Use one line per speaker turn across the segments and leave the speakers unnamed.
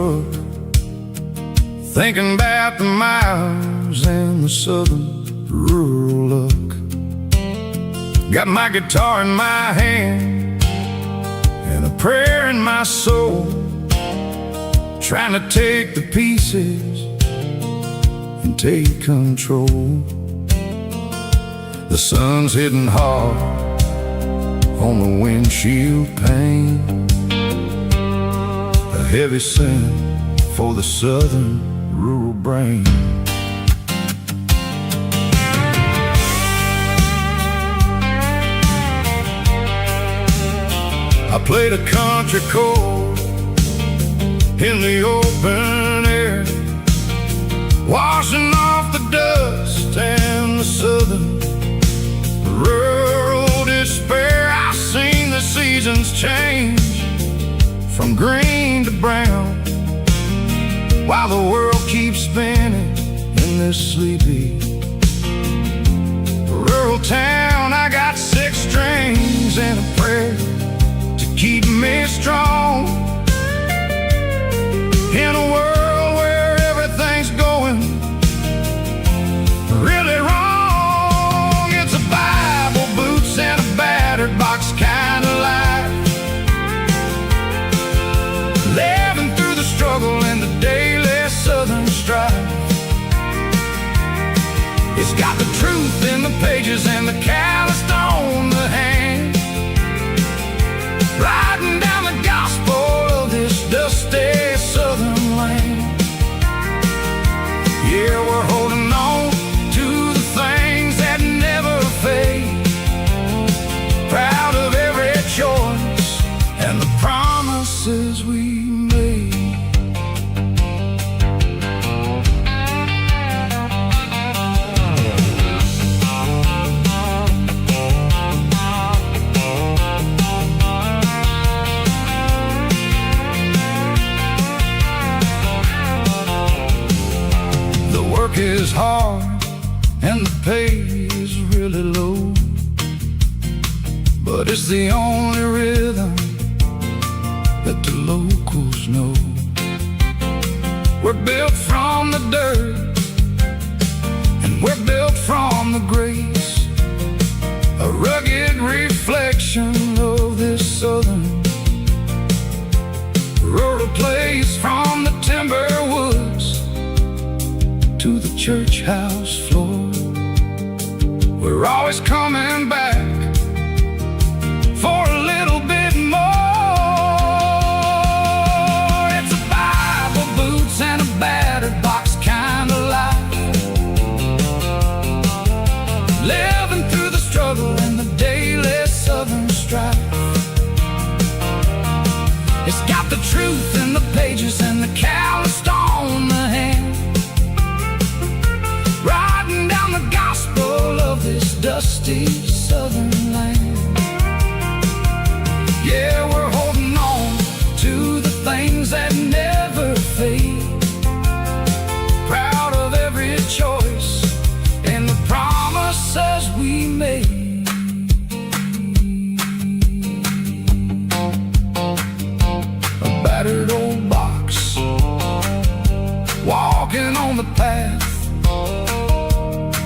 truck, thinking about the miles and the southern rural luck. Got my guitar in my hand and a prayer in my soul, trying to take the pieces and take control. The sun's hitting hard on the windshield pane, a heavy scent for the southern rural brain. I played a country chord in the open air, washing off the dust and the southern rural despair. I've seen the seasons change from green to brown, while the world keeps spinning in this sleepy rural town. I got 6 strings and a prayer to keep me strong in a world where everything's going really wrong. It's a Bible, boots, and a battered box kind of life, living through the struggle and the daily southern strife. It's got the truth in the pages and the calloused on the hand, riding down the gospel of this dusty southern land. Yeah, we're holding on to the things that never fade, proud of every choice and the promises we made. The work is hard and the pay is really low, but it's the only rhythm that the locals know. We're built from the dirt and we're built from the grace, a rugged reflection of this southern rural place. From the timber woods to the church house floor, we're always coming back for a little bit more. It's a Bible, boots, and a battered box kind of life, living through the struggle and the daily southern strife. It's got the truth in the pages and the calloused on the hand, riding down the gospel of this dusty southern land. Yeah, we're holding on to the things that never fade, proud of every choice and the promises we made. A battered old box, walking on the path,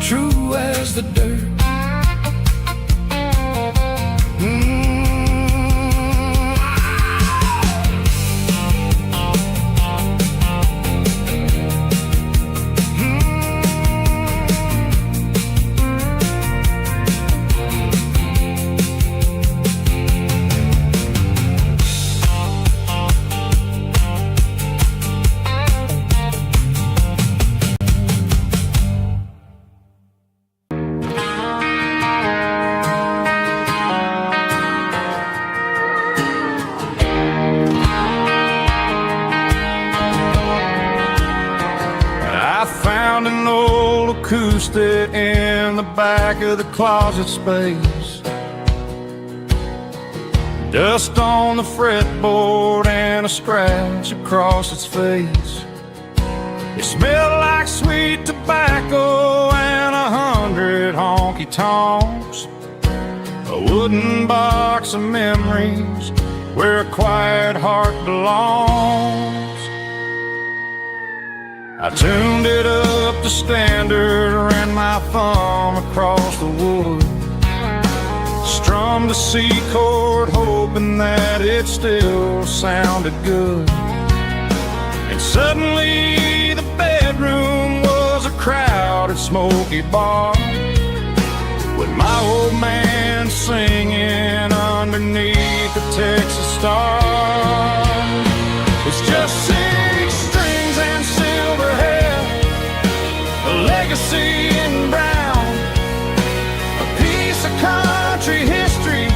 true as the dirt. Acoustic in the back of the closet space, dust on the fretboard and a scratch across its face. It smelled like sweet tobacco and 100 honky-tonks, a wooden box of memories where a quiet heart belongs. I tuned it up to standard, ran my thumb across the wood, strummed a C chord, hoping that it still sounded good. And suddenly the bedroom was a crowded, smoky bar, with my old man singing underneath the Texas star. It's just 6 strings and silver hair, a legacy in brown, a piece of country history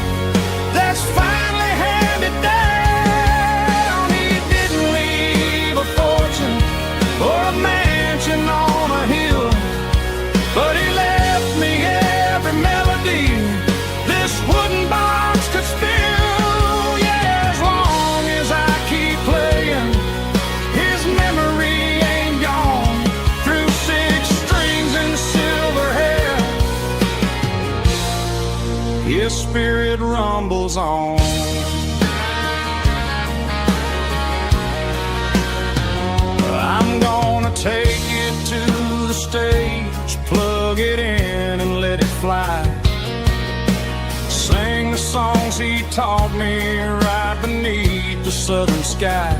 that's finally handed down. He didn't leave a fortune or a mansion on a hill, but he left me every melody this wooden box could spill. Yeah, as long as I keep playing, his memory ain't gone. Through 6 strings and silver hair, his spirit rumbles on. I'm gonna take it to the stage, plug it in and let it fly, sing the songs he taught me right beneath the southern sky.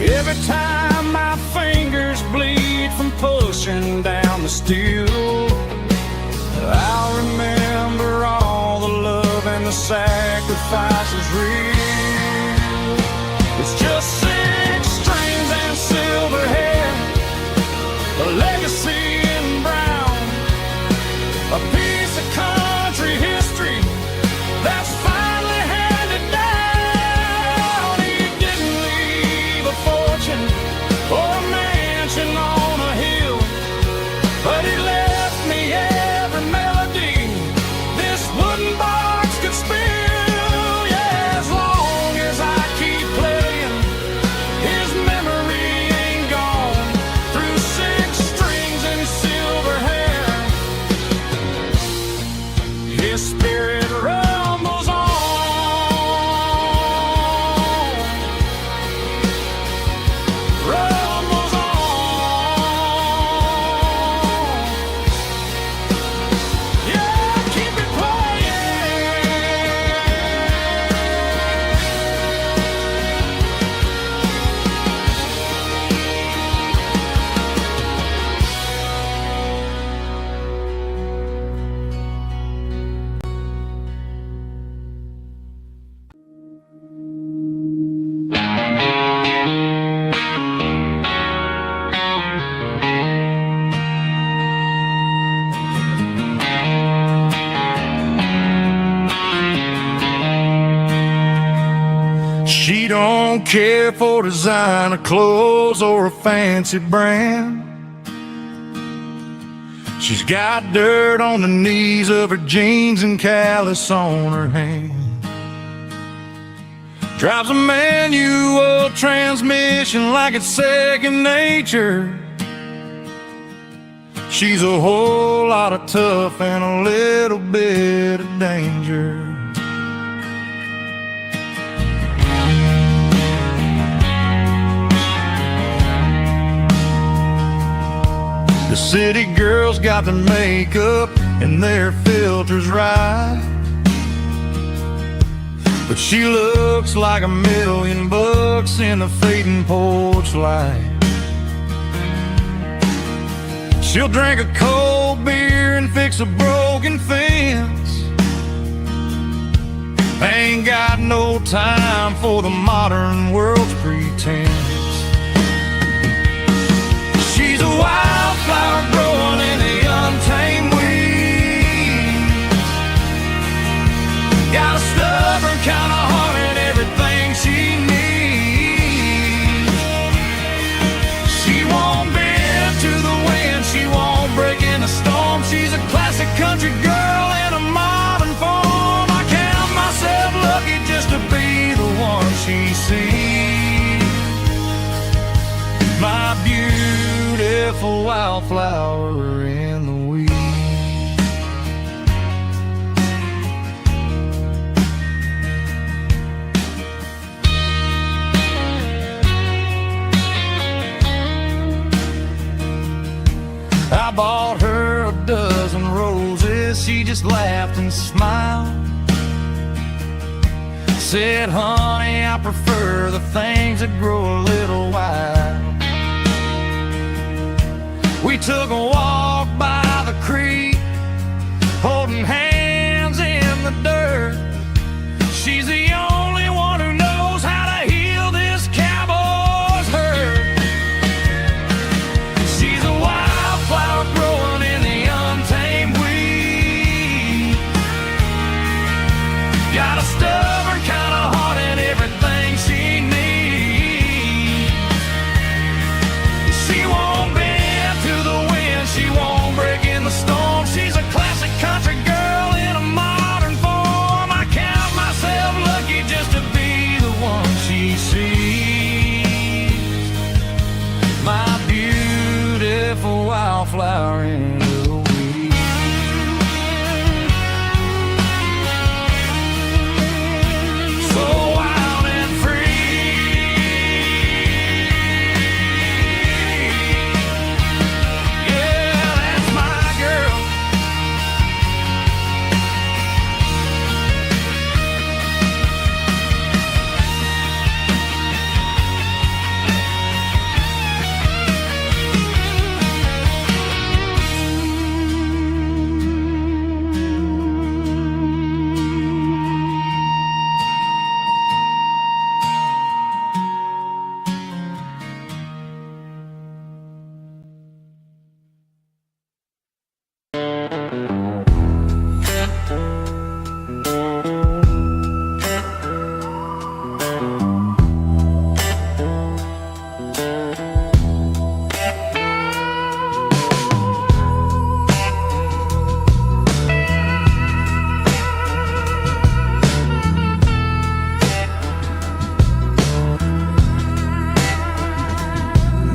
Every time my fingers bleed from pushing down the steel, I'll remember all the love and the sacrifices real. It's just 6 strings and silver hair, a legacy in brown, a piece of country history that's finally handed down. He didn't leave a fortune or a mansion on a hill, but he left me every melody this wooden box could spill. Yeah, as long as I keep playing, his memory ain't gone. Through 6 strings and silver hair, his spirit rumbles on. Rumbles on. Yeah, keep it playing. She don't care for designer clothes or a fancy brand. She's got dirt on the knees of her jeans and callus on her hand. Drives a manual transmission like it's second nature. She's a whole lot of tough and a little bit of danger. The city girls got their makeup and their filters right, but she looks like $1,000,000 in a fading porch light. She'll drink a cold beer and fix a broken fence. Ain't got no time for the modern world's pretense. She's a wildflower growing in the untamed weeds. Got a stubborn kind of heart and everything she needs. She won't bend to the wind, she won't break in a storm. She's a classic country girl in a modern form. I count myself lucky just to be the one she sees. My beautiful wildflower in the weeds. bought her a dozen roses, she just laughed and smiled. Said, honey, I prefer the things that grow a little wild. We took a walk by the creek, holding hands in the dirt. She's the only one who knows how to heal this cowboy's hurt. She's a wildflower growing in the untamed weed. Got a stubborn kind of heart and everything she needs. She won't bend to the wind, she won't break in the storm. She's a classic country girl in a modern form. I count myself lucky just to be the one she sees. My beautiful wildflower in the weed. So wild and free. Yeah, that's my girl.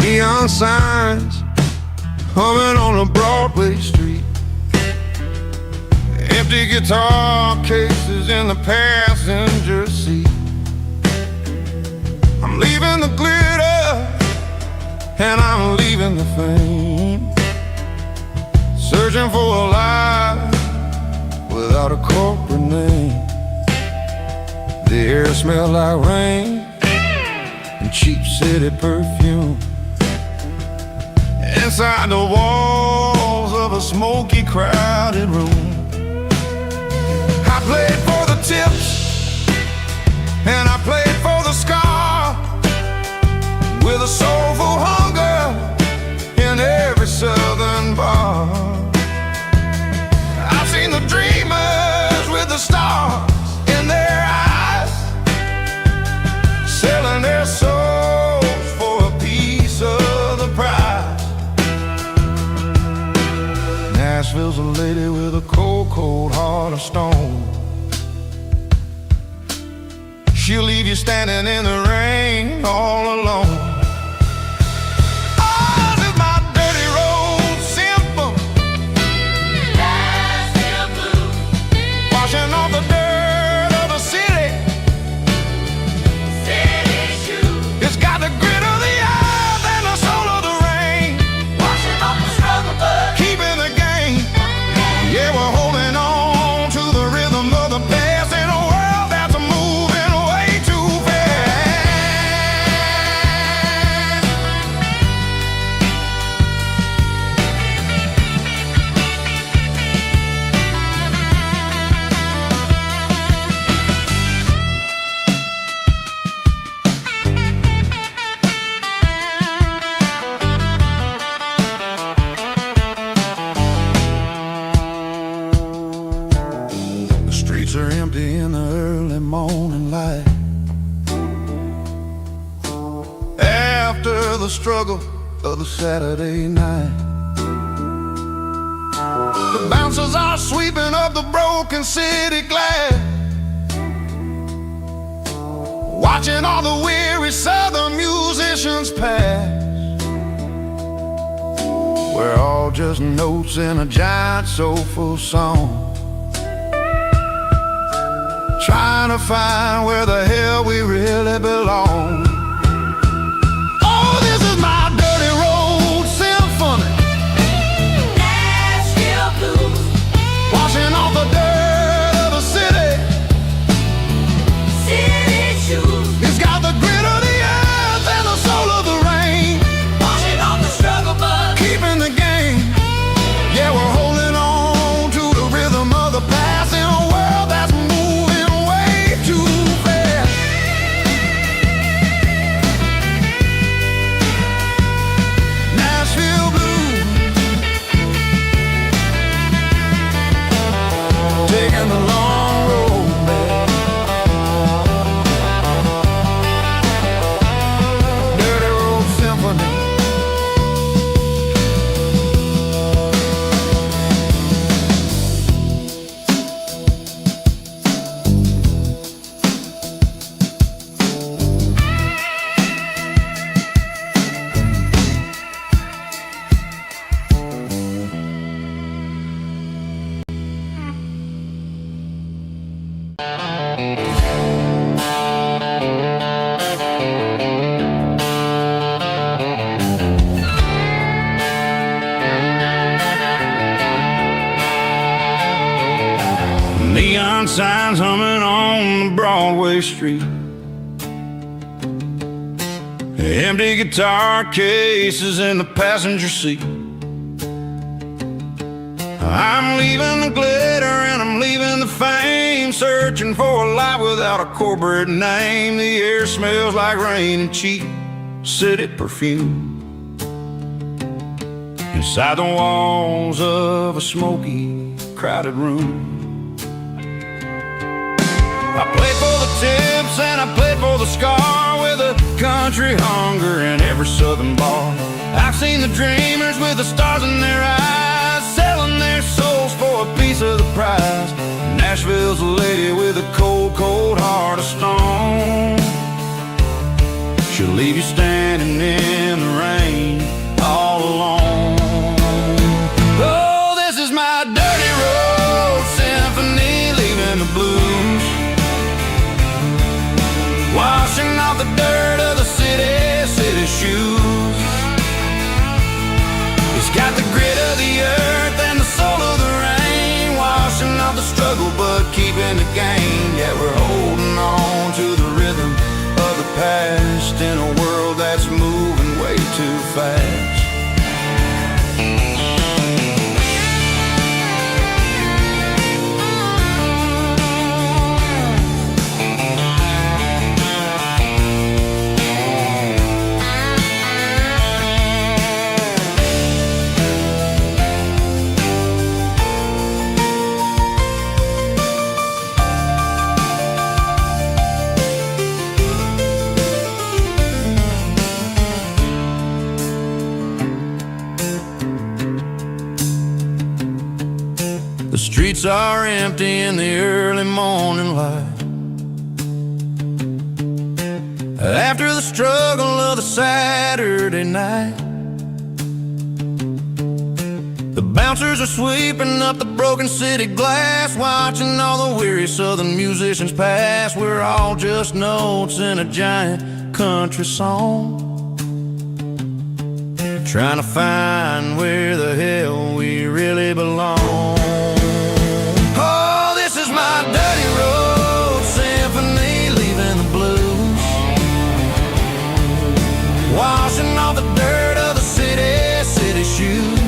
Neon signs humming on a Broadway street, empty guitar cases in the passenger seat. I'm leaving the glitter and I'm leaving the fame, searching for a life without a corporate name. The air smelled like rain and cheap city perfume. Inside the walls of a smoky, crowded room, I played for the tips and I played for the scar, with a soulful hunger in every southern bar. I've seen the dreamers with the stars in their eyes, selling their souls for a piece of the prize. Nashville's a lady with a cold, cold heart of stone. She'll leave you standing in the rain all alone. Oh, this is my dirty road symphony, washing off the dirt of the city shoes. It's got the grit of the earth and the soul of the rain, washing off the struggle, but keeping the game. Yeah, we're holding on to the rhythm of the past in a world that's moving way too fast. The streets are empty in the early morning light, after the struggle of the Saturday night. The bouncers are sweeping up the broken city glass, watching all the weary southern musicians pass. We're all just notes in a giant soulful song, trying to find where the hell we really belong. Oh, this is my dirty road symphony. signs humming on the Broadway street. Empty guitar cases in the passenger seat. I'm leaving the glitter and I'm leaving the fame, searching for a life without a corporate name. The air smells like rain and cheap city perfume. Inside the walls of a smoky, crowded room. I played for the tips and I played for the scar, with a country hunger in every southern bar. I've seen the dreamers with the stars in their eyes, selling their souls for a piece of the prize. Nashville's a lady with a cold, cold heart of stone. She'll leave you standing in the rain all alone. Oh, this is my dirty road symphony, leaving the blues, washing off the dirt of the city shoes. It's got the grit of the earth and the soul of the rain, washing off the struggle but keeping the gain. Yeah, we're holding on to the rhythm of the past in a world that's moving way too fast. The streets are empty in the early morning light, after the struggle of the Saturday night. The bouncers are sweeping up the broken city glass, watching all the weary southern musicians pass. We're all just notes in a giant country song, trying to find where the hell we really belong. My dirty road symphony, leaving the blues, washing off the dirt of the city shoes.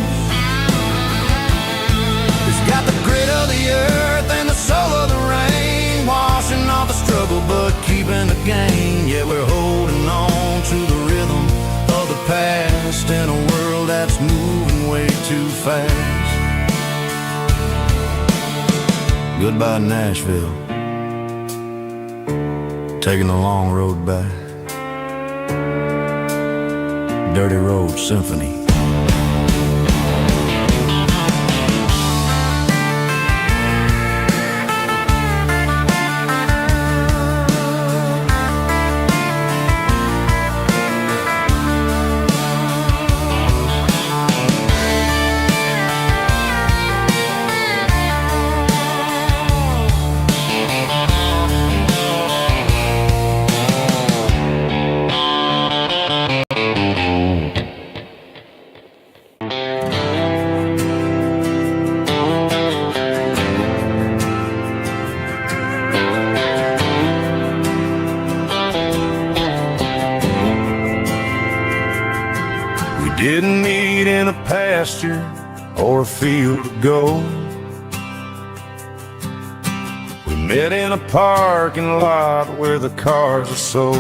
It's got the grit of the earth and the soul of the rain, washing off the struggle but keeping the gain. Yeah, we're holding on to the rhythm of the past in a world that's moving way too fast. Goodbye, Nashville, taking the long road back. Dirty Road Symphony. Didn't meet in a pasture or a field of gold. We met in a parking lot where the cars are sold.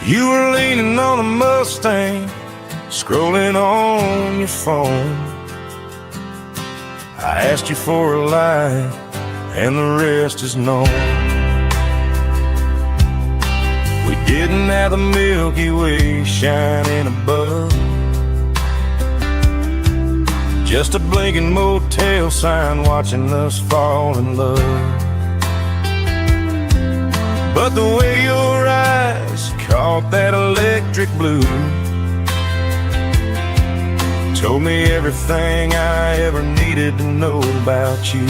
You were leaning on a Mustang, scrolling on your phone. I asked you for a light, and the rest is known. Didn't have the Milky Way shining above, just a blinking motel sign watching us fall in love. But the way your eyes caught that electric blue told me everything I ever needed to know about you.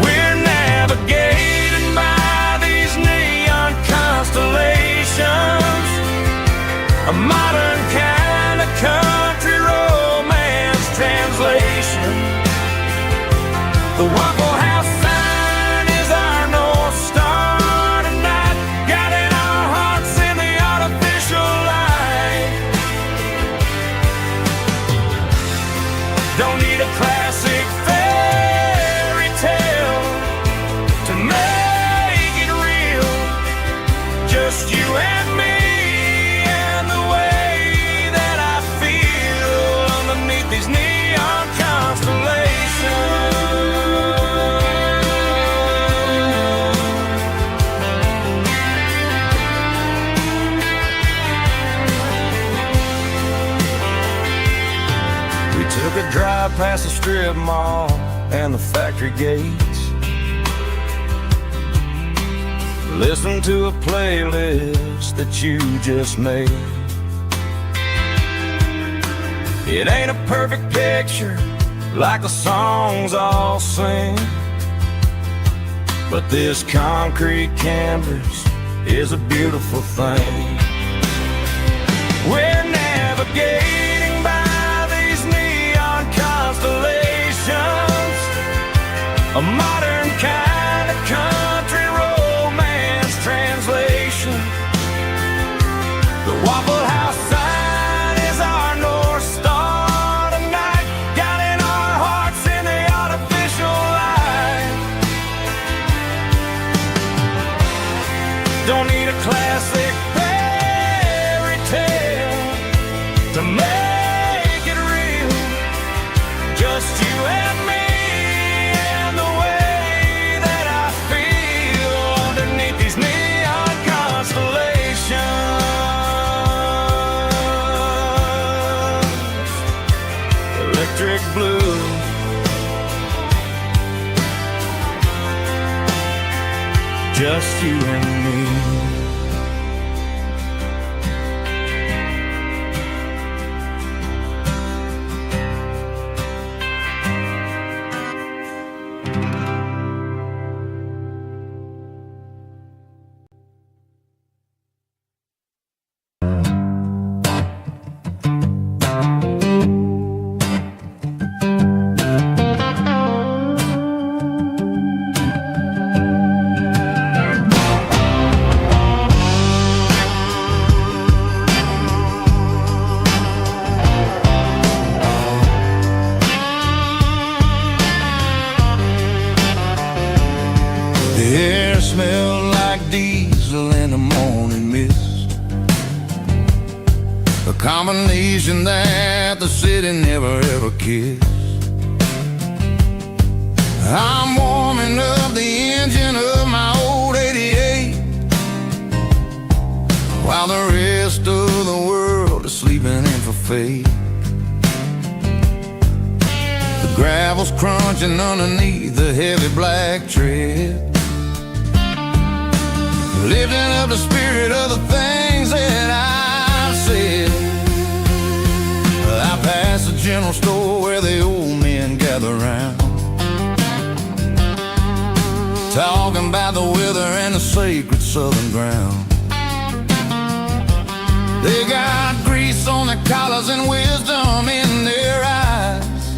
We're navigated by these neon constellations, a modern kind of country romance translation. The Waffle House sign is our North Star tonight, guiding our hearts in the artificial light. Don't need a classic fairy tale to make it real. Just you and me and the way that I feel underneath these neon constellations. We took a drive past the strip mall and the factory gates. Listen to a playlist that you just made. It ain't a perfect picture like the songs all sing, but this concrete canvas is a beautiful thing. We're navigating by these neon constellations, a modern kind of country romance translation. The Waffle House sign is our North Star tonight, guiding our hearts in the artificial light. Don't need a classic fairy tale to make it real. Just you and me and the way that I feel underneath these neon constellations. Electric blue, just you and me. The air smelled like diesel in the morning mist, a combination that the city never ever kissed. I'm warming up the engine of my old 88, while the rest of the world is sleeping in for fate. The gravel's crunching underneath the heavy black tread, lifting up the spirit of the things that I've said. I passed the general store where the old men gather round, talking about the weather and the sacred southern ground. They got grease on their collars and wisdom in their eyes,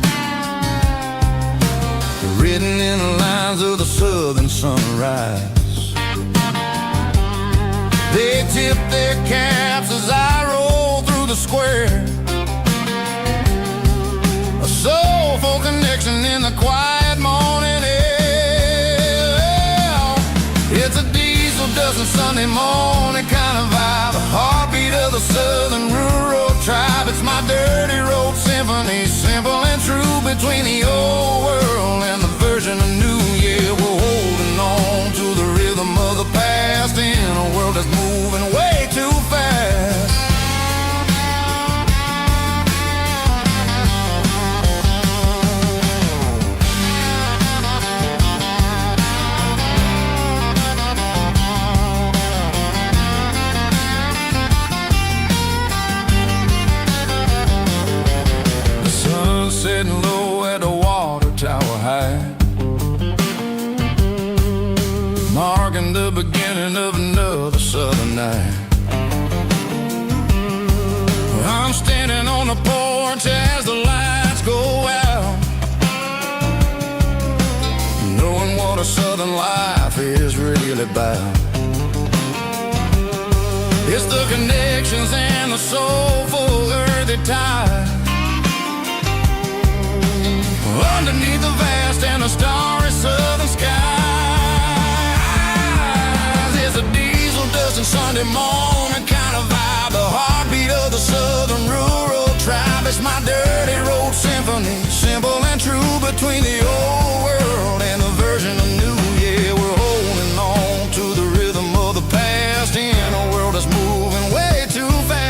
written in the lines of the southern sunrise. They tip their caps as I roll through the square, a soulful connection in the quiet morning air. It's a diesel dozen Sunday morning kind of vibe, the heartbeat of the southern rural tribe. It's my dirty road symphony, simple and true, between the old world and the version of new. Yeah, we're holding on to the rhythm of the past in a world that's moving way too fast. The sun's setting low at the water tower high, marking the beginning of another southern night. I'm standing on the porch as the lights go out, really bound. It's the connections and the soulful earthy tide. Underneath the vast and the starry southern skies, it's a diesel dust and Sunday morning kind of vibe. The heartbeat of the southern rural tribe. It's my dirty road symphony, simple and true between the old world and the version of new. Yeah, we're holding on to the rhythm of the past in a world that's moving way too fast.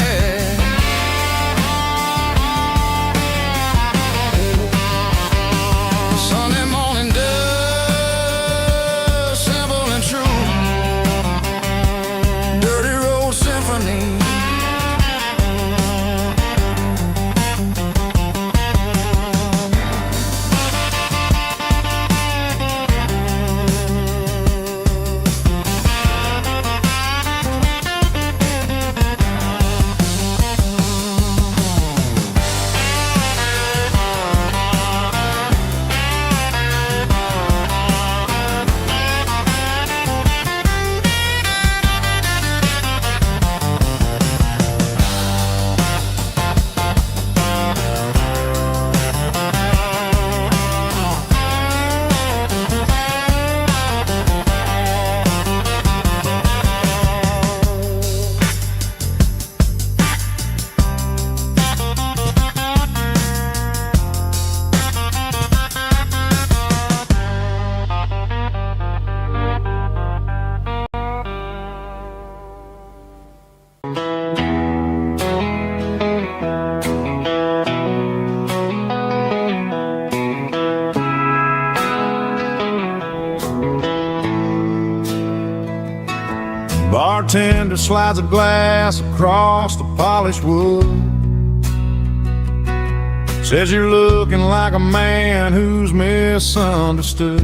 Sunday morning dust, simple and true. Dirty road symphony. Bartender slides a glass across the polished wood. Says you're looking like a man who's misunderstood.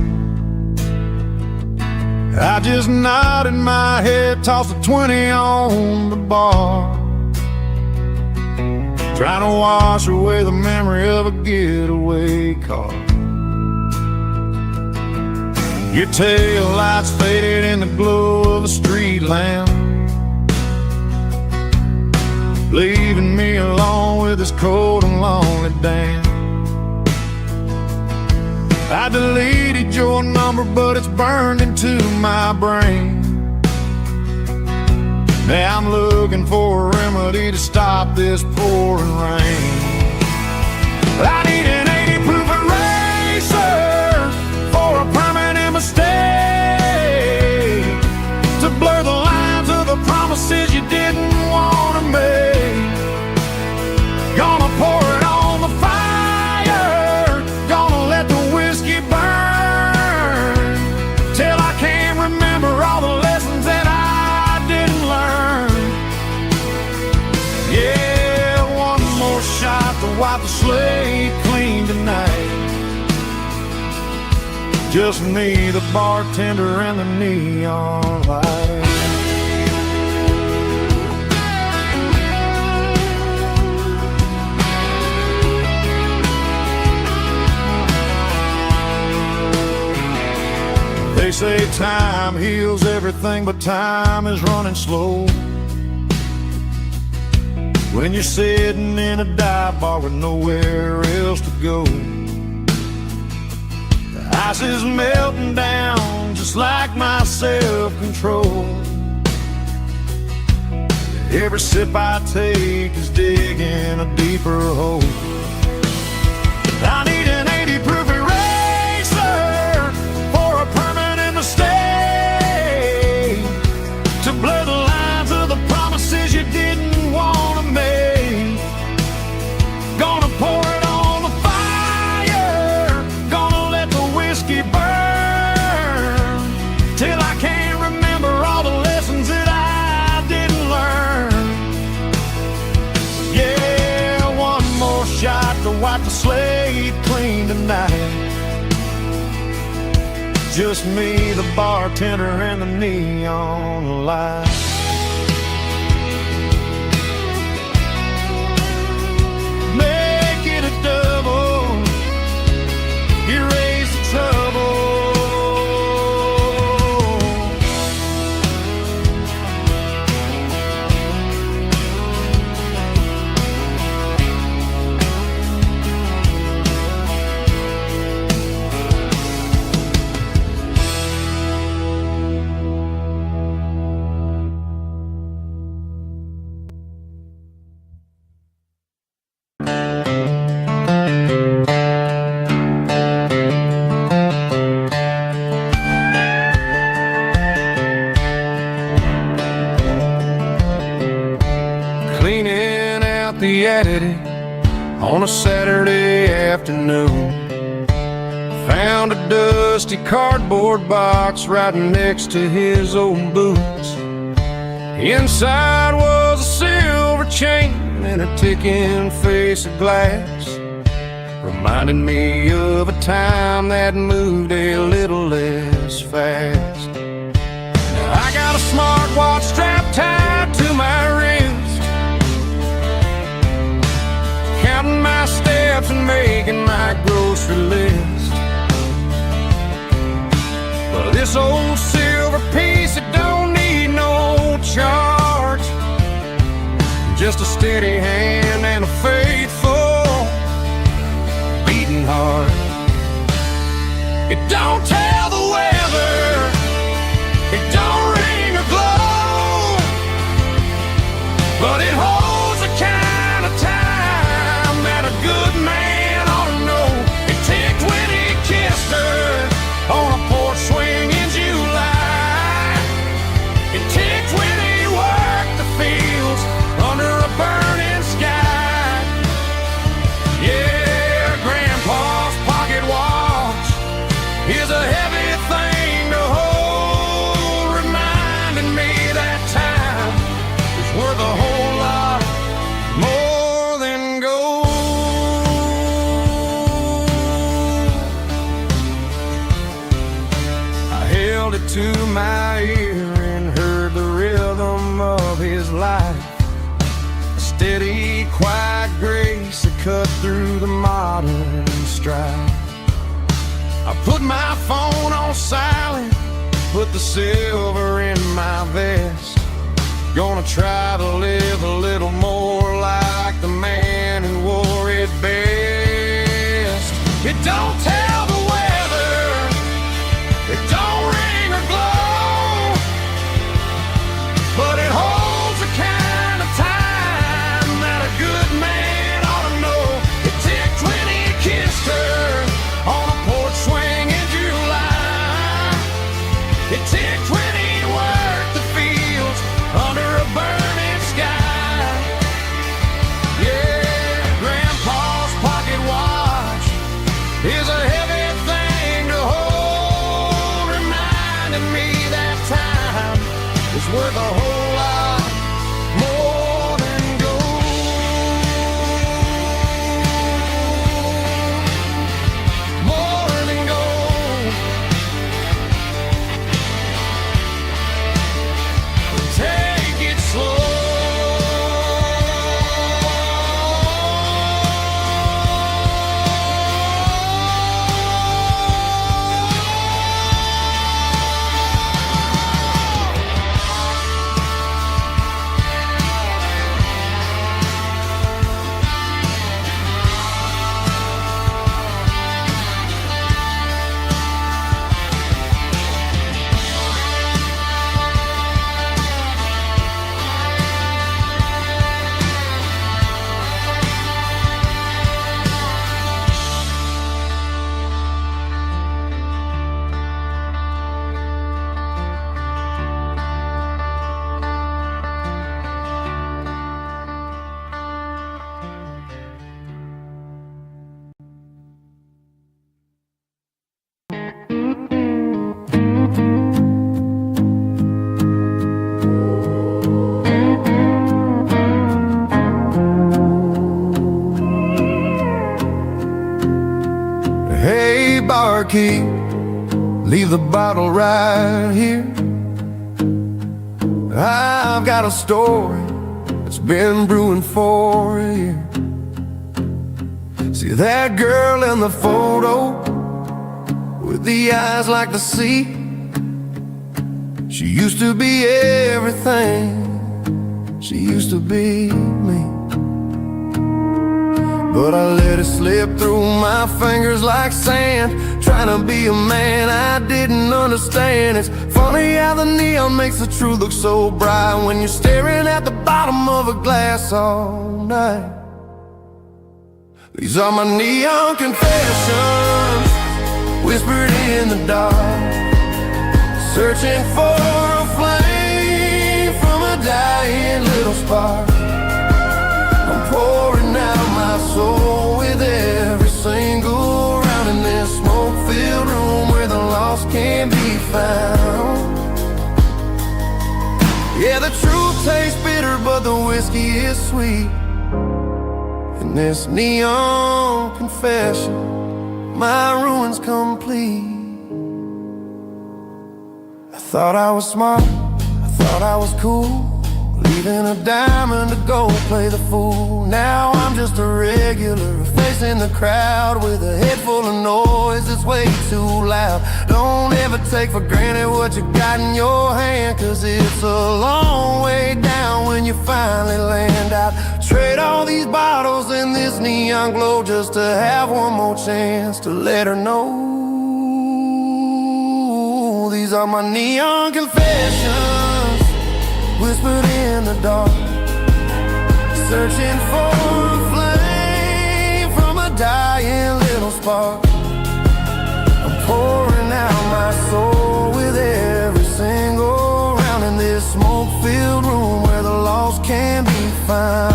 I just nodded my head, tossed a 20 on the bar, trying to wash away the memory of a getaway car. Your tail lights faded in the glow of the street lamp, leaving me alone with this cold and lonely dance. I deleted your number, but it's burned into my brain. Now I'm looking for a remedy to stop this pouring rain. I need an 80 proof eraser for a permanent mistake, to blur the lines of the promises you didn't want to make. Gonna pour it on the fire, gonna let the whiskey burn, till I can't remember all the lessons that I didn't learn. Yeah, one more shot to wipe the slate clean tonight. Just me, the bartender, and the neon light. They say time heals everything, but time is running slow when you're sitting in a dive bar with nowhere else to go. Ice is melting down just like my self-control. Every sip I take is digging a deeper hole. I need an 80 proof eraser for a permanent mistake, to blur the lines of the promises you didn't want to make. Gonna pour it on the fire, gonna let the whiskey burn, till I can't remember all the lessons that I didn't learn. Yeah, one more shot to wipe the slate clean tonight. Just me, the bartender, and the neon light. Make it a double, erase the trouble. the editing on a Saturday afternoon. Found a dusty cardboard box right next to his old boots. Inside was a silver chain and a ticking face of glass, reminding me of a time that moved a little less fast. Now I got a smartwatch strapped tied to my wrist, counting my steps and making my grocery list. But this old silver piece, it don't need no charge, just a steady hand and a faithful beating heart. It don't tell the weather, it don't ring or glow, but it holds the kind of time that a good man ought to know. It ticked when he kissed her on a porch swing in July. It ticked when he worked the fields under a burning sky. Yeah, Grandpa's pocket watch is a heavy thing to hold, reminding me that time is worth a whole lot more than gold. I held it to my ear and heard the rhythm of his life, a steady, quiet grace that cut through the modern strife. I put my phone on silent, put the silver in my vest. Gonna try to live a little more like the man who wore it best. It don't tell the weather, it don't ring or glow, but it holds the kind of time that a good man ought to know. It ticked when he kissed her on a porch swing in July. It ticked when he worked the fields under a burning sky. Yeah, Grandpa's pocket watch is a heavy thing to hold, reminding me that time is worth a whole lot more than gold. More than gold. Take it slow. Hey, barkeep, leave the bottle right here. I've got a story that's been brewing for a year. See that girl in the photo with the eyes like the sea? She used to be everything, she used to be me. But I let it slip through my fingers like sand, trying to be a man I didn't understand. It's funny how the neon makes the truth look so bright when you're staring at the bottom of a glass all night. These are my neon confessions, whispered in the dark, searching for a flame from a dying little spark. I'm pouring found. Yeah, the truth tastes bitter, but the whiskey is sweet. In this neon confession, my ruin's complete. I thought I was smart, I thought I was cool, leaving a diamond to go play the fool. Now I'm just a regular, facing the crowd with a head full of noise that's way too loud. Don't ever take for granted what you got in your hand, cause it's a long way down when you finally land out. Trade all these bottles and this neon glow just to have one more chance to let her know. These are my neon confessions, whispered in the dark, searching for a flame from a dying little spark. I'm pouring out my soul with every single round in this smoke-filled room where the lost can be found.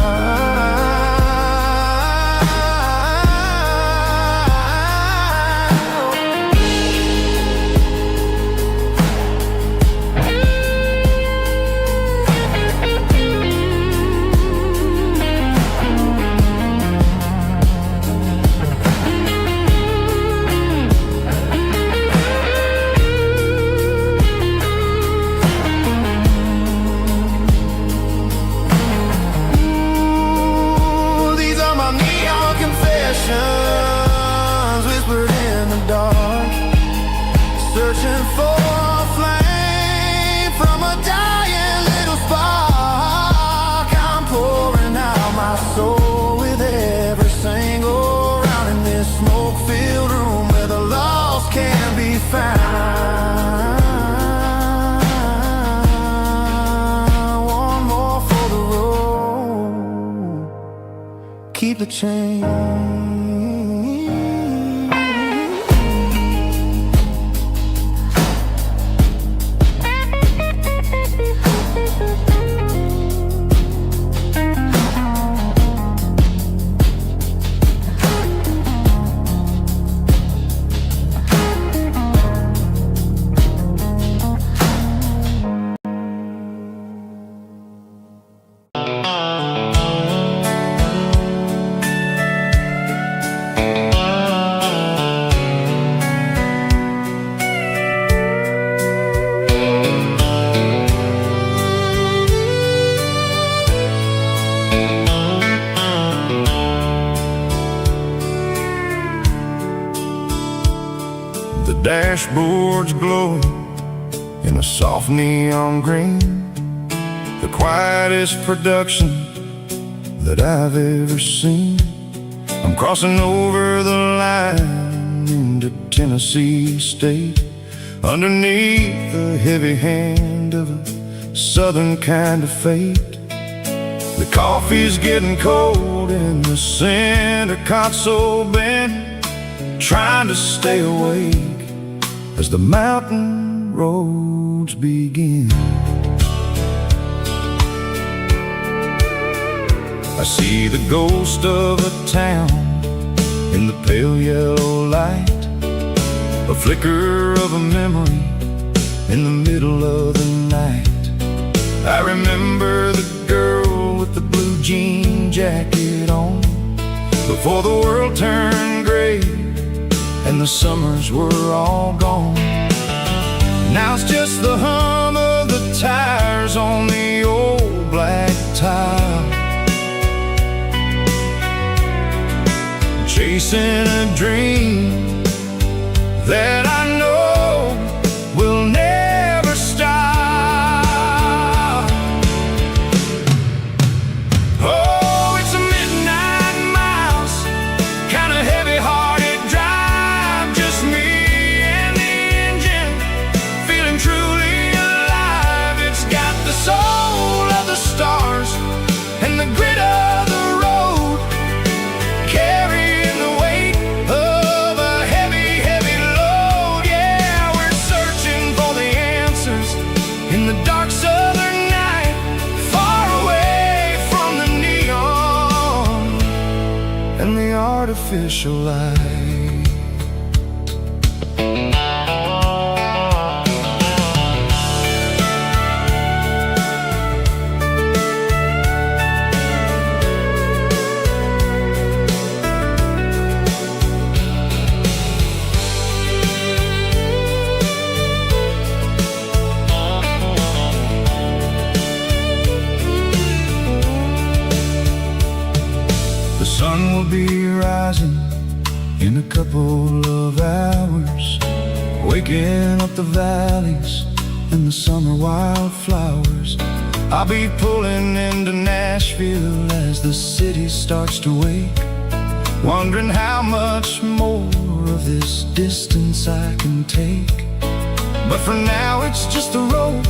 Whispered in the dark, searching for a flame from a dying little spark. I'm pouring out my soul with every single round in this smoke-filled room where the lost can be found. One more for the road, keep the change. Dashboards glowing in a soft neon green, the quietest production that I've ever seen. I'm crossing over the line into Tennessee State, underneath the heavy hand of a southern kind of fate. The coffee's getting cold in the center console bin, trying to stay awake as the mountain roads begin. I see the ghost of a town in the pale yellow light, a flicker of a memory in the middle of the night. I remember the girl with the blue jean jacket on, before the world turned gray and the summers were all gone. Now it's just the hum of the tires on the old black tile, chasing a dream that I know will never stop. Oh, it's a midnight miles, kind of heavy-hearted drive, just me and the engine, feeling truly alive. It's got the soul of the stars and the grit of the road, carrying the weight of a heavy, heavy load. Yeah, we're searching for the answers in the dark southern night, far away from the neon and the artificial light.
sun will be rising in a couple of hours, waking up the valleys and the summer wildflowers. I'll be pulling into Nashville as the city starts to wake, wondering how much more of this distance I can take. But for now it's just the road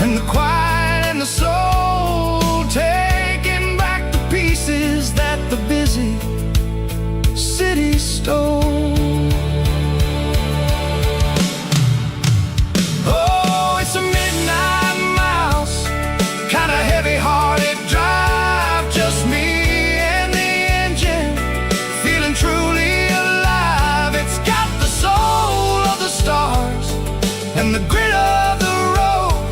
and the quiet and the soul, taking back the pieces that the busy city stole. Oh, it's a midnight mouse, kinda heavy-hearted drive, just me and the engine, feeling truly alive. It's got the soul of the stars and the grit of the road,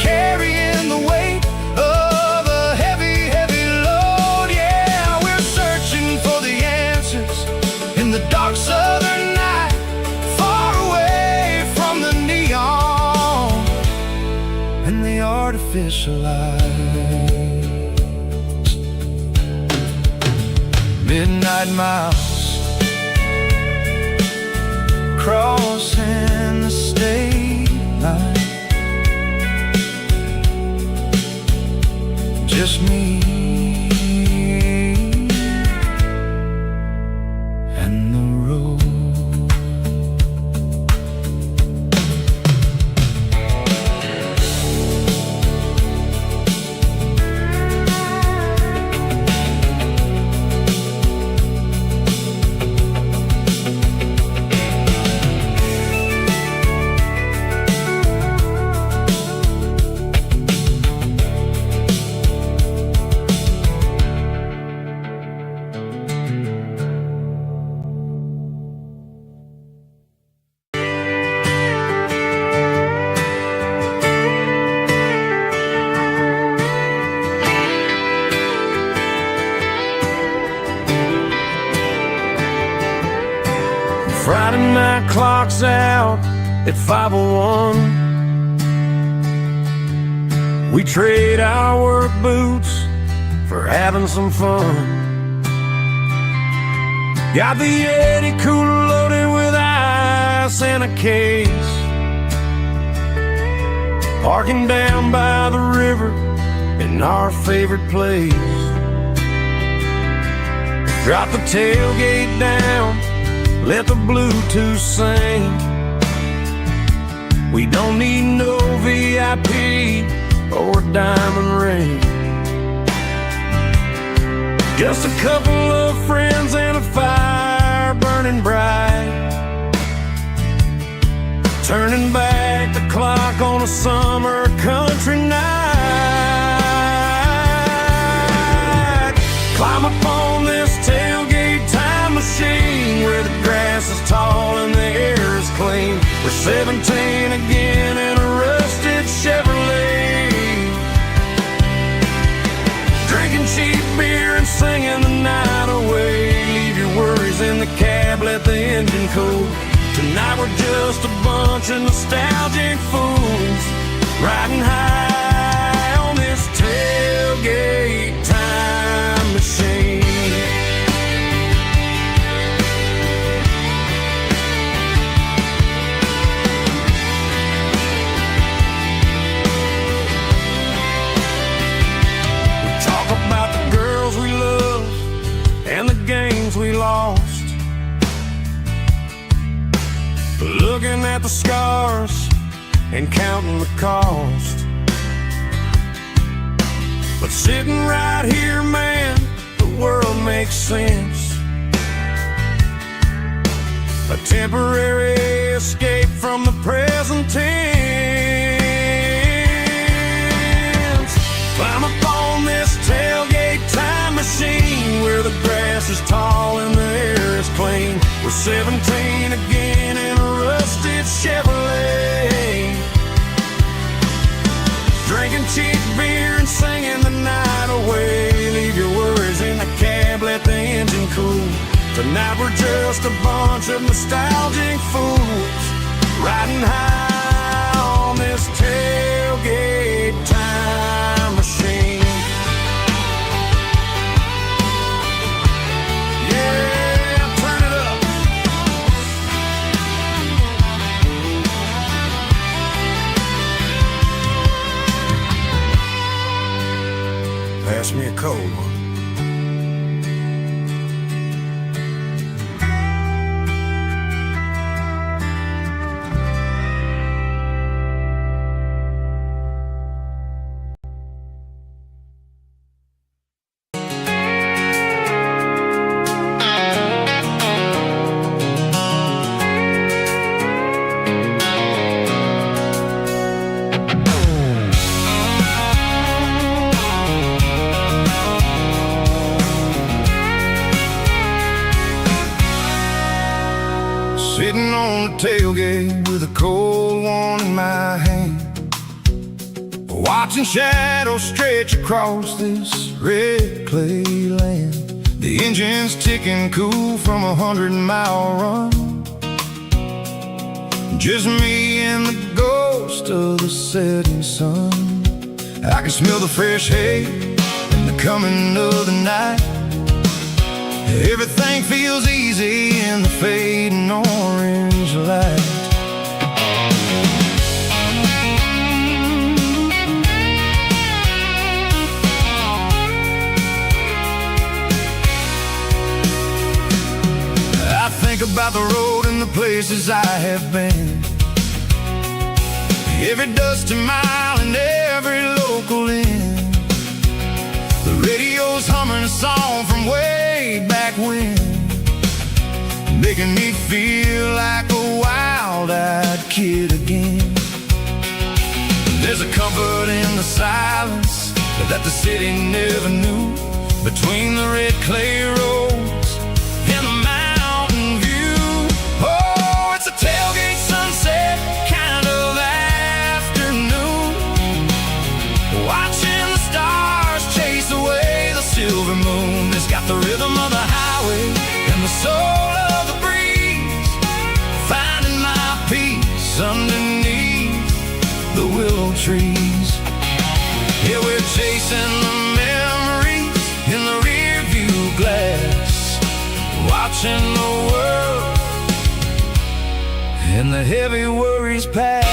carrying the weight of a heavy, heavy load. Yeah, we're searching for the answers in the dark southern night, far away from the neon and the artificial lights. Midnight mouse, crossing the state line, just me and the road.
Friday night clock's out at 5:01. We trade our work boots for having some fun. Got the Yeti cooler loaded with ice and a case, parking down by the river in our favorite place. Drop the tailgate down, let the Bluetooth sing. We don't need no VIP or diamond ring, just a couple of friends and a fire burning bright, turning back the clock on a summer country night. Climb up on this tailgate time machine where the grass is tall and the air is clean. We're 17 again in a rusted Chevrolet, drinking cheap beer and singing the night away. Leave your worries in the cab, let the engine cool. Tonight we're just a bunch of nostalgic fools, riding high on this tailgate time machine. And the games we lost, looking at the scars and counting the cost. But sitting right here, man, the world makes sense. A temporary escape from the present tense. Climb up on this tailgate time machine where the grass is tall and the air is clean. We're 17 again in a rusted Chevrolet, drinking cheap beer and singing the night away. Leave your worries in the cab, let the engine cool. Tonight we're just a bunch of nostalgic fools, riding high on this tailgate time machine. Pass me a cold one.
Sitting on the tailgate with a cold one in my hand, watching shadows stretch across this red clay land. The engine's ticking cool from 100-mile run. Just me and the ghost of the setting sun. I can smell the fresh hay and the coming of the night. Everything feels easy in the fading orange light. I think about the road and the places I have been, every dusty mile and every local inn. The radio's humming a song from way back when, making me feel like a wild-eyed kid again. There's a comfort in the silence that the city never knew, between the red clay roads and the mountain view. Oh, it's a tailgate sunset kind of afternoon, watching the stars chase away the silver moon. It's got the rhythm of the highway and the soul of the breeze, finding my peace underneath the willow trees. Yeah, we're chasing the memories in the rear view glass, watching the world and the heavy worries pass.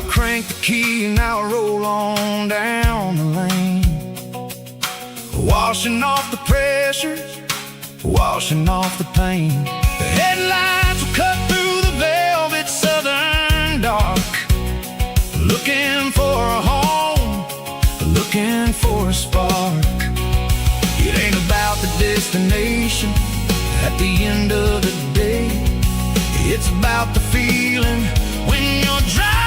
Crank the key and I'll roll on down the lane, washing off the pressure, washing off the pain. The headlights will cut through the velvet southern dark, looking for a home, looking for a spark. It ain't about the destination at the end of the day, it's about the feeling when you're driving.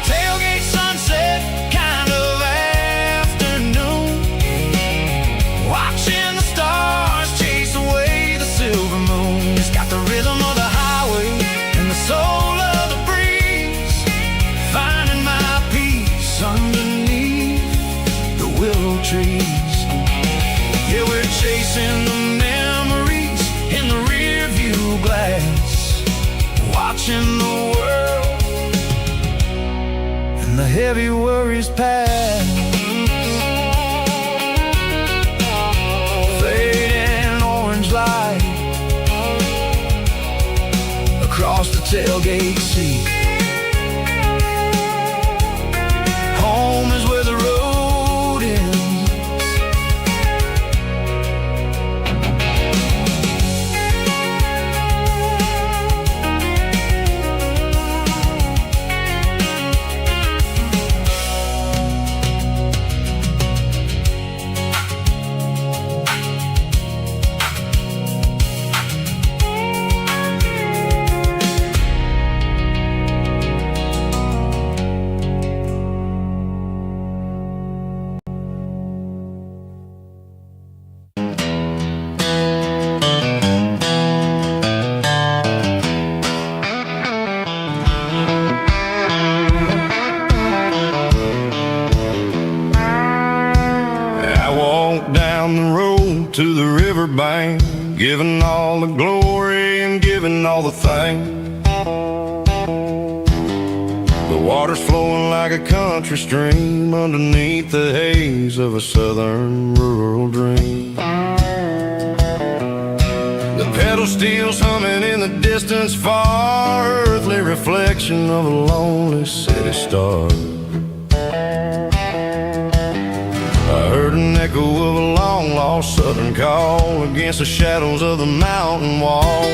Tailgate sunset kind of afternoon, watching the stars chase away the silver moon. It's got the rhythm of the highway and the soul of the breeze, finding my peace underneath the willow trees. Yeah, we're chasing the memories in the rear view glass, watching the world and the heavy worries pass. Fading orange light across the tailgate seat. Home is where the road ends. To the riverbank, giving all the glory and giving all the thanks The water's flowing like a country stream underneath the haze of a southern rural dream. The pedal steel's humming in the distance far, earthly reflection of a lonely city star. I heard an echo of a long-lost southern call against the shadows of the mountain wall.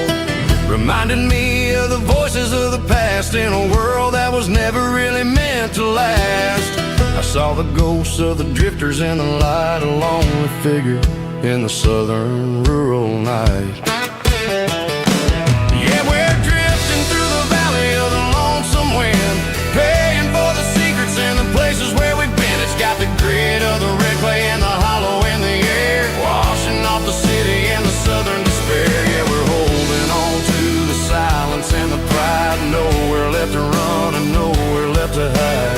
Reminded me of the voices of the past in a world that was never really meant to last. I saw the ghosts of the drifters in the light, a lonely figure in the southern rural night. Yeah, we're drifting through the valley of the lonesome wind, paying for the secrets and the places where we've been. It's got the grit of the red clay and the hollow in the air, washing off the city and the southern despair. Yeah, we're holding on to the silence and the pride, nowhere left to run and nowhere left to hide.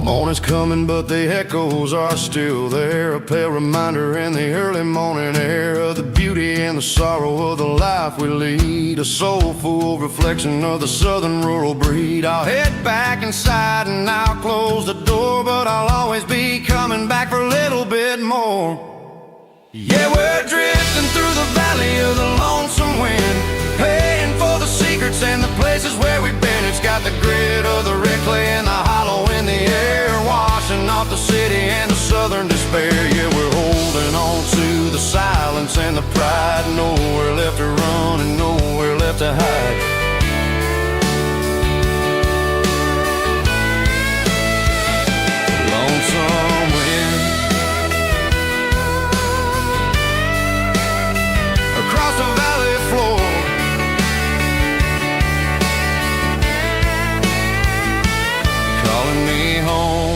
Morning's coming, but the echoes are still there, a pale reminder in the early morning air of the beauty and the sorrow of the life we lead, a soulful reflection of the southern rural breed. I'll head back inside and I'll close the door, but I'll always be coming back for a little bit more. Yeah, we're drifting through the valley of the lonesome wind, paying for the secrets and the places where we've been. It's got the grit of the red clay and the hollow in the air, washing off the city and the southern despair. Yeah, we're holding on to the silence and the pride, nowhere left to run and nowhere left to hide. Lonesome wind across the valley floor, calling me home.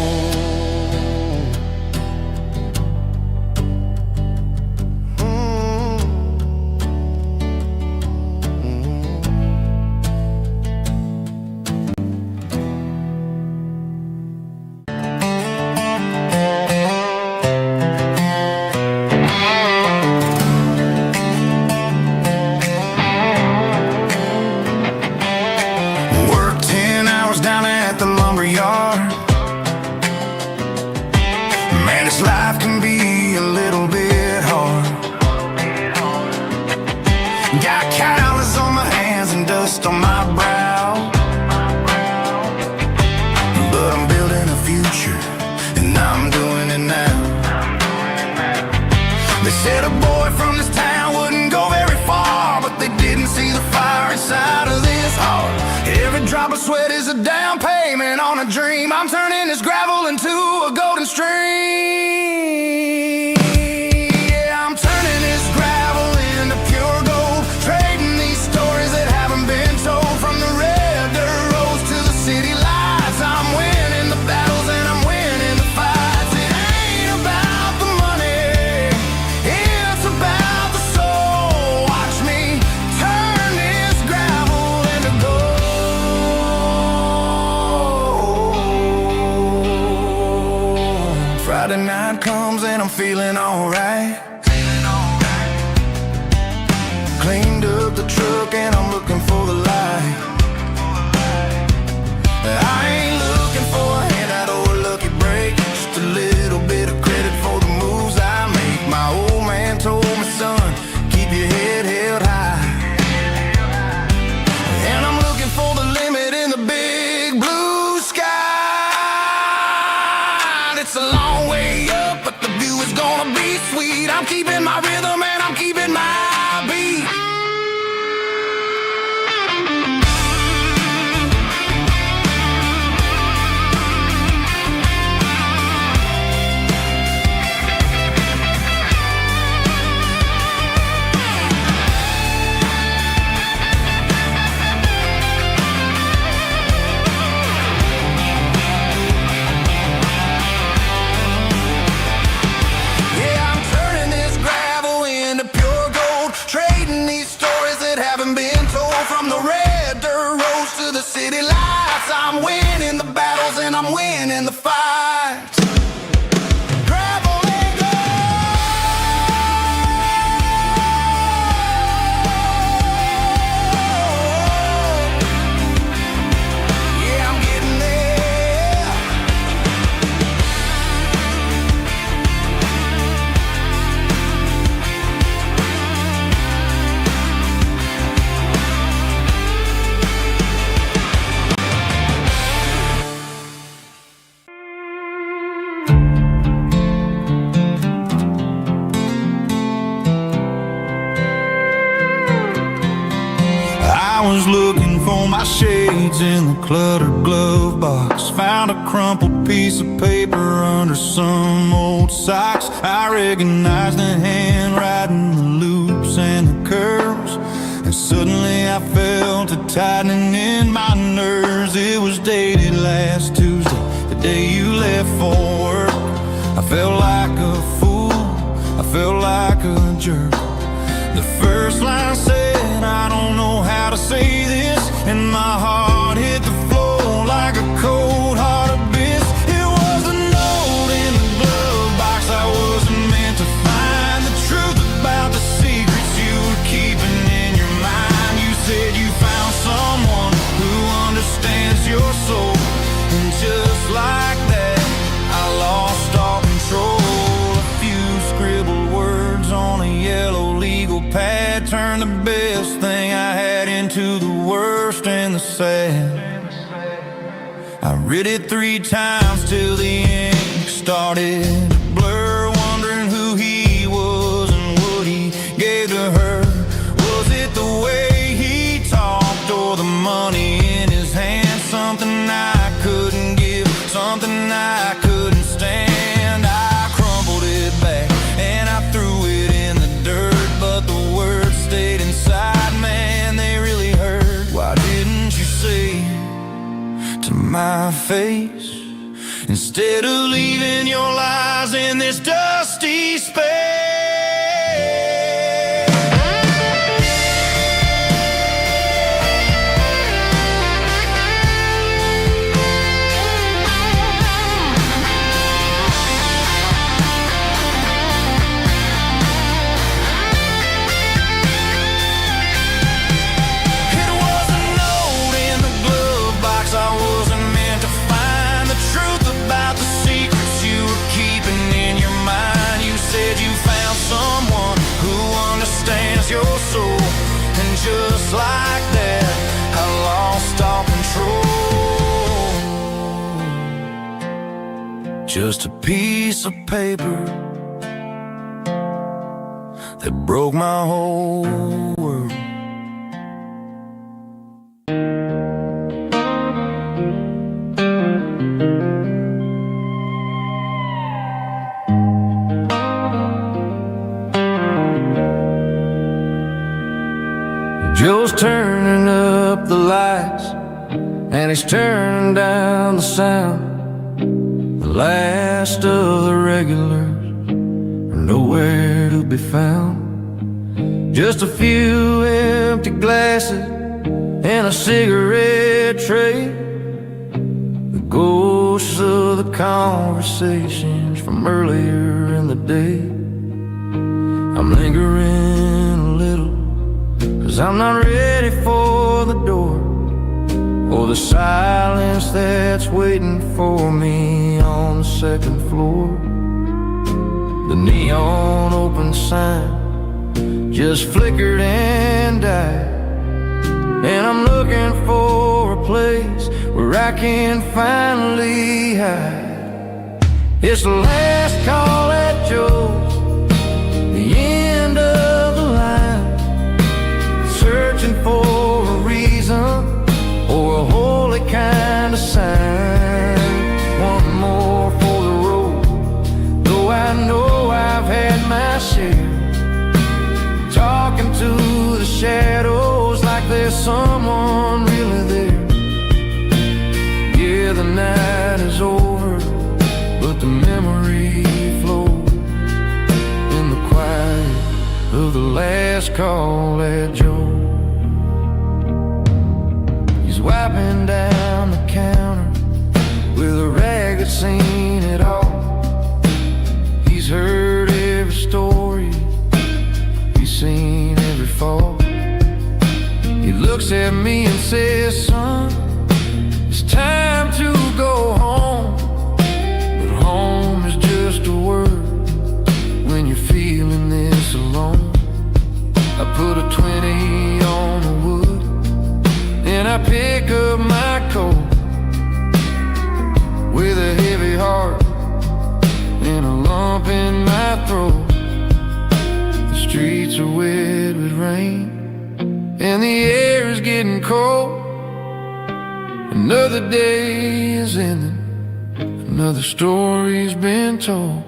Worked 10 hours down at the lumber yard. Man, this life can be a little bit hard. Got calluses on my hands and dust on my brow, but I'm building a future and I'm doing it now. They said a boy from this town wouldn't go very far, but they didn't see the fire inside of this heart. Every drop of sweat is a down payment on a dream. I'm turning this gravel into a golden stream. Yeah, I'm turning this gravel into pure gold, trading these stories that haven't been told. From the red dirt roads to the city lights, I'm winning the battles and I'm winning the fights. It ain't about the money, it's about the soul. Watch me turn this gravel into gold. Friday night comes and I'm feeling alright. Cleaned up the truck and I'm looking for the light. I ain't looking for a handout or a lucky break, just a little bit of credit for the moves I make. My old man told me, son, keep your head held high. And I'm looking for the limit in the big blue sky. It's a long way up, but the view is gonna be sweet. I'm keeping my rhythm and I'm keeping my beat. Yeah, I'm turning this gravel
fights. I'm winning the battles and I'm winning the fights. Gravel and gold. Yeah, I'm getting there.
I was looking for my shades in the cluttered glove box. Found a crumpled piece of paper under some old socks. I recognized the handwriting, the loops and the curves, and suddenly I felt a tightening in my nerves. It was dated last Tuesday, the day you left for work. I felt like a fool, I felt like a jerk. The first line said, I don't know how to say this, and my heart hit the floor like a cold hard abyss. It was a note in the glove box I wasn't meant to find. The truth about the secrets you were keeping in your mind. You said you found someone who understands your soul, and just like that I lost all control. A few scribbled words on a yellow legal pad turned the best thing I had into the worst and the sad. I read it 3 times till the ink started to blur, wondering who he was and what he gave to her. Was it the way he talked or the money in his hand? Something I couldn't give, something I couldn't stand. I crumpled it back and I threw it in the dirt, but the words stayed inside, man, they really hurt. Why didn't you say to my face, instead of leaving your lies in this dusty space? Your soul, and just like that I lost all control. Just a piece of paper that broke my whole world. Joe's turning up the lights and he's turning down the sound. The last of the regulars are nowhere to be found. Just a few empty glasses and a cigarette tray, the ghosts of the conversations from earlier in the day. I'm lingering a little, 'cause I'm not ready for the door or the silence that's waiting for me on the second floor. The neon open sign just flickered and died, and I'm looking for a place where I can finally hide. It's the last call at Joe's, the end of the line, searching for a reason or a holy kind of sign. One more for the road, though I know I've had my share, talking to the shadows like there's someone really there. Yeah, the night is over, but the memory flows in the quiet of the last call at Joe. He's
wiping down the counter with a rag that's seen it all. He's heard every story, he's seen every fall. He looks at me and says, son, it's time to go home. But home is just a word when you're feeling this alone. I put a 20 on the wood and I pick up my coat with a heavy heart and a lump in my throat. The streets are wet with rain and the air is getting cold. Another day is ending, another story's been told.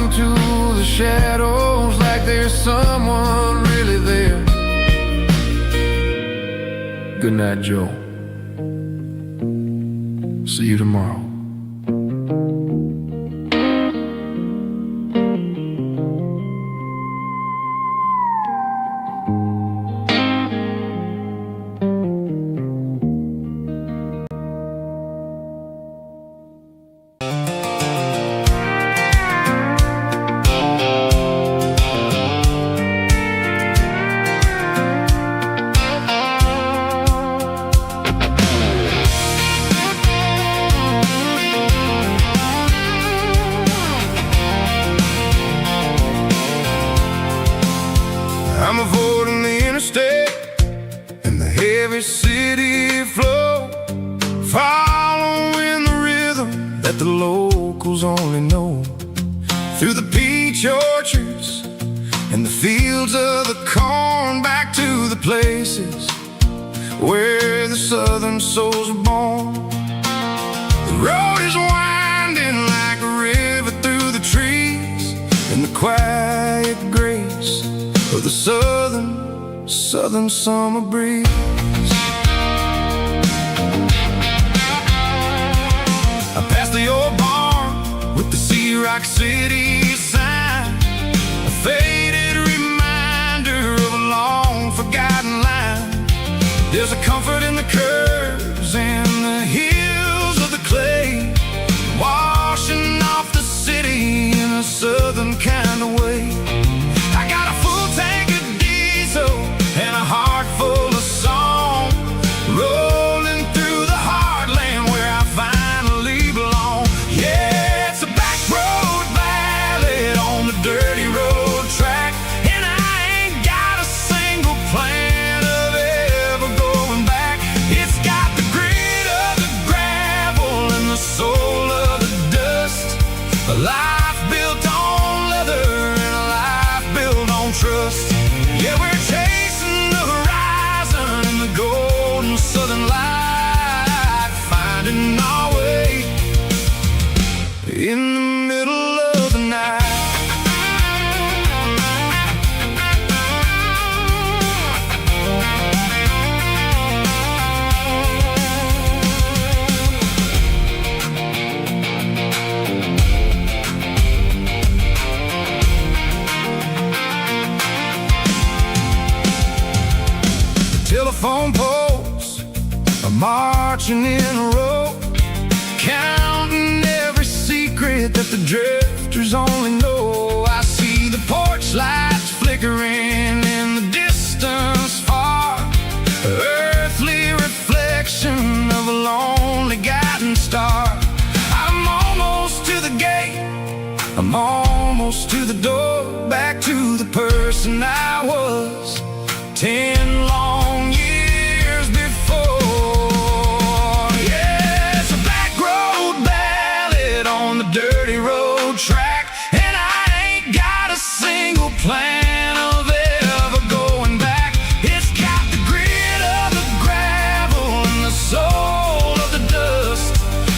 To the shadows like there's someone really there. Good night, Joe. See you tomorrow.
I'm avoiding the interstate and the heavy city flow, following the rhythm that the locals only know. Through the peach orchards and the fields of the corn, back to the places where the southern souls are born. The road is winding like a river through the trees in the quiet grace of the southern summer breeze. I passed the old barn with the Sea Rock City sign, a faded reminder of a long forgotten line. There's a comfort in the curves and the hills of the clay, washing off the city in a southern kind of way. I got a full tank of diesel and a heart full of song, rolling through the heartland where I finally belong. Yeah, it's a back road ballad on the dirty road track, and I ain't got a single plan of ever going back. It's got the grit of the gravel and the soul of the dust, a life built on leather and a life built on trust. Yeah, we're chasing the horizon in the golden southern light, finding our way in the middle of the night. Telephone poles are marching in a row, counting every secret that the drifters only know. I see the porch lights flickering in the distance far, earthly reflection of a lonely guiding star. I'm almost to the gate, I'm almost to the door, back to the person I was 10 long
railroad track, and I ain't got a single plan of ever going back. It's got the grit of the gravel and the soul of the dust.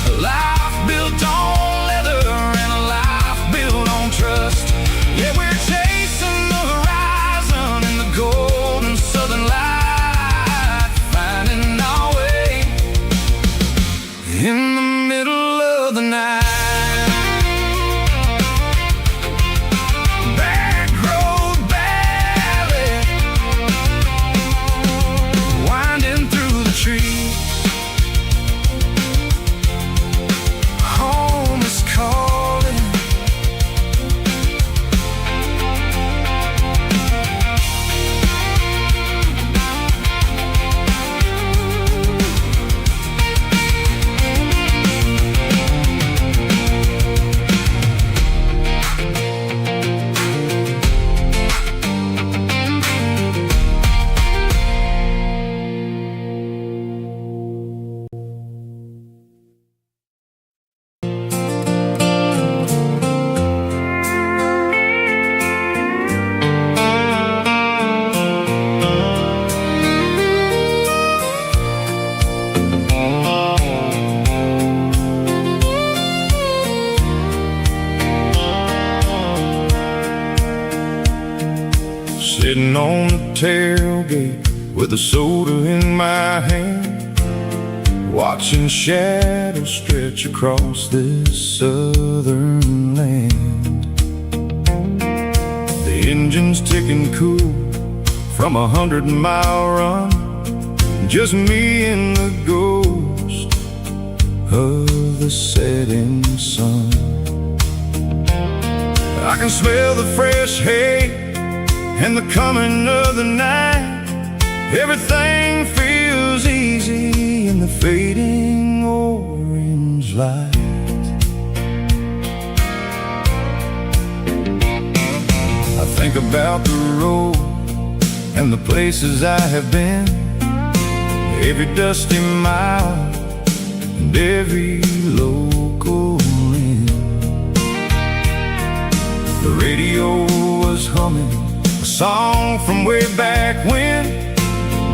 A life built on leather and a life built on trust. Yeah, we're chasing the horizon in the golden southern light, finding our way in the middle of the night. Back road valley, winding through the trees. Home is calling.
Sitting on the tailgate with a soda in my hand, watching shadows stretch across this southern land. The engine's ticking cool from 100-mile run, just me and the ghost of the setting sun. I can smell the fresh hay and the coming of the night. Everything feels easy in the fading orange light. I think about the road and the places I have been, every dusty mile and every local inn. The radio was humming a song from way back when,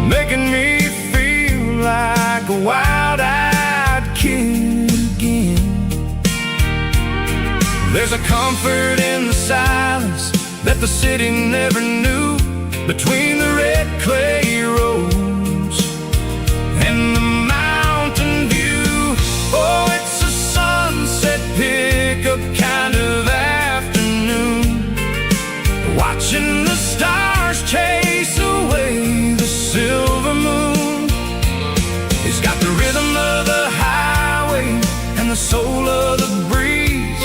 making me feel like a wild-eyed kid again. There's a comfort in the silence that the city never knew, between the red clay roads and the mountain view. Oh, it's a sunset pickup kind of afternoon, watching the stars chase away the silver moon. It's got the rhythm of the highway and the soul of the breeze,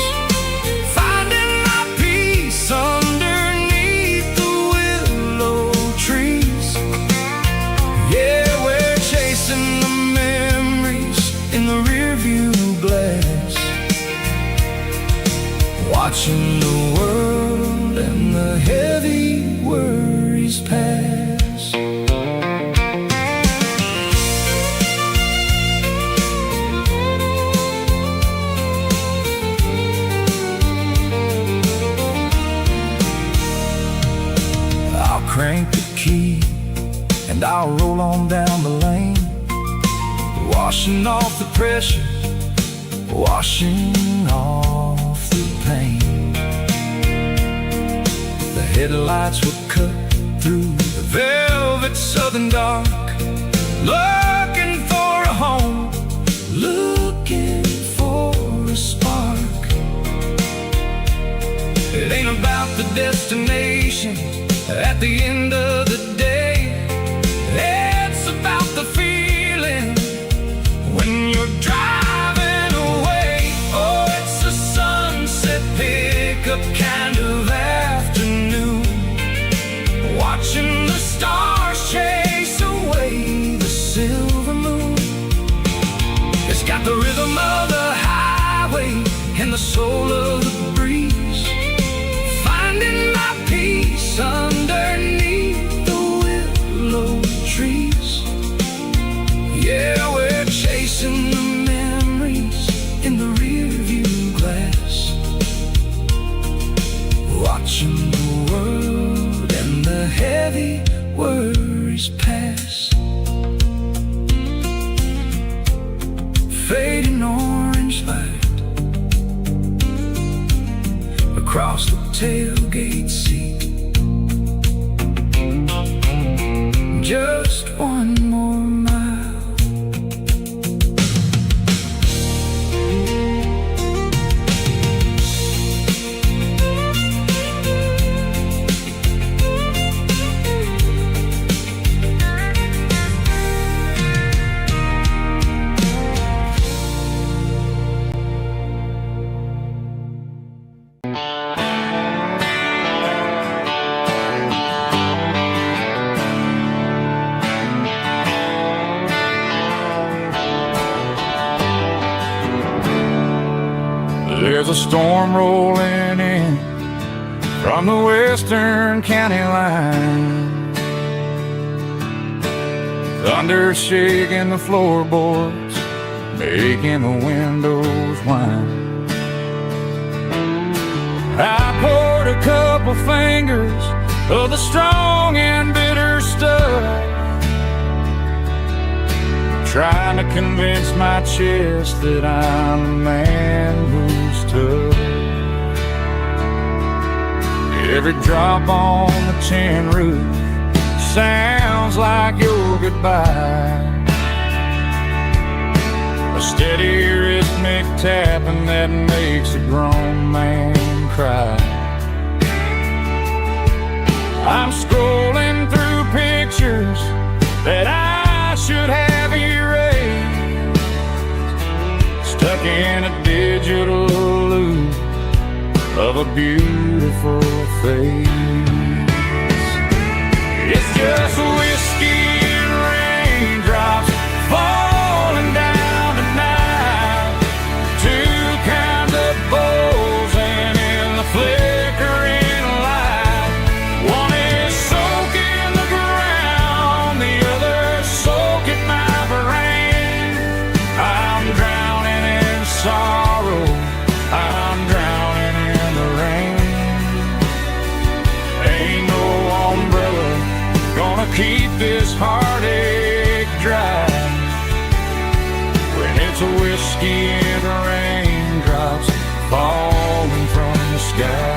finding my peace underneath the willow trees. Yeah, we're chasing the memories in the rearview glass, watching the world and the heavy worries pass. I'll crank the key and I'll roll on down the lane, washing off the pressure, washing off the pain. The headlights will cut through the velvet southern dark, looking for a home, looking for a spark. It ain't about the destination at the end of the day, it's about the feeling when you're driving away. Oh, it's a sunset pickup kind of afternoon, watching the stars chase away the silver moon. It's got the rhythm of the highway and the soul of the breeze, finding my peace underneath the willow trees. Yeah, we're chasing the memories in the rearview glass,
across the tailgate seat. Just one more mile.
There's a storm rolling in from the western county line. Thunder shaking the floorboards, making the windows whine. I poured a couple fingers of the strong and bitter stuff, trying to convince my chest that I'm a man who's tough. Every drop on the tin roof sounds like your goodbye, a steady rhythmic tapping that makes a grown man cry. I'm scrolling through pictures that I should have erased, stuck in a digital loop of a beautiful face. It's just whiskey and raindrops falling down tonight, two kinds of bowls and in the flickering light. One is soaking the ground, the other soaking my brain. I'm drowning in sorrow, I'm drowning in the rain. Ain't no umbrella gonna keep this heartache dry when it's a whiskey and raindrops falling from the sky.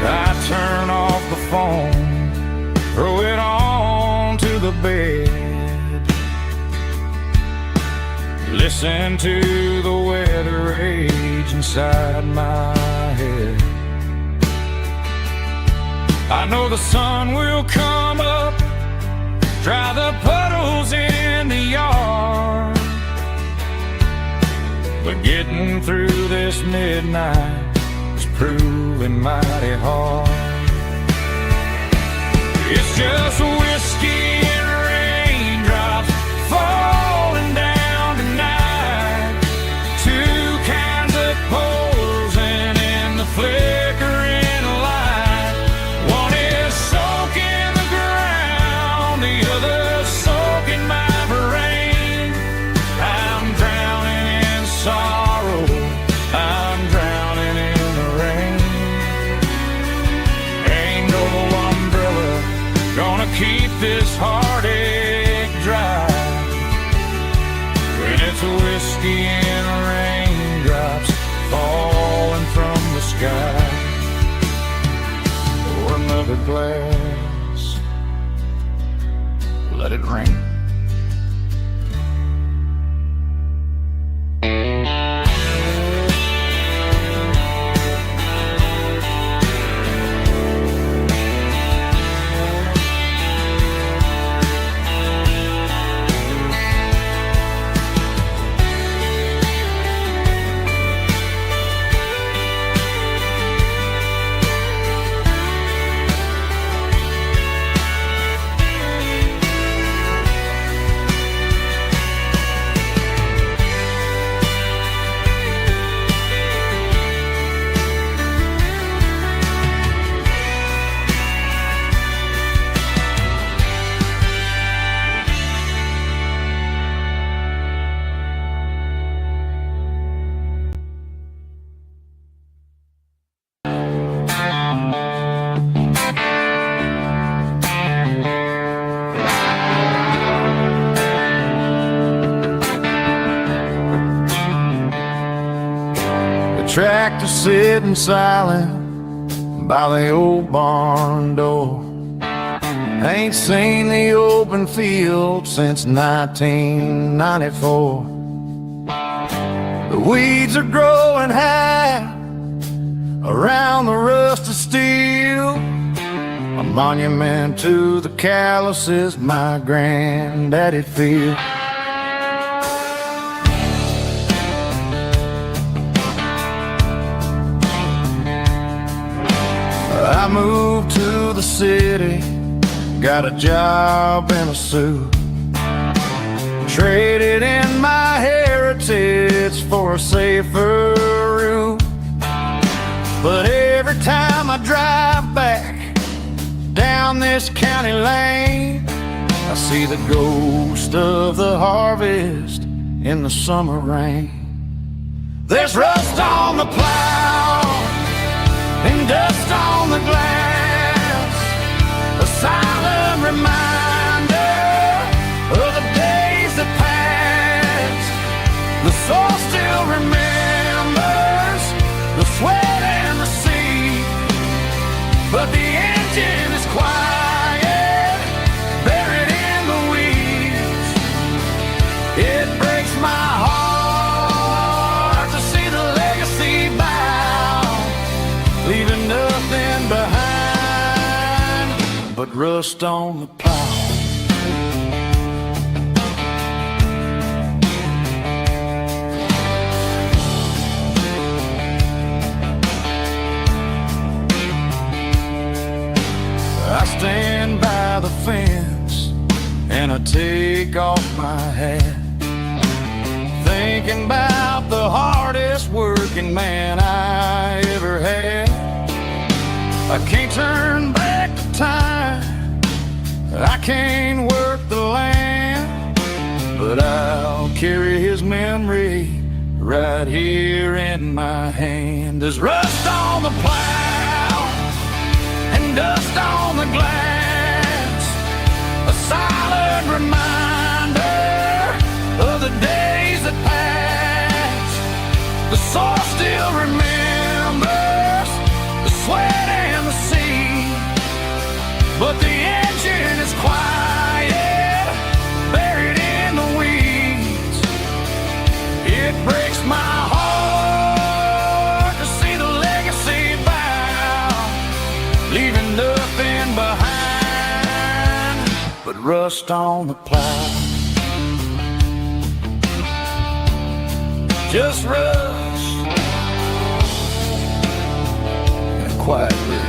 I turn off the phone, throw it on to the bed, listen to the weather rage inside my head. I know the sun will come up, dry the puddles in the yard, but getting through this midnight is proving mighty hard. It's just whiskey and raindrops falling down tonight, two kinds of poles and in the flickering light. One is soaking the ground, the other soaking my brain. I'm drowning in sorrow, I'm drowning in the rain. Ain't no umbrella gonna keep this heartache dry when it's a whiskey and raindrops falling from the sky. Pour another glass, let it rain. tractor sitting silent by the old barn door. Ain't seen the open field since 1994. The weeds are growing high around the rusted steel, a monument to the calluses my granddaddy'd feel. I moved to the city, got a job in a suit, traded in my heritage for a safer route. But every time I drive back down this county lane, I see the ghost of the harvest in the summer rain. There's rust on the plow and dust on the glass, a silent reminder of the days that passed. The soul still remembers the sweat and the sea, but the engine is quiet, buried in the weeds. It breaks my heart to see the legacy bow, leaving nothing behind but rust on the plow. I stand by the fence and I take off my hat, thinking about the hardest working man I ever had. I can't turn back the time, I can't work the land, but I'll carry his memory right here in my hand. There's rust on the plow and dust on the glass, a silent reminder of the days that passed. The soul still remembers the sweat and the sea, but the engine is quiet, buried in the weeds. It breaks my heart to see the legacy bow, leaving nothing behind but rust on the plow. Just rust and a quiet breeze.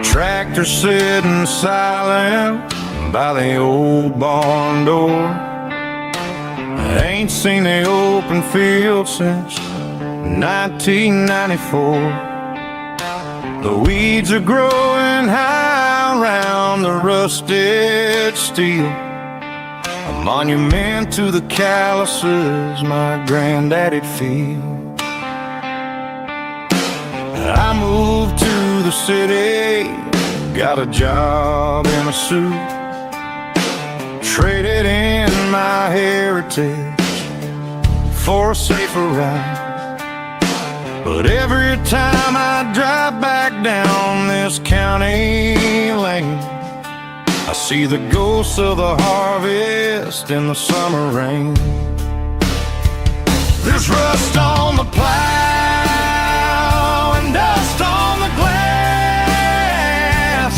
Tractor sitting silent by the old barn door. I ain't seen the open field since 1994. The weeds are growing high around the rusted steel, a monument to the calluses my granddaddy'd feel. I moved to the city, got a job in a suit, traded in my heritage for a safer ride. But every time I drive back down this county lane, I see the ghosts of the harvest in the summer rain. There's rust on the plow and dust on the glass,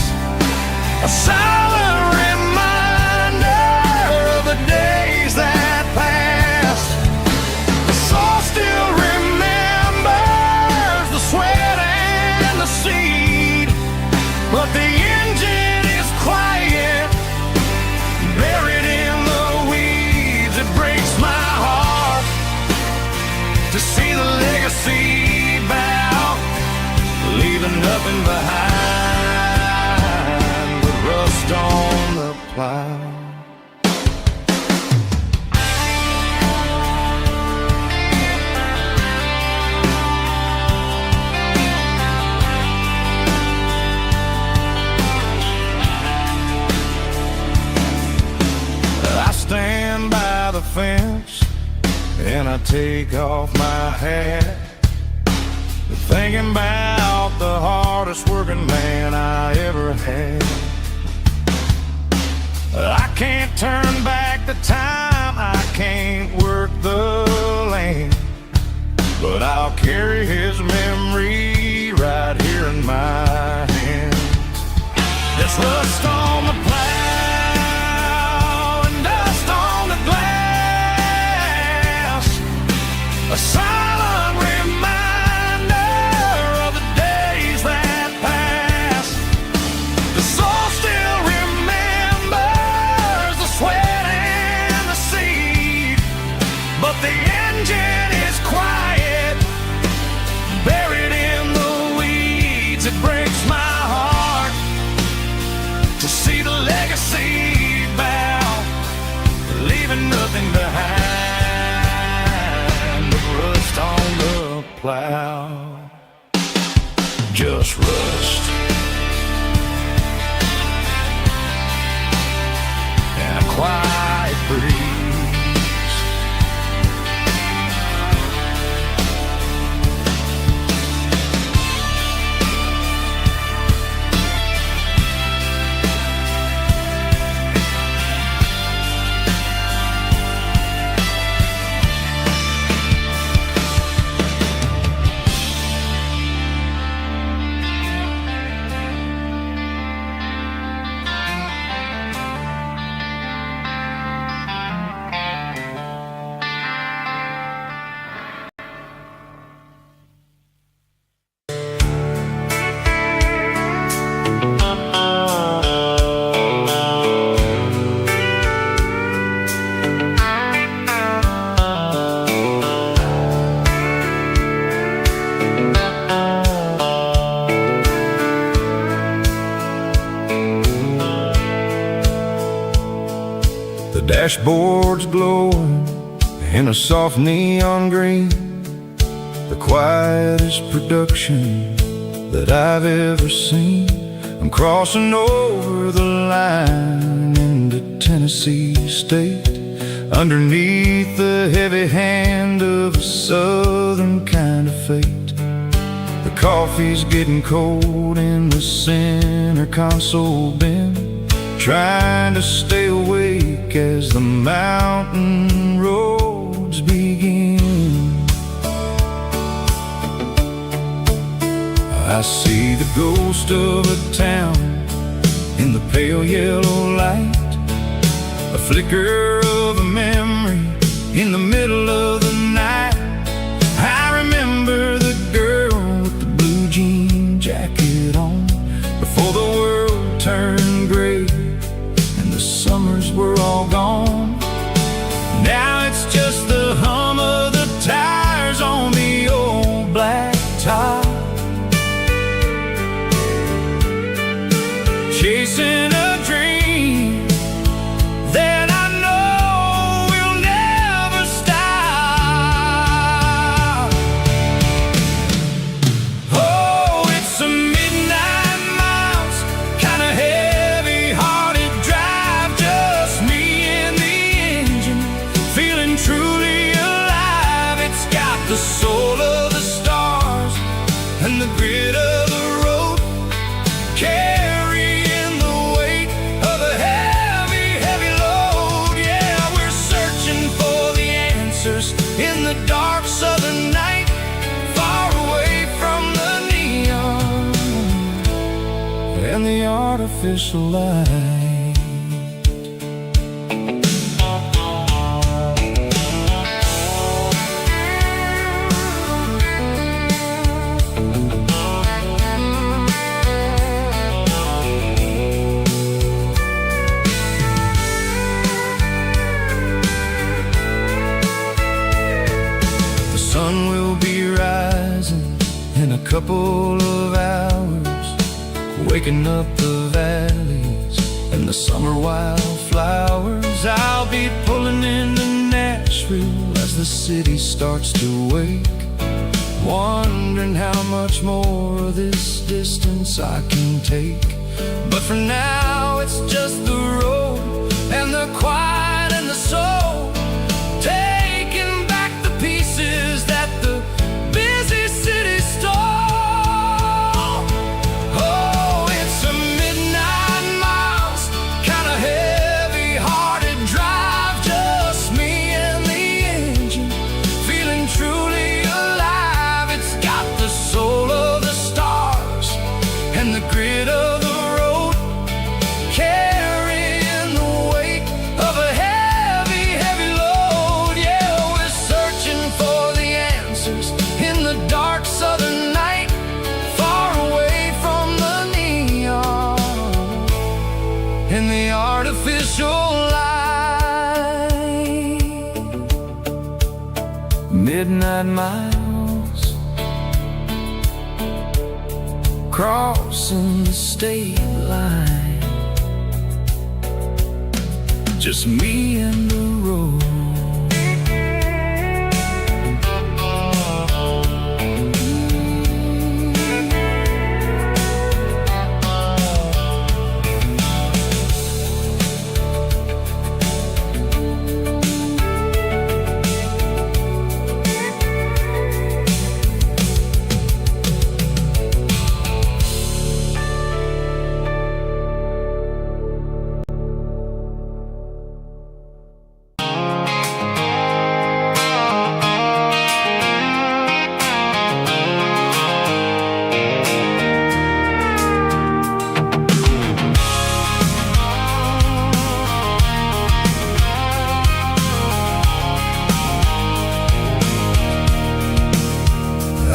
a silent reminder of the days that passed. The soul still remembers the sweat and the seed, but the engine is quiet, buried in the weeds. It breaks my heart to see the legacy bow, leaving nothing behind but rust on the plow. I stand by the fence and I take off my hat, thinking about the hardest working man I ever had. I can't turn back the time, I can't work the land, but I'll carry his memory right here in my hands. There's rust on the plow and dust on the glass, a silent reminder of the days that passed. The soul still remembers the sweat and the seed, but the engine is quiet, buried in the weeds. It breaks my heart to see the legacy bow, leaving nothing behind but rust on the plow. Just rust and a quiet breeze. Dashboard's glowing in a soft neon green, the quietest production that I've ever seen. I'm crossing over the line into Tennessee State, underneath the heavy hand of a southern kind of fate. The coffee's getting cold in the center console bin, trying to stay awake as the mountain roads begin. I see the ghost of a town in the pale yellow light, a flicker of a memory in the middle of the night. I remember the girl with the blue jean jacket on before the world turned gray and the summers were all gone. Now it's just the hum of the tires on the old black top, chasing a dream that I know will never stop.
artificial light. Sun will be rising in a couple of hours, waking up the valleys and the summer wildflowers. I'll be pulling into Nashville as the city starts to wake, wondering how much more of this distance I can take. But for now it's just the road and the quiet and the soul, taking back the pieces that the busy city stole. Oh, it's a midnight miles, kinda heavy-hearted drive, just me and the engine, feeling truly alive. It's got the soul of the stars and the grit of the road, carrying the weight of a heavy, heavy load. Yeah, we're searching for the answers in the dark southern night, far away from the neon and the artificial light. Midnight miles, crossing the state line, just me and the road.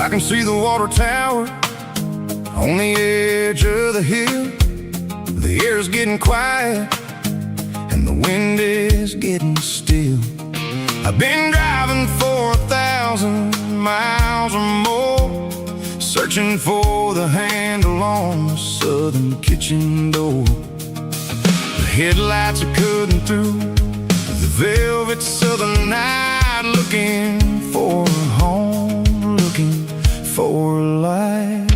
I can see the water tower on the edge of the hill. The air's getting quiet and the wind is getting still. I've been driving for 1,000 miles or more, searching for the handle on the southern kitchen door. The headlights are cutting through the velvet southern night, looking for a home, looking for life.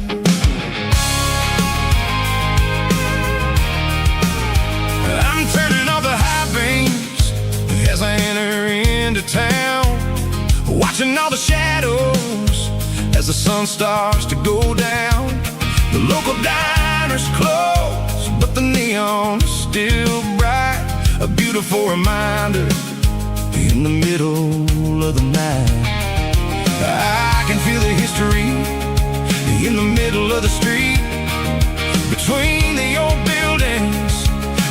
I'm turning off the high beams as I enter into town, watching all the shadows as the sun starts to go down. The local diner's closed, but the neon is still bright, a beautiful reminder in the middle of the night. I can feel the history in the middle of the street, between the old buildings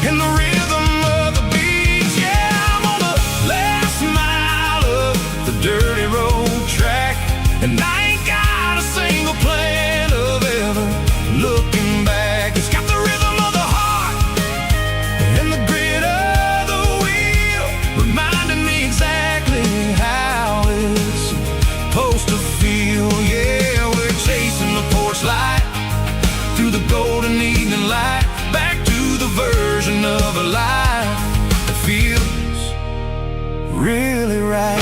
and the rhythm of the beach. Yeah, I'm on the last mile of the dirty road track, and I ain't got a single plan of ever looking back. It's got the rhythm of the heart and the grit of the wheel, reminding me exactly how it's supposed to feel. Yeah, we're chasing the porch light through the golden evening light, back to the version of a life that feels really right.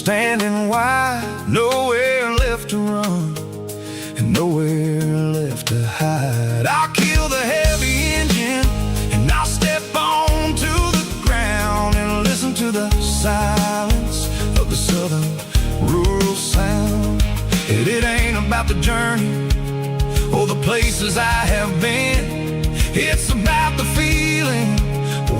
Standing wide, nowhere left to run and nowhere left to hide. I'll kill the heavy engine and I'll step onto the ground and listen to the silence of the sun. southern rural sound. It ain't about the journey or the places I have been. It's about the feeling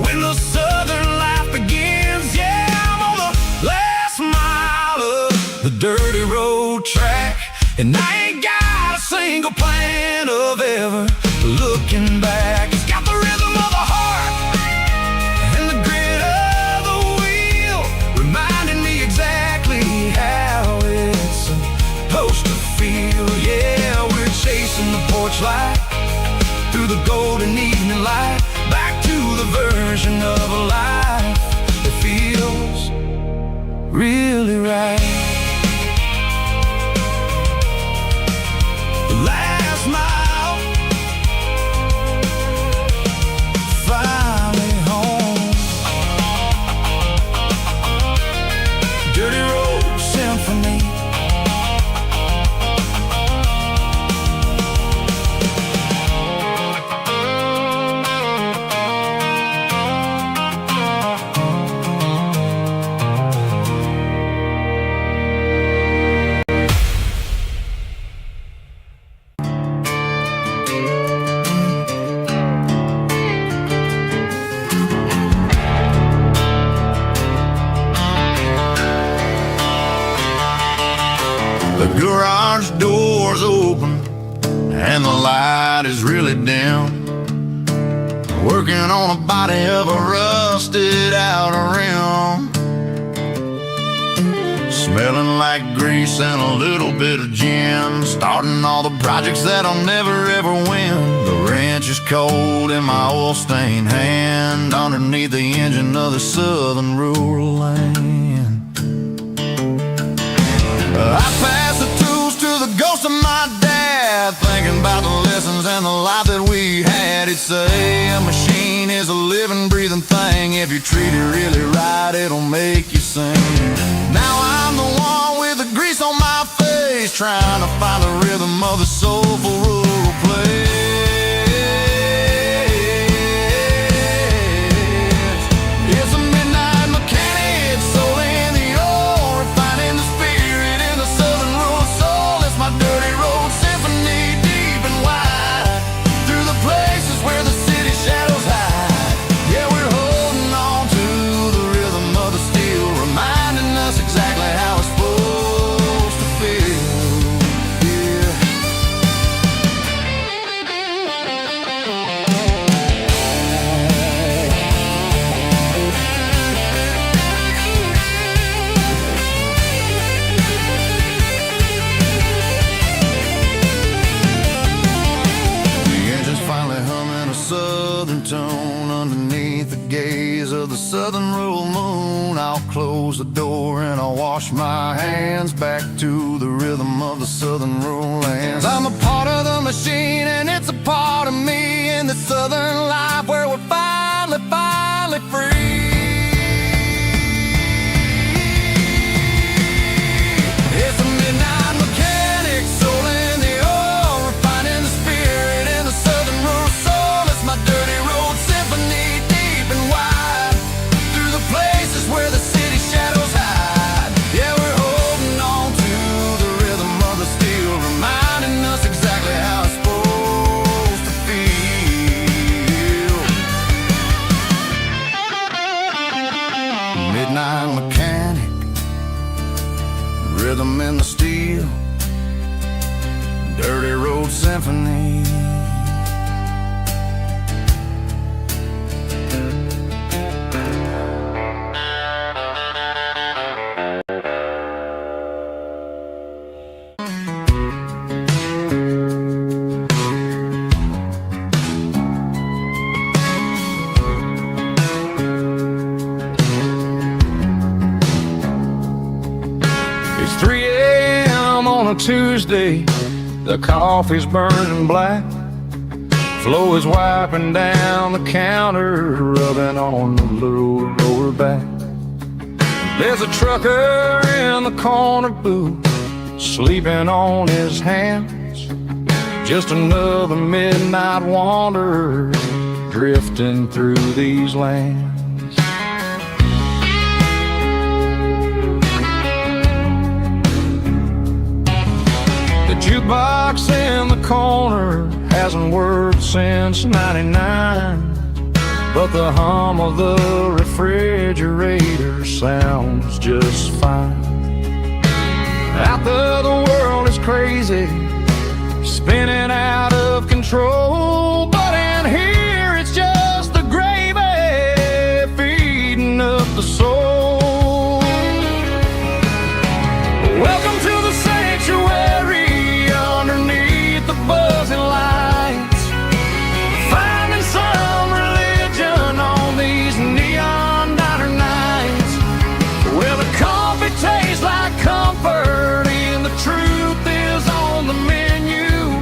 when the southern life begins. Yeah, I'm on the last mile of the dirty road track, and I ain't got a single plan of ever looking back. It's got the rhythm of the heart and the grit of the wheel, reminding me exactly how it's supposed to feel. Yeah, we're chasing the porch light through the golden evening light, back to the version of a life that feels really right. The last mile, finally home. Dirty Road Symphony.
The garage door's open and the light is really dim. Working on a body of a rusted out rim, smelling like grease and a little bit of gin. Starting all the projects that I'll never ever win. The wrench is cold in my oil-stained hand, underneath the engine of the southern rural land. I pass the tools to the ghost of my dad, thinking about the lessons and the life that we had. He'd say a machine is a living, breathing thing. If you treat it really right, it'll make you sing. Now I'm the one with the grease on my face, trying to find the rhythm of the soulful rural place. It's a midnight mechanic, soul in the ore, refining the spirit in the southern rural soul. It's my dirty road symphony, deep and wide, through the places where the city shadows hide. Yeah, we're holding on to the rhythm of the steel, reminding us exactly how it's supposed to feel. Yeah. The engine's finally humming a southern tone underneath the gaze of the southern rural moon. I'll close the door and I'll wash my hands, back to the rhythm of the southern rural lands. I'm a part of the machine and it's a part of me, in the southern life where we're finally free. It's a midnight mechanic, soul in the ore, refining the spirit in the southern rural soul. It's my dirty road symphony, deep and wide, through the places where the city shadows hide. Yeah, we're holding on to the rhythm of the steel, reminding us exactly how it's supposed to feel. Midnight mechanic, rhythm in the steel, dirty road symphony.
It's 3 a.m. on a Tuesday, the coffee's burning black. Flo is wiping down the counter, rubbing on the little lower back. There's a trucker in the corner booth, sleeping on his hands. Just another midnight wanderer, drifting through these lands. box in the corner hasn't worked since '99, but the hum of the refrigerator sounds just fine. Out there the world is crazy, spinning out of control, but in here it's just the gravy feeding up the soul. Welcome to the sanctuary underneath the buzzing lights, finding some religion on these neon diner nights. Well, the coffee tastes like comfort and the truth is on the menu.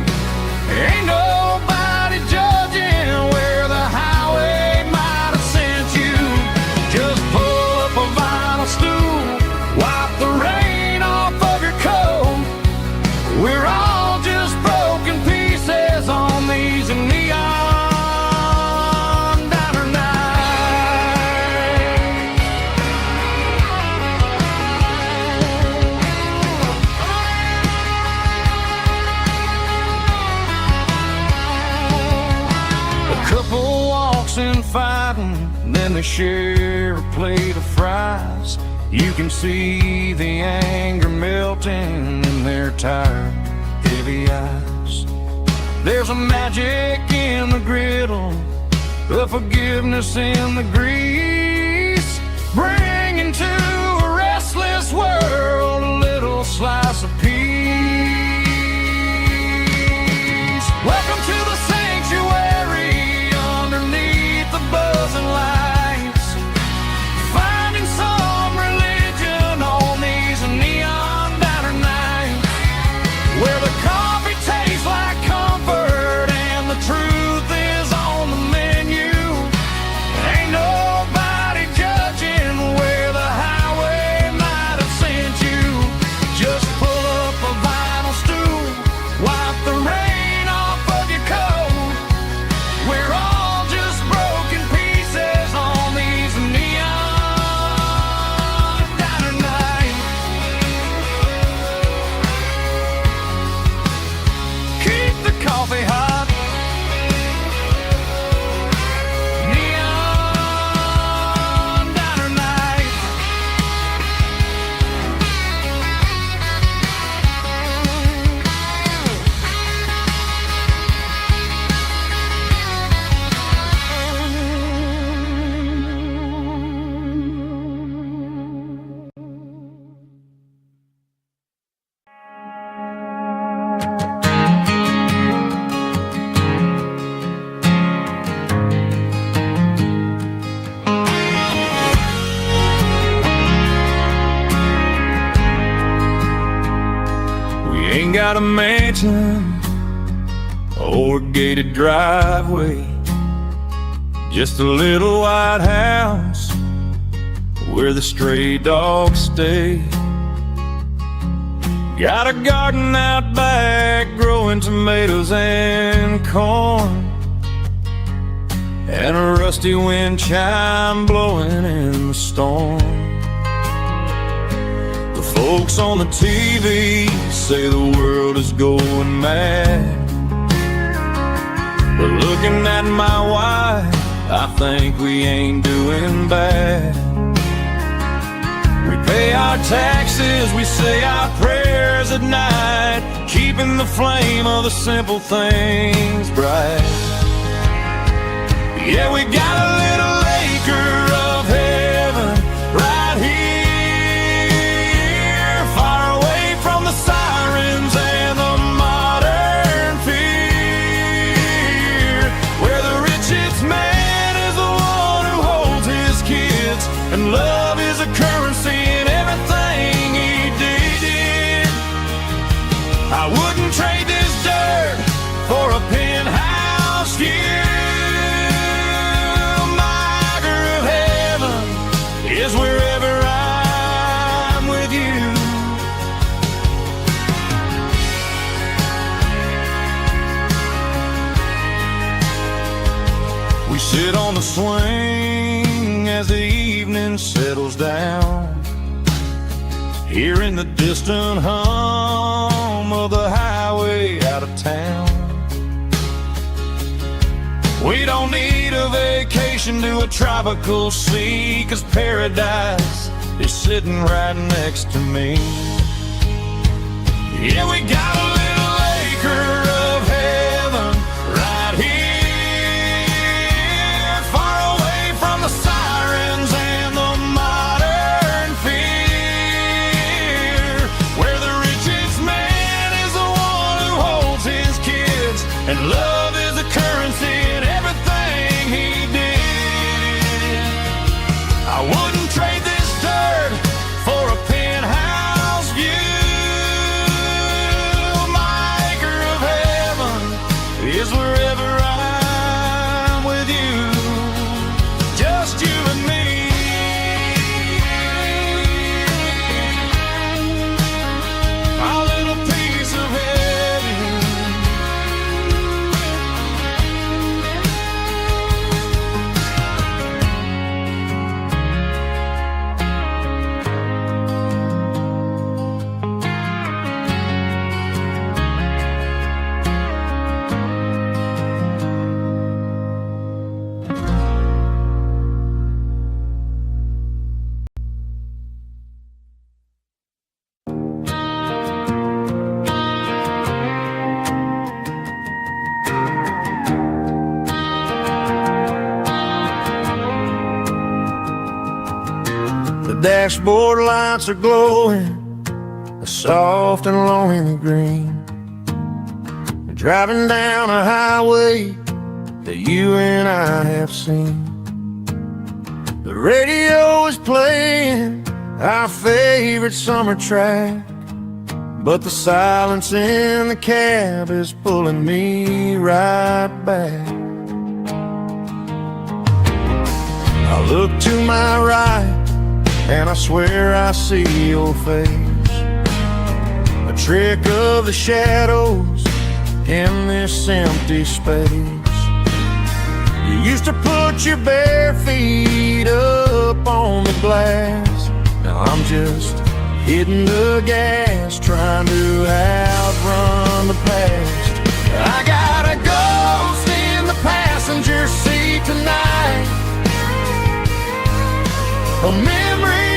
Ain't nobody judging where the highway might have sent you. Just pull up a vinyl stool, wipe the rain off of your coat. We're all just broken pieces on these neon diner nights. A couple walks in fighting, then they share a plate of fries. You can see the anger melting in their tired, heavy eyes. There's a magic in the griddle, a forgiveness in the grease, bringing to a restless world a little slice of peace. Welcome to the sanctuary underneath the buzzing lights, finding some religion on these neon diner nights, where the coffee tastes like comfort and the truth is on the menu. Ain't nobody judging where the highway might have sent you. Just pull up a vinyl stool, wipe the rain off of your coat. We're all just broken pieces on these neon diner nights. Keep the coffee hot. Neon diner nights. We ain't got a mansion or a gated driveway, just a little white house where the stray dogs stay. Got a garden out back growing tomatoes and corn, and a rusty wind chime blowing in the storm. The folks on the TV say the world is going mad, but looking at my wife, I think we ain't doing bad. We pay our taxes, we say our prayers at night, keeping the flame of the simple things bright. Yeah, we got a little acre of heaven right here, far away from the sirens and the modern fear, where the richest man is the one who holds his kids, and love is a currency in everything he did. I wouldn't trade this dirt for a penthouse view. Is wherever I'm with you. We sit on the swing as the evening settles down, hearing the distant hum bottom of the highway out of town. We don't need a vacation to a tropical sea, 'cause paradise is sitting right next to me. Yeah, we got a little acre of heaven right here, far away from the sirens and the modern fear, where the richest man is the one who holds his kids, and love is the currency in everything he did. I wouldn't trade this dirt for a penthouse view. Is wherever I'm with you, just you and me. Our little piece of heaven. The dashboard lights are glowing, a soft and lonely green. Driving down a highway that you and I have seen. The radio is playing our favorite summer track, but the silence in the cab is pulling me right back. I look to my right and I swear I see your face, a trick of the shadows in this empty space. You used to put your bare feet up on the glass. Now I'm just hitting the gas, trying to outrun the past. I got a ghost in the passenger seat tonight, a memory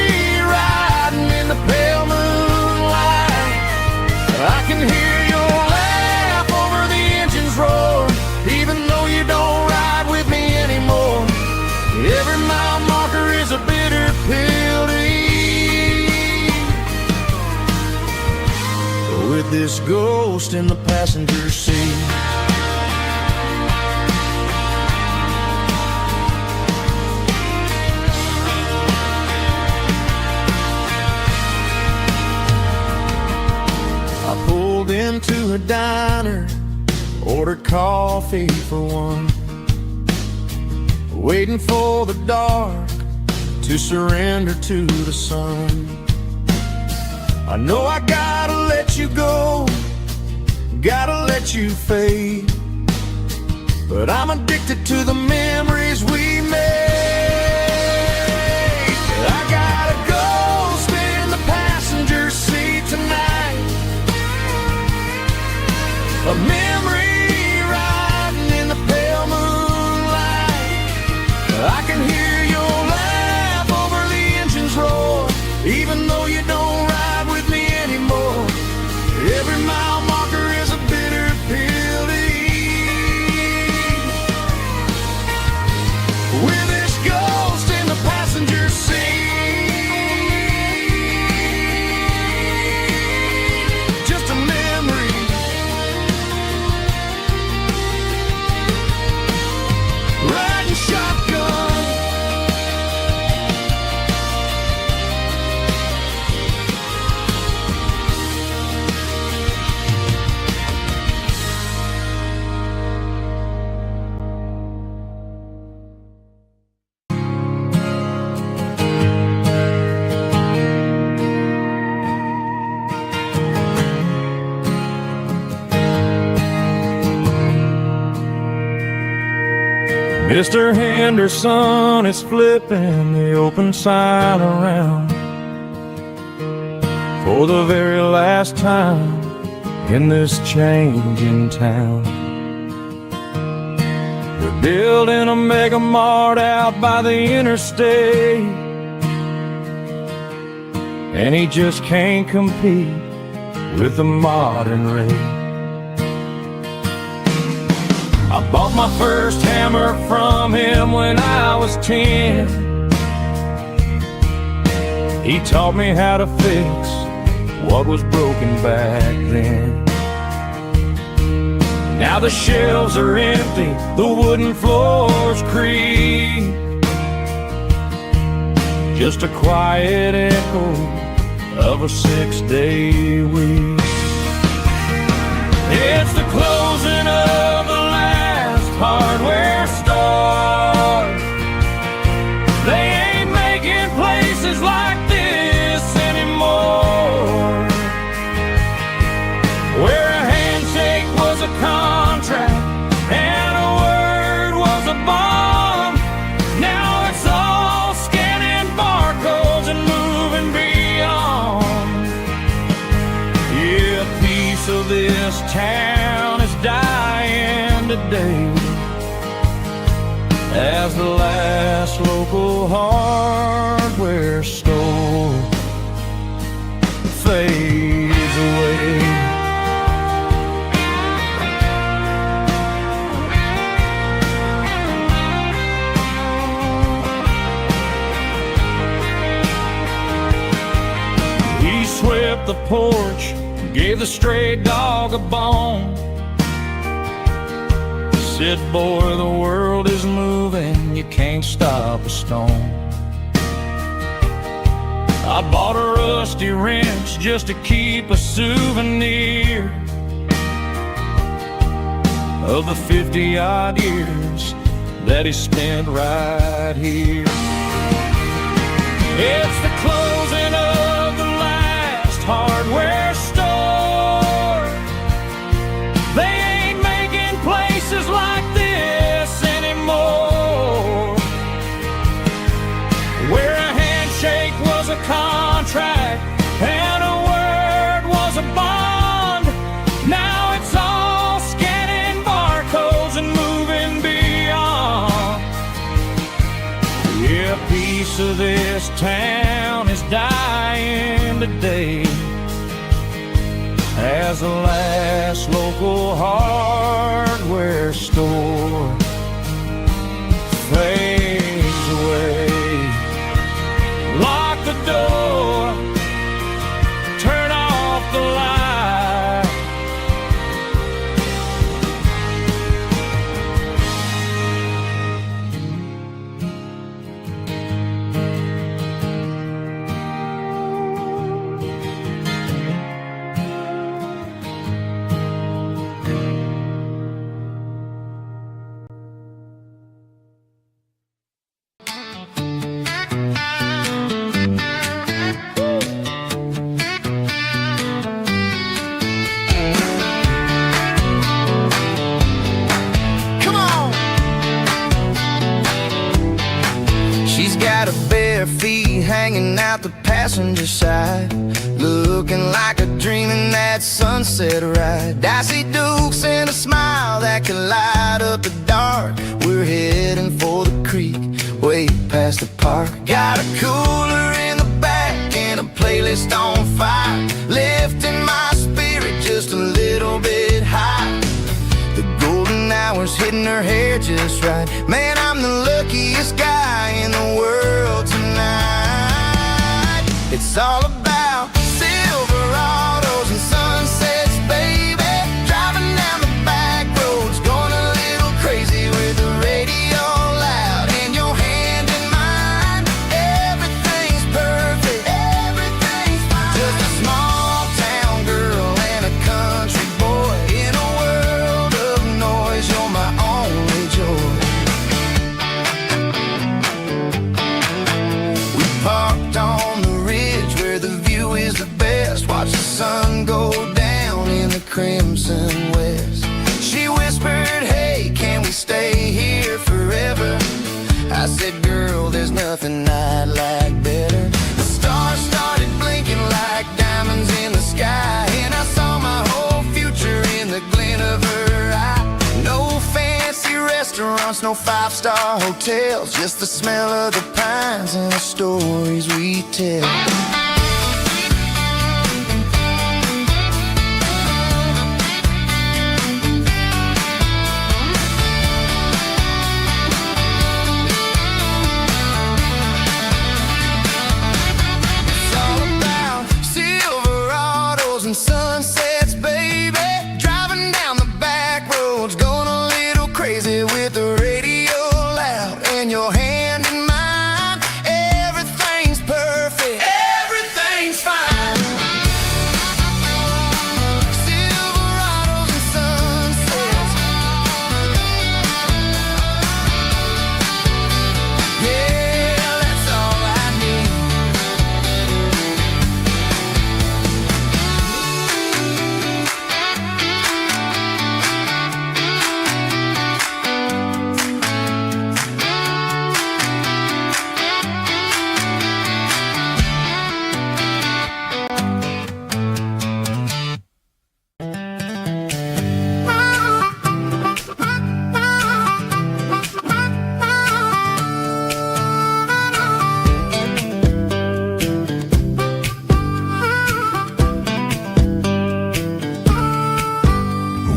riding in the pale moonlight. I can hear your laugh over the engine's roar, even though you don't ride with me anymore. Every mile marker is a bitter pill to eat, with this ghost in the passenger seat. Into a diner, ordered coffee for one, waiting for the dark to surrender to the sun. I know I gotta let you go, gotta let you fade, but I'm addicted to the memories we made. I got a ghost in the passenger seat tonight, a memory riding in the pale moonlight. I can hear your laugh over the engine's roar, even though you don't ride with me anymore. Every mile marker is a bitter pill to eat, with this ghost in the passenger seat. Just a memory, riding shotgun. Mr. Henderson is flipping the open sign around for the very last time in this changing town. They're building a mega mart out by the interstate, and he just can't compete with the modern rate. I bought my first hammer from him when I was 10. He taught me how to fix what was broken back then. Now the shelves are empty, the wooden floors creak, just a quiet echo of a 6-day week. It's the closing of the last hardware store. They ain't making places like this anymore, where a handshake was a contract and a word was a bond. Now it's all scanning barcodes and moving beyond. Yeah, a piece of this town is dying today as the last local hardware store fades away. He swept the porch, gave the stray dog a bone, said, boy, the world is moving, you can't stop a stone. I bought a rusty wrench just to keep a souvenir of the 50-odd years that he spent right here. It's the closing of the last hardware store. They ain't making places like this anymore, where a handshake was a contract and a word was a bond. Now it's all scanning barcodes and moving beyond. Yeah, a piece of this town is dying today as the last local hardware store fades away. Lock the door, turn off the light.
Hanging out the passenger side, looking like a dream in that sunset ride. Dicey dukes and a smile that can light up the dark. We're heading for the creek, way past the park. Got a cooler in the back and a playlist on fire, lifting my spirit just a little bit high. The golden hour's hitting her hair just right. Man, I'm the luckiest guy in the world tonight. It's all about Silverados and sunsets, baby. Driving down the back roads, going a little crazy with the radio loud and your hand in mine. Everything's perfect, everything's fine. Just a small town girl and a country boy in a world of noise. You're my only joy. We parked on the ridge where the view is the best. Watch the sun go down in the crimson west. She whispered, hey, can we stay here forever? I said, girl, there's nothing I'd like better. The stars started blinking like diamonds in the sky, and I saw my whole future no five-star hotels, just the smell of the pines and the stories we tell. Sunsets, baby, driving down the back roads, going a little crazy with the radio loud and your hand in mine. Everything's perfect, everything's fine. Silverados and sunsets, yeah, that's all I need.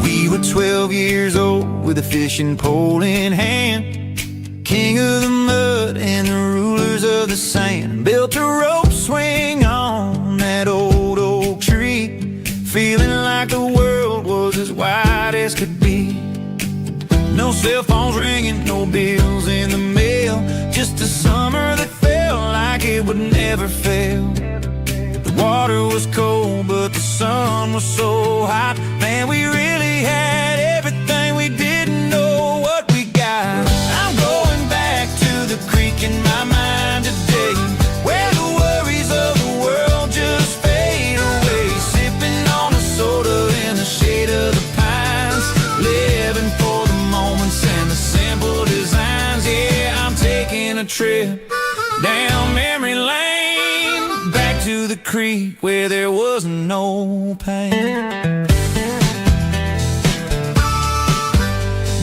We were 12 years old with a fishing pole in hand, king of the mud and the rulers of the sand. Built a rope swing on that old oak tree, feeling like the world was as wide as could be. No cell phones ringing, no bills in the mail, just a summer that felt like it would never fail. The water was cold, but the sun was so hot. Man, we really had everything, we didn't know what we got. I'm going back to the creek in my mind today, where the worries of the world just fade away. Sipping on a soda in the shade of the pines, living for the moments and the simple designs. Yeah, I'm taking a trip down memory lane, back to the creek where there was no pain.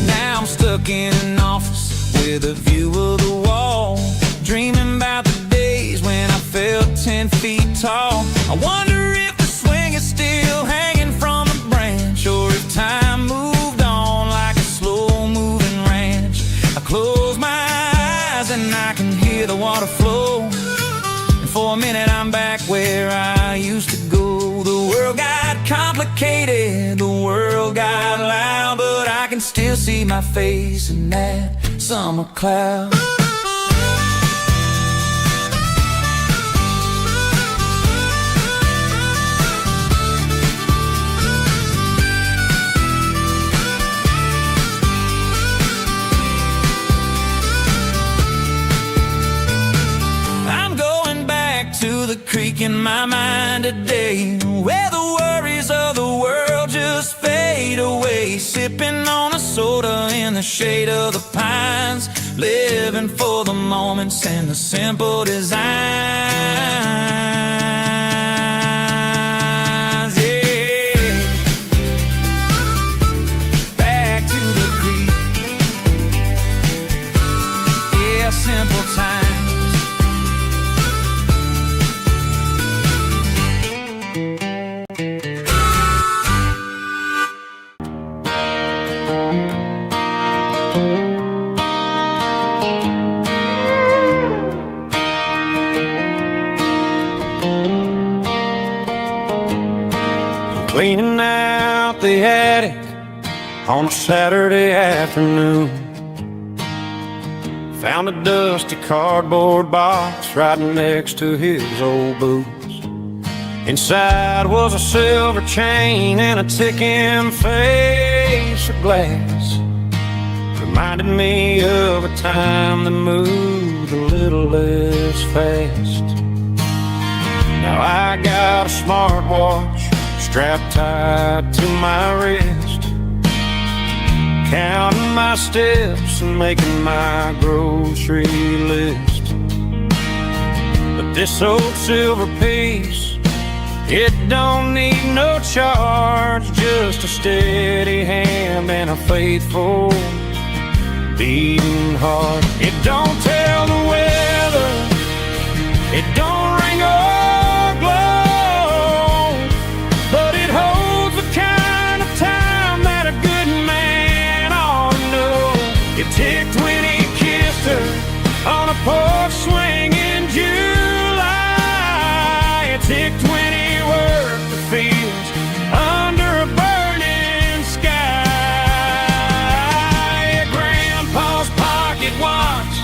Now I'm stuck in an office with a view of the wall, dreaming about the days when I felt 10 feet tall. I wonder if the swing is still hanging from a branch, or if time moved on like a slow-moving ranch. I close my eyes and I can hear the water flow, and for a minute I'm back where I used to go. The world got complicated, the world got loud, but I can still see my face in that summer cloud. I'm going back to the creek in my mind today, where the worries of the world just fade away. Sipping on a soda in the shade of the pines, living for the moments and the simple designs. Yeah, back to the creek. Yeah, simple times.
Cleaning out the attic on a Saturday afternoon, found a dusty cardboard box right next to his old boots. Inside was a silver chain and a ticking face of glass, reminded me of a time that moved a little less fast. Now I got a smartwatch strapped tight to my wrist, counting my steps and making my grocery list. But this old silver piece, it don't need no charge, just a steady hand and a faithful beating heart. It don't tell the weather, it don't ring or glow, but it holds the kind of time that a good man ought to know. It ticked when he kissed her on a porch swing in July. It ticked when he worked the fields under a burning sky. Grandpa's pocket watch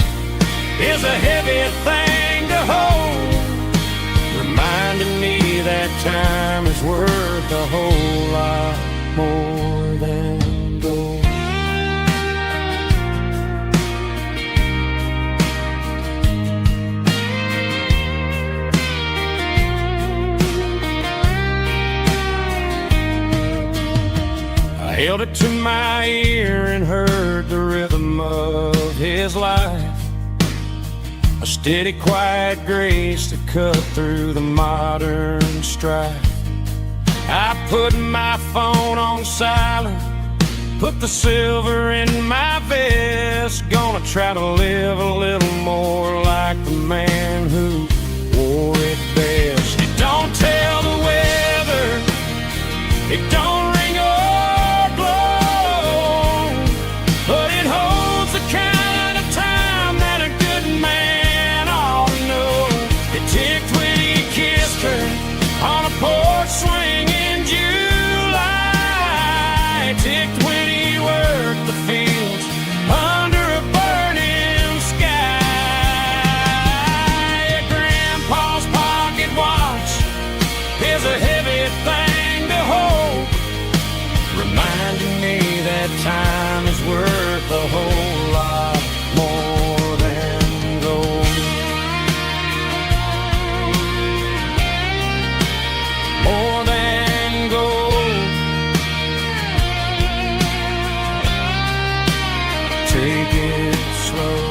is a heavy thing to hold, reminding me that time is worth a whole lot more than gold. I held it to my ear and heard the rhythm of his life, a steady, quiet grace to cut through the modern strife. I put my phone on silent, put the silver in my vest. Gonna try to live a little more like the man who wore it best. It don't tell the weather, it don't ring or glow, but it holds the kind of time that a good man ought to know. It ticked when he kissed her on a porch swing in July. It ticked when he worked the fields under a burning sky. Grandpa's pocket watch is a heavy thing to hold, reminding me that time is worth a whole lot more than gold. More than gold. Take it slow.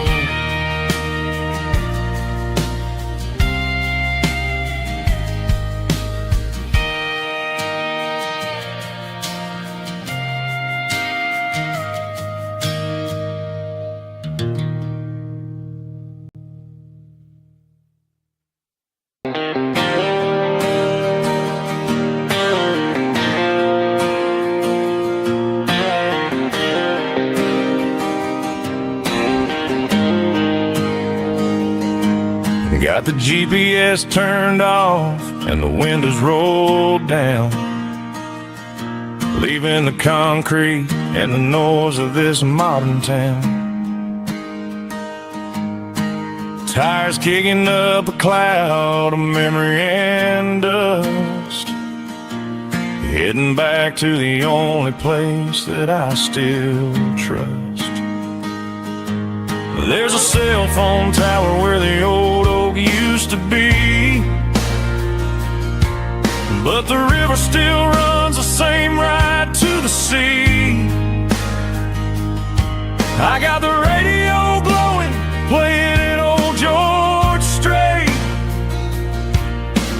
Got the GPS turned off and the windows rolled down, leaving the concrete and the noise of this modern town. Tires kicking up a cloud of memory and dust, heading back to the only place that I still trust. There's a cell phone tower where the old oak used to be, but the river still runs the same right to the sea. I got the radio glowing, playing an old George Strait,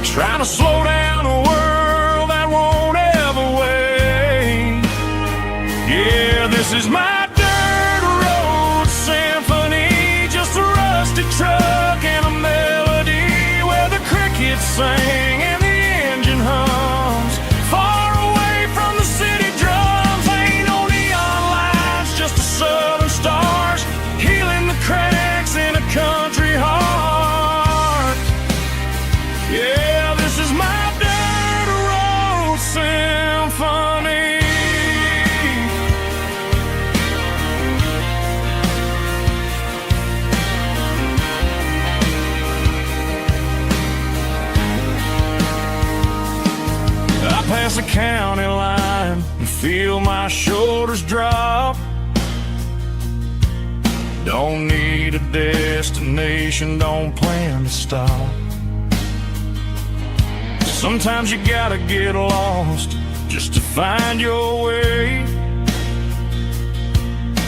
trying to slow down a world that won't ever wait. Yeah, this is my dirt road symphony, just a rusty truck and a melody where the crickets sing and the engine hums, far away from the city drums. Ain't no neon lights, just the southern stars healing the cracks in a country heart. Yeah, this is my dirt road symphony. I pass the county line and feel my shoulders drop. Don't need a destination, don't plan to stop. Sometimes you gotta get lost just to find your way,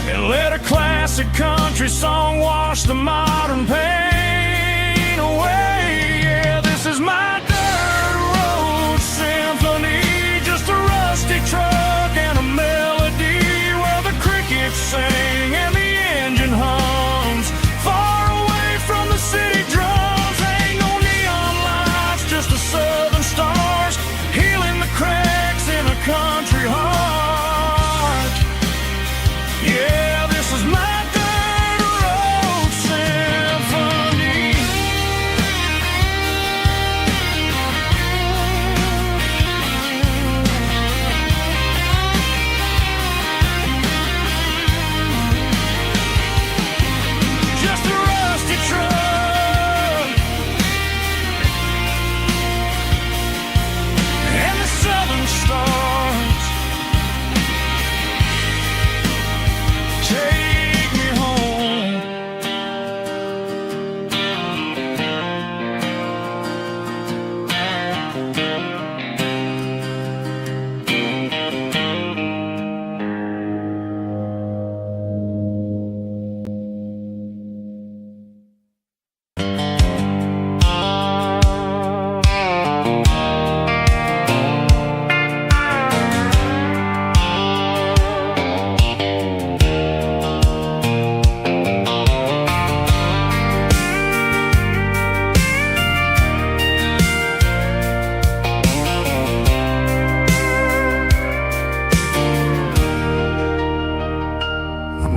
and let a classic country song wash the modern pain away. Yeah, this is my dirt road symphony, just a rusty truck and a melody where the crickets sing and the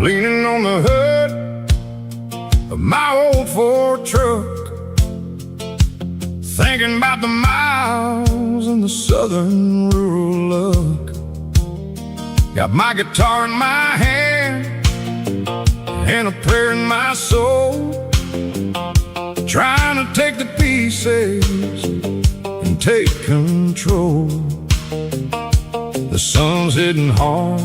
leaning on the hood of my old Ford truck, thinking about the miles and the southern rural look. Got my guitar in my hand and a prayer in my soul, trying to take the pieces and take control. The sun's hitting hard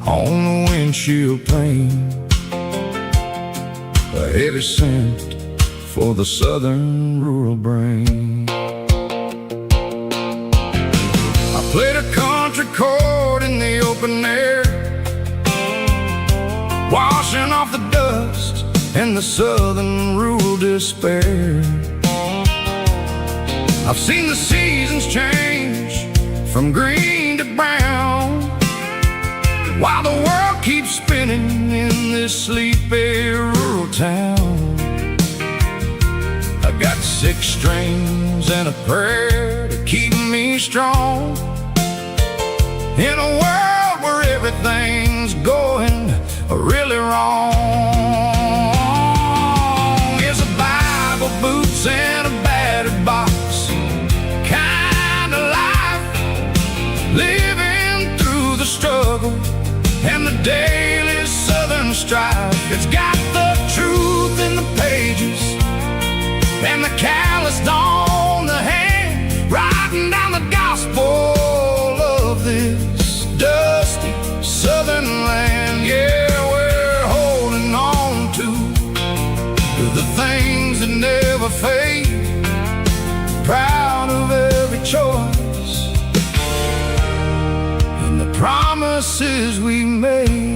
on the windshield pane, a heavy scent for the southern rural brain. I played a country chord in the open air, washing off the dust and the southern rural despair. I've seen the seasons change from green to brown, while the world keeps spinning in this sleepy rural town. I got 6 strings and a prayer to keep me strong, in a world where everything's going really wrong. It's a Bible, boots, and a battered box kind of life, living through the struggle and the daily southern strife. It's got the truth in the pages and the calloused on the hand, writing down the gospel of this dusty southern land. Yeah, we're holding on to the things that never fade, proud of every choice and the promises we made.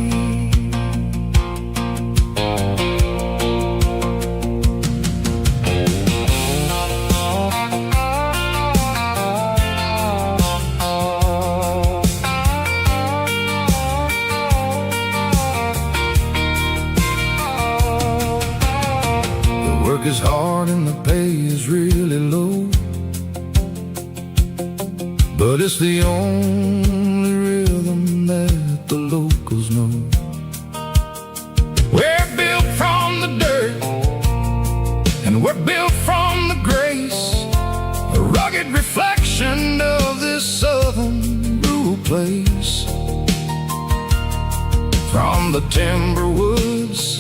Work is hard and the pay is really low, but it's the only rhythm that the locals know. We're built from the dirt and we're built from the grace, a rugged reflection of this southern rural place. From the timber woods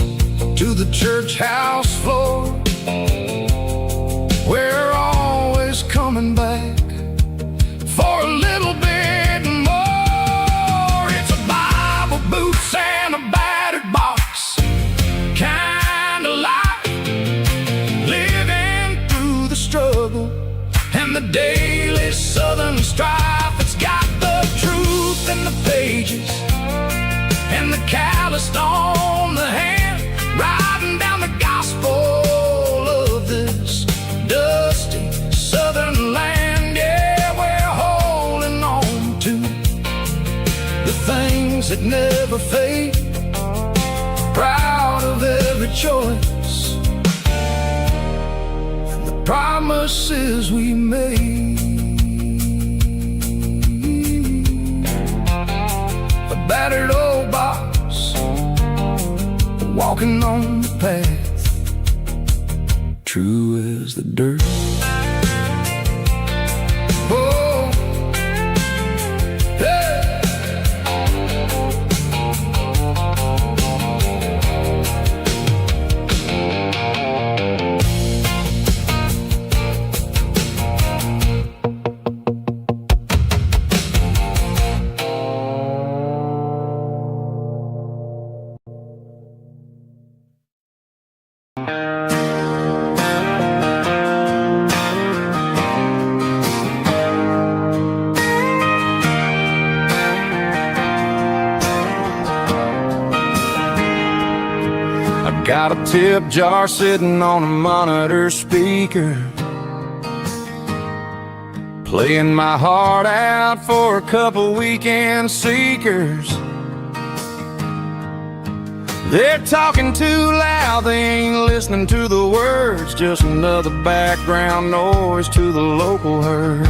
to the church house floor, we're always coming back for a little bit more. It's a Bible, boots, and a battered box kind of life, living through the struggle and the daily southern strife. It's got the truth in the pages and the calloused on the hand, writing down the gospel of this dusty southern land. Yeah, we're holding on to the things that never fade, proud of every choice and the promises we made. A battered old box, walking on the path, true as the dirt. Oh, hey. Got a tip jar sitting on a monitor speaker, playing my heart out for a couple weekend seekers. They're talking too loud, they ain't listening to the words, just another background noise to the local herd.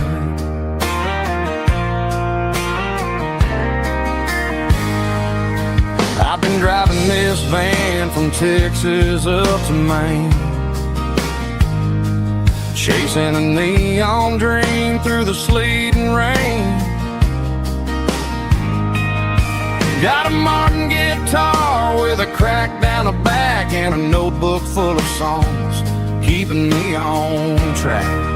I've been
been driving this van from Texas up to Maine, chasing a neon dream through the sleet and rain. Got a Martin guitar with a crack down the back and a notebook full of songs keeping me on track.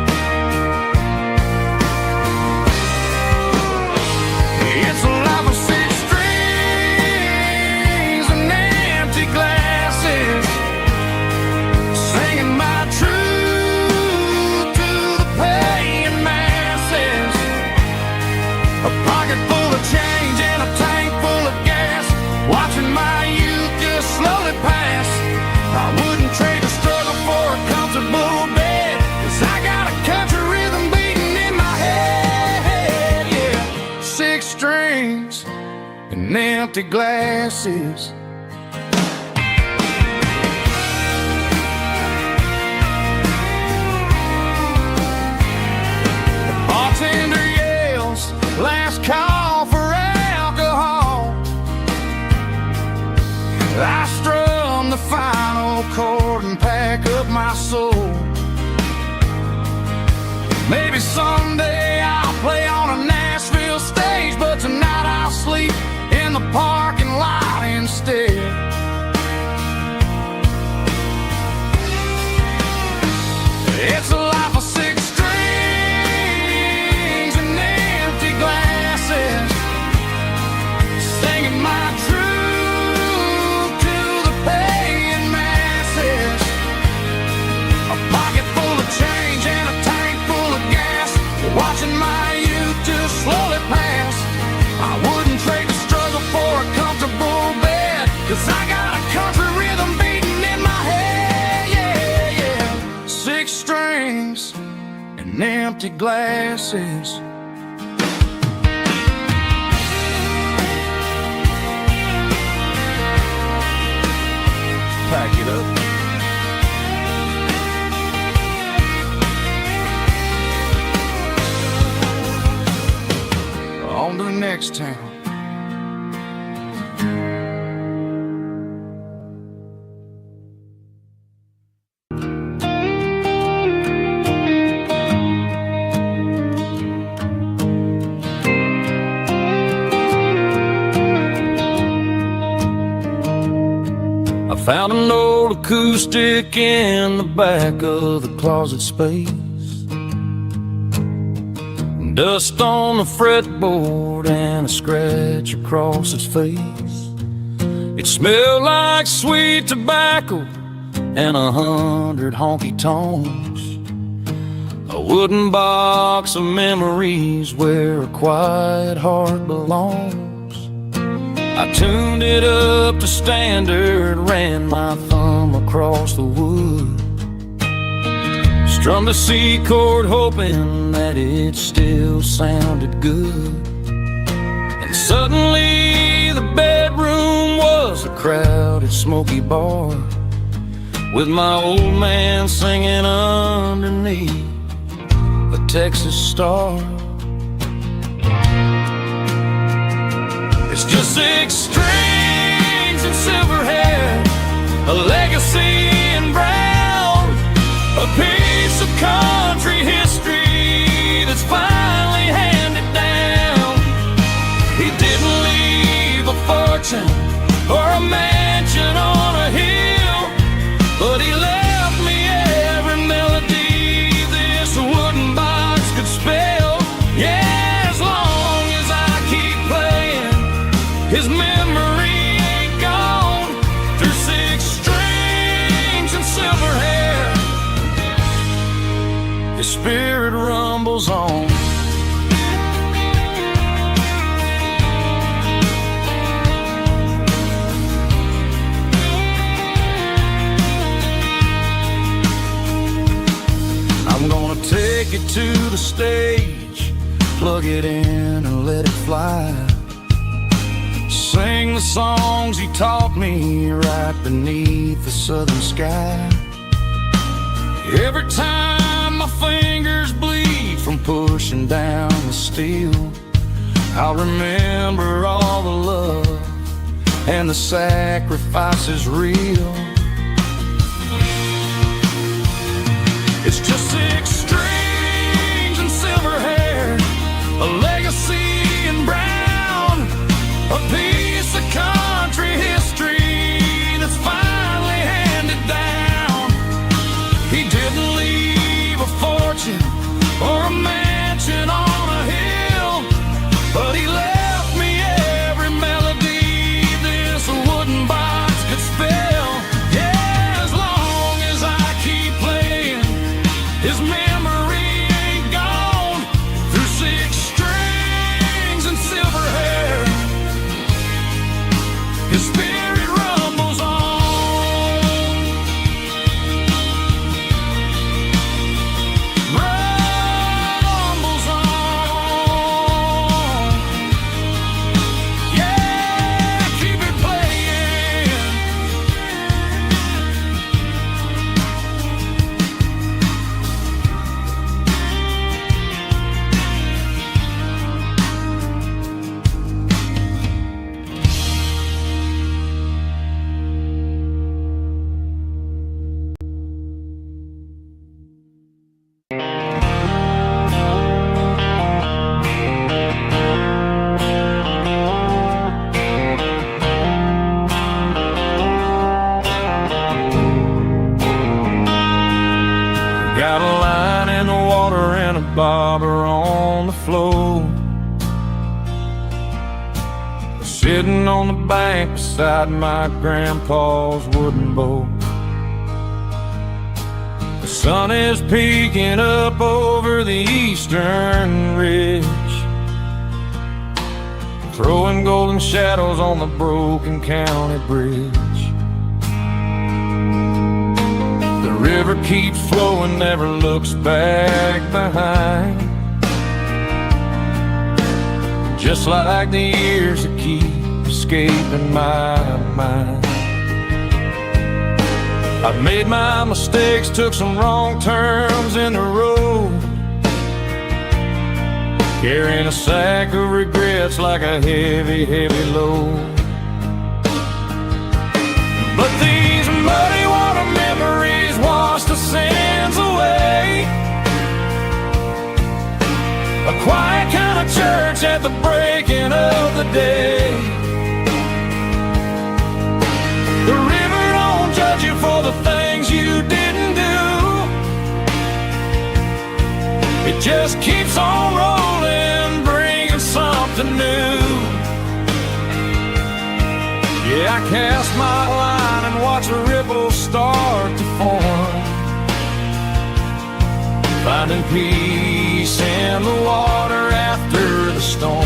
It's a life of six strings and empty glasses, singing my truth to the paying masses. A pocket full of change and a tank full of gas, watching my youth just slowly pass. I wouldn't trade the struggle for a comfortable bed, 'cause I got a country rhythm beating in my head, yeah. Six strings and empty glasses. The bartender yells, last call for alcohol. I strum the final chord and pack up my soul. Maybe someday I'll play on a Nashville stage, but tonight I'll sleep in the parking lot instead. It's a life of six strings and empty glasses, singing my truth to the paying masses. A pocket full of change and a tank full of gas, watching my youth just slowly pass. I wouldn't trade the struggle for a comfortable bed, 'cause I got a country rhythm beating in my head, yeah, yeah. Six strings and empty glasses. Pack it up. On to the next town. I found an old acoustic in the back of the closet space, dust on the fretboard and a scratch across its face. It smelled like sweet tobacco and 100 honky-tonks, a wooden box of memories where a quiet heart belongs. I tuned it up to standard, ran my thumb across the wood, strummed a C chord hoping that it still sounded good. And suddenly the bedroom was a crowded smoky bar, with my old man singing underneath the Texas star. It's just six strings and silver hair, a legacy in brown, a piece of country history that's finally handed down. He didn't leave a fortune or a mansion on a hill, but he left me every melody this wooden box could spell. Yeah, as long as I keep playing, his memory ain't gone. Through six strings and silver hair, his spirit rumbles on. I'm gonna take it to the stage, plug it in and let it fly. Sing the songs he taught me right beneath the southern sky. Every time my fingers bleed from pushing down the steel, I'll remember all the love and the sacrifice is real. It's just 6 strings and silver hair, a legacy in brown, a piece of country history that's finally handed down. He didn't leave a fortune or a mansion on a hill, but he left me every melody this wooden box could spell. Yeah, as long as I keep playing, his memory ain't gone. Through 6 strings and silver hair, his spirit rumbles on. Rumbles on. Yeah, keep it playing. Got a line in the water and a bobber on the floor, sitting on the bank beside my grandpa's wooden boat. The sun is peeking up over the eastern ridge, throwing golden shadows on the broken county bridge. The river keeps flowing, never looks back behind, just like the years that keep escaping my mind. I've made my mistakes, took some wrong turns in the road, carrying a sack of regrets like a heavy, heavy load. But these muddy water memories wash the sins away. A quiet kind of church at the breaking of the day. The river don't judge you for the things you didn't do. It just keeps on rolling, bringing something new. Yeah, I cast my line and watch a ripple start to form, finding peace in the water after the storm.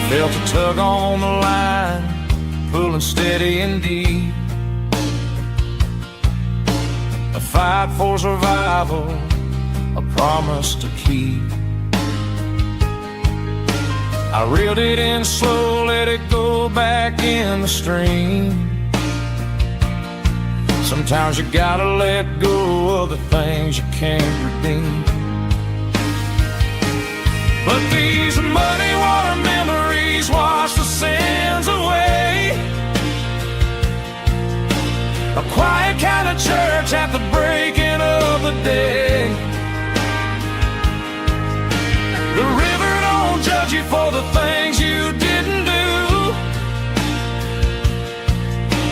Felt a tug on the line, pulling steady and deep. A fight for survival, a promise to keep. I reeled it in slow, let it go back in the stream. Sometimes you gotta let go of the things you can't redeem. But these muddy water memories wash the sins away. A quiet kind of church at the breaking of the day. The river don't judge you for the things you didn't do.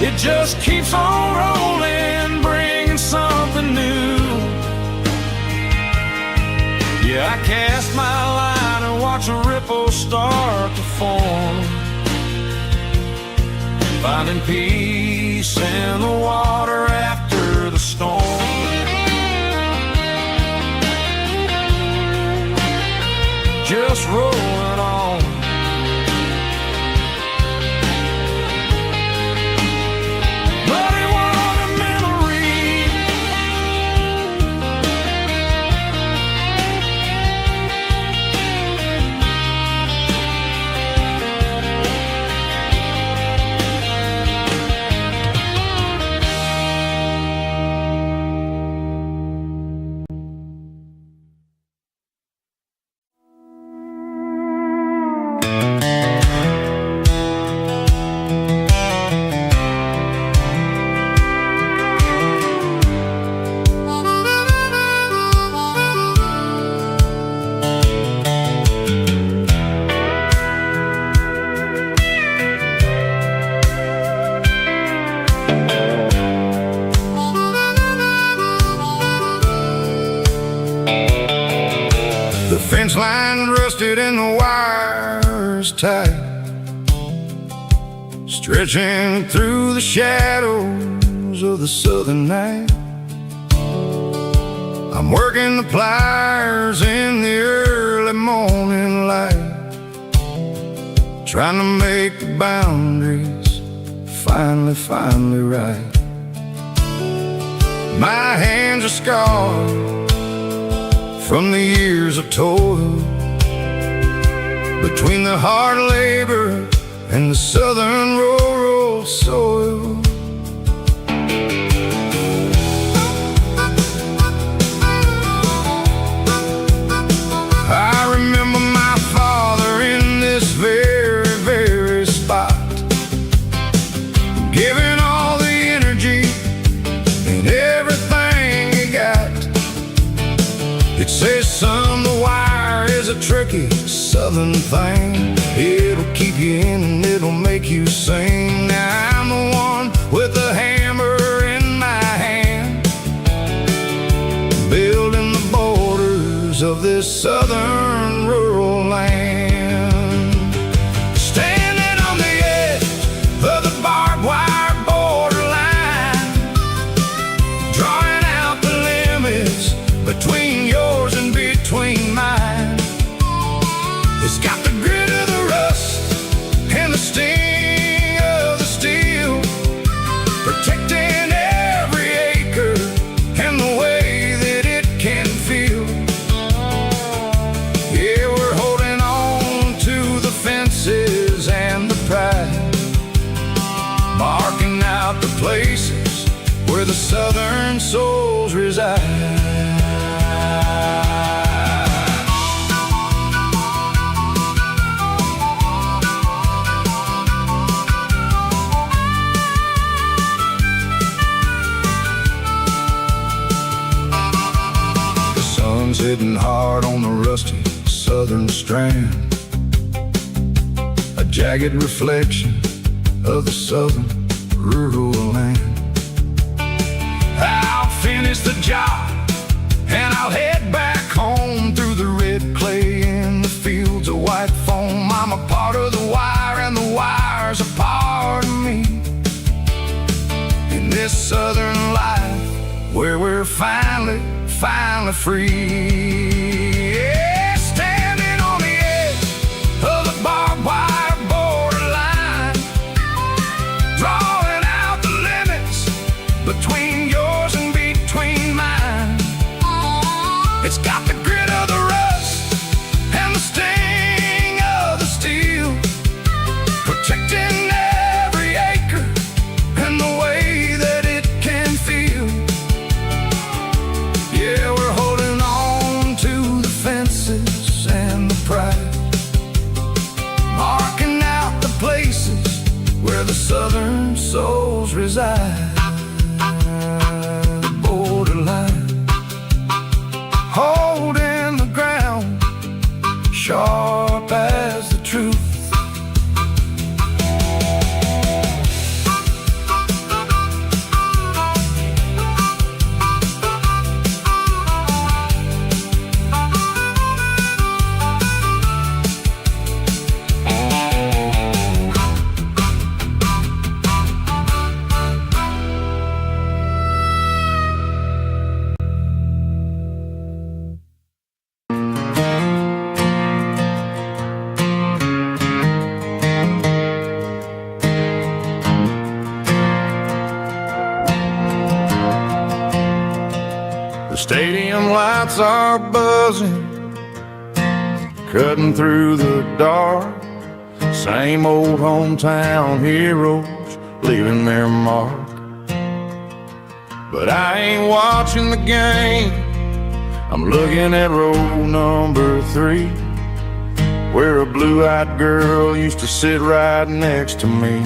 It just keeps on rolling, bringing something new. Yeah, I cast my line and watch a ripple start to form, finding peace in the water after the storm. Just rolling on. Muddy water memory.
fence line rusted and the wires tight, stretching through the shadows of the southern night. I'm working the pliers in the early morning light, trying to make the boundaries finally right. My hands are scarred from the years of toil, between the hard labor and the southern rural soil. I remember my father in this very spot, giving all the energy and everything he got. It says, son, the wire is a tricky southern thing. It'll keep you in and it'll make you sing. Now I'm the one with the hammer in my hand, building the borders of this southern rural land. Standing on the edge of the barbed wire borderline, drawing out the limits between yours and between mine. It's got the grit of the rust and the sting of the steel, protecting every acre and the way that it can feel. Yeah, we're holding on to the fences and the pride, marking out the places where the southern souls reside. Hitting hard on the rusty southern strand, a jagged reflection of the southern rural land. I'll finish the job and I'll head back home through the red clay in the fields of white foam. I'm a part of the wire and the wire's a part of me, in this southern life where we're finally free. Yeah, standing on the edge of the barbed wire borderline, drawing out the limits between yours and between mine. It's got the grit of the rust and the sting of the steel, protecting every acre and the way that it can feel. Yeah, we're holding on to the fences and the pride, marking out the places where the southern souls reside. The borderline, holding the ground, sharp as the truth. The stadium lights are buzzing, cutting through the dark. Same old hometown heroes leaving their mark. But I ain't watching the game, I'm looking at row number 3, where a blue-eyed girl used to sit right next to me.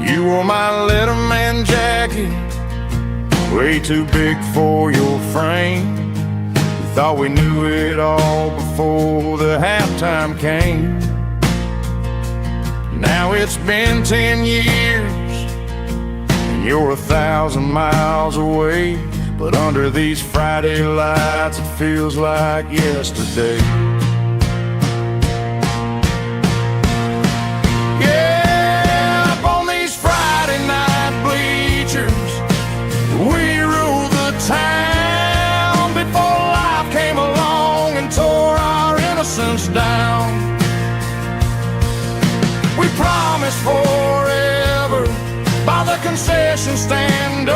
You wore my Letterman jacket, way too big for your frame. We thought we knew it all before the halftime came. Now it's been 10 years and you're 1,000 miles away, but under these Friday lights it feels like yesterday. Yeah, up on these Friday night bleachers we ruled the town before life came along and tore our innocence down. We promised forever by the concession stand door.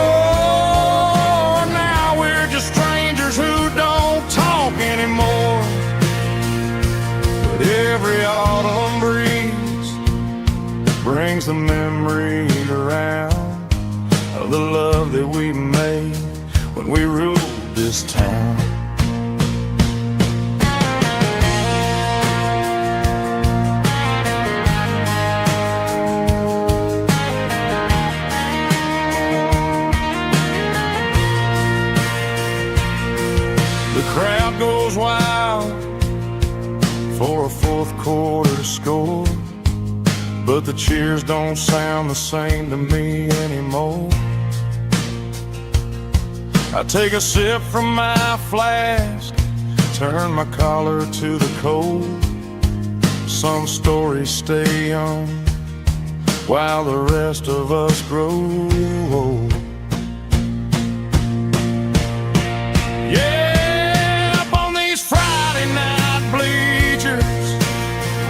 Now we're just strangers who don't talk anymore. But every autumn breeze brings the memories around of the love that we made when we ruled this town. The crowd goes wild for a fourth quarter score, but the cheers don't sound the same to me anymore. I take a sip from my flask, turn my collar to the cold. Some stories stay young while the rest of us grow old. Yeah, up on these Friday night bleachers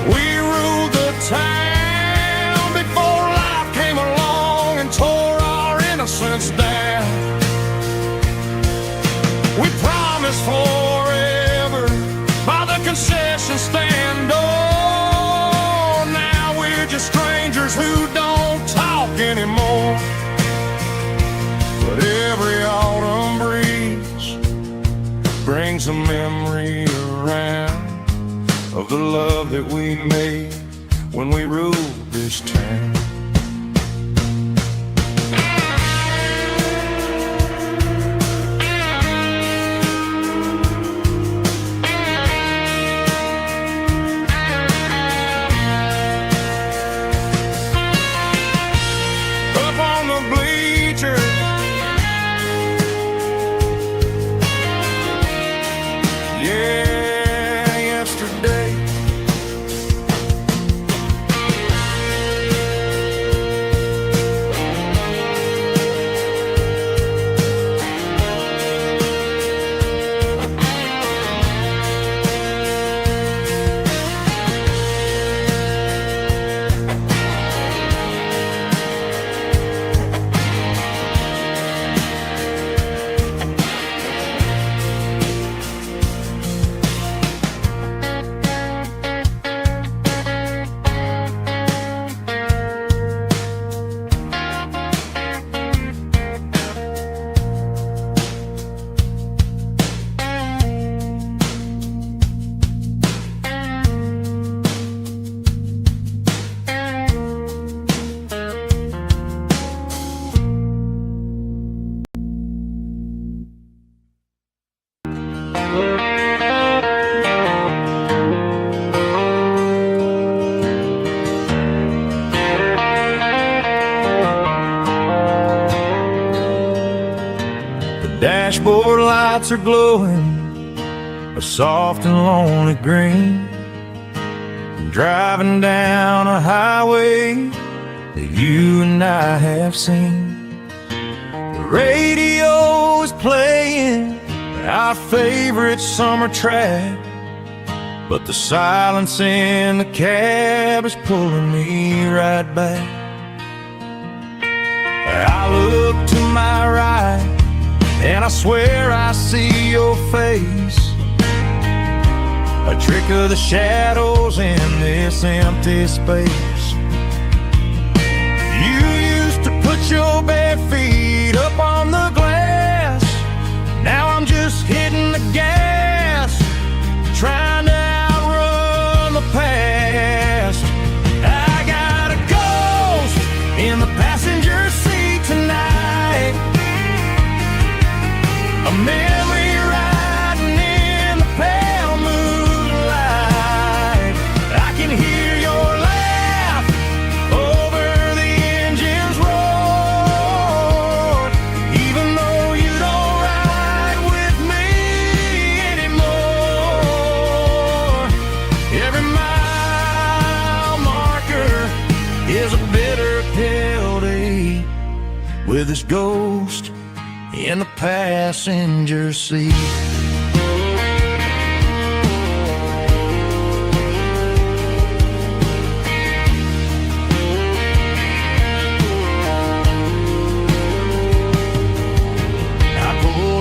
we ruled the town before life came along and tore our innocence down. We promised forever by the concession stand door. Now we're just strangers who don't talk anymore. But every autumn breeze brings a memory around of the love that we made when we ruled this town. Dashboard lights are glowing a soft and lonely green. Driving down a highway that you and I have seen. The radio is playing our favorite summer track, but the silence in the cab is pulling me right back. I look to my right and I swear I see your face, a trick of the shadows in this empty space. You used to put your bare feet up on the glass. Now I'm just hitting the gas, trying to outrun the past. I got a ghost in the passenger seat tonight, a memory riding in the pale moonlight. I can hear your laugh over the engine's roar.
is a bitter pill to eat, with his ghost in the passenger seat.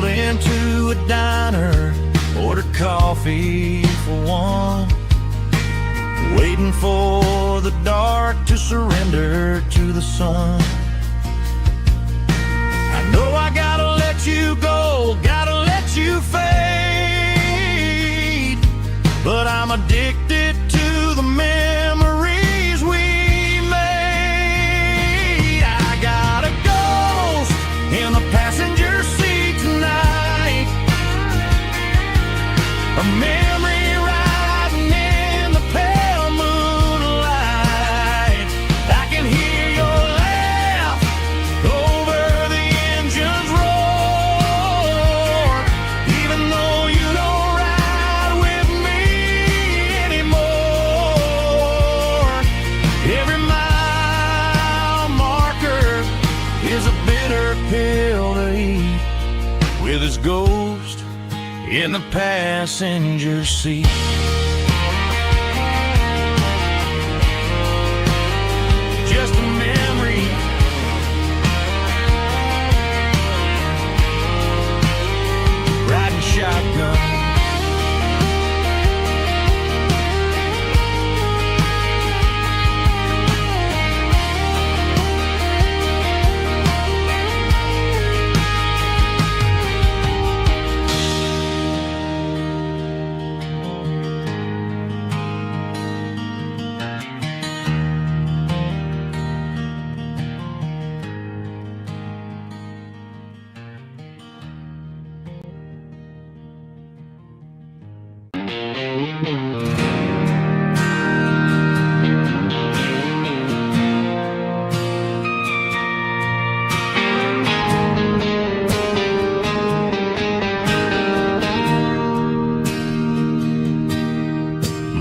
Into a diner, ordered coffee for one, waiting for the dark to surrender to the sun. I know I gotta let you go, gotta let you fade, but I'm addicted to the memories we made. I got a ghost in the passenger seat tonight, a memory riding in the pale moonlight. I can hear your laugh over the engine's roar, even though you don't ride with me anymore. Every mile marker is a bitter pill to eat, with his ghost in the passenger seat. Just a memory, riding shotgun.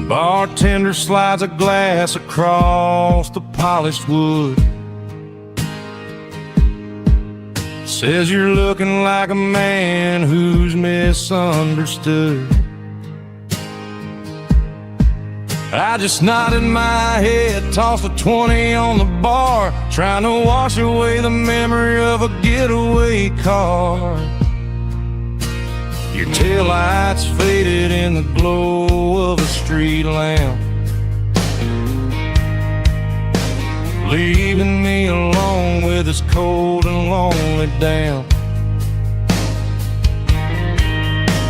Bartender slides a glass across the polished wood, says you're looking like a man who's misunderstood. I just nodded my head, tossed a 20 on the bar, trying to wash away the memory of a getaway car. Your taillights faded in the glow of a street lamp, leaving me alone with this cold and lonely damp.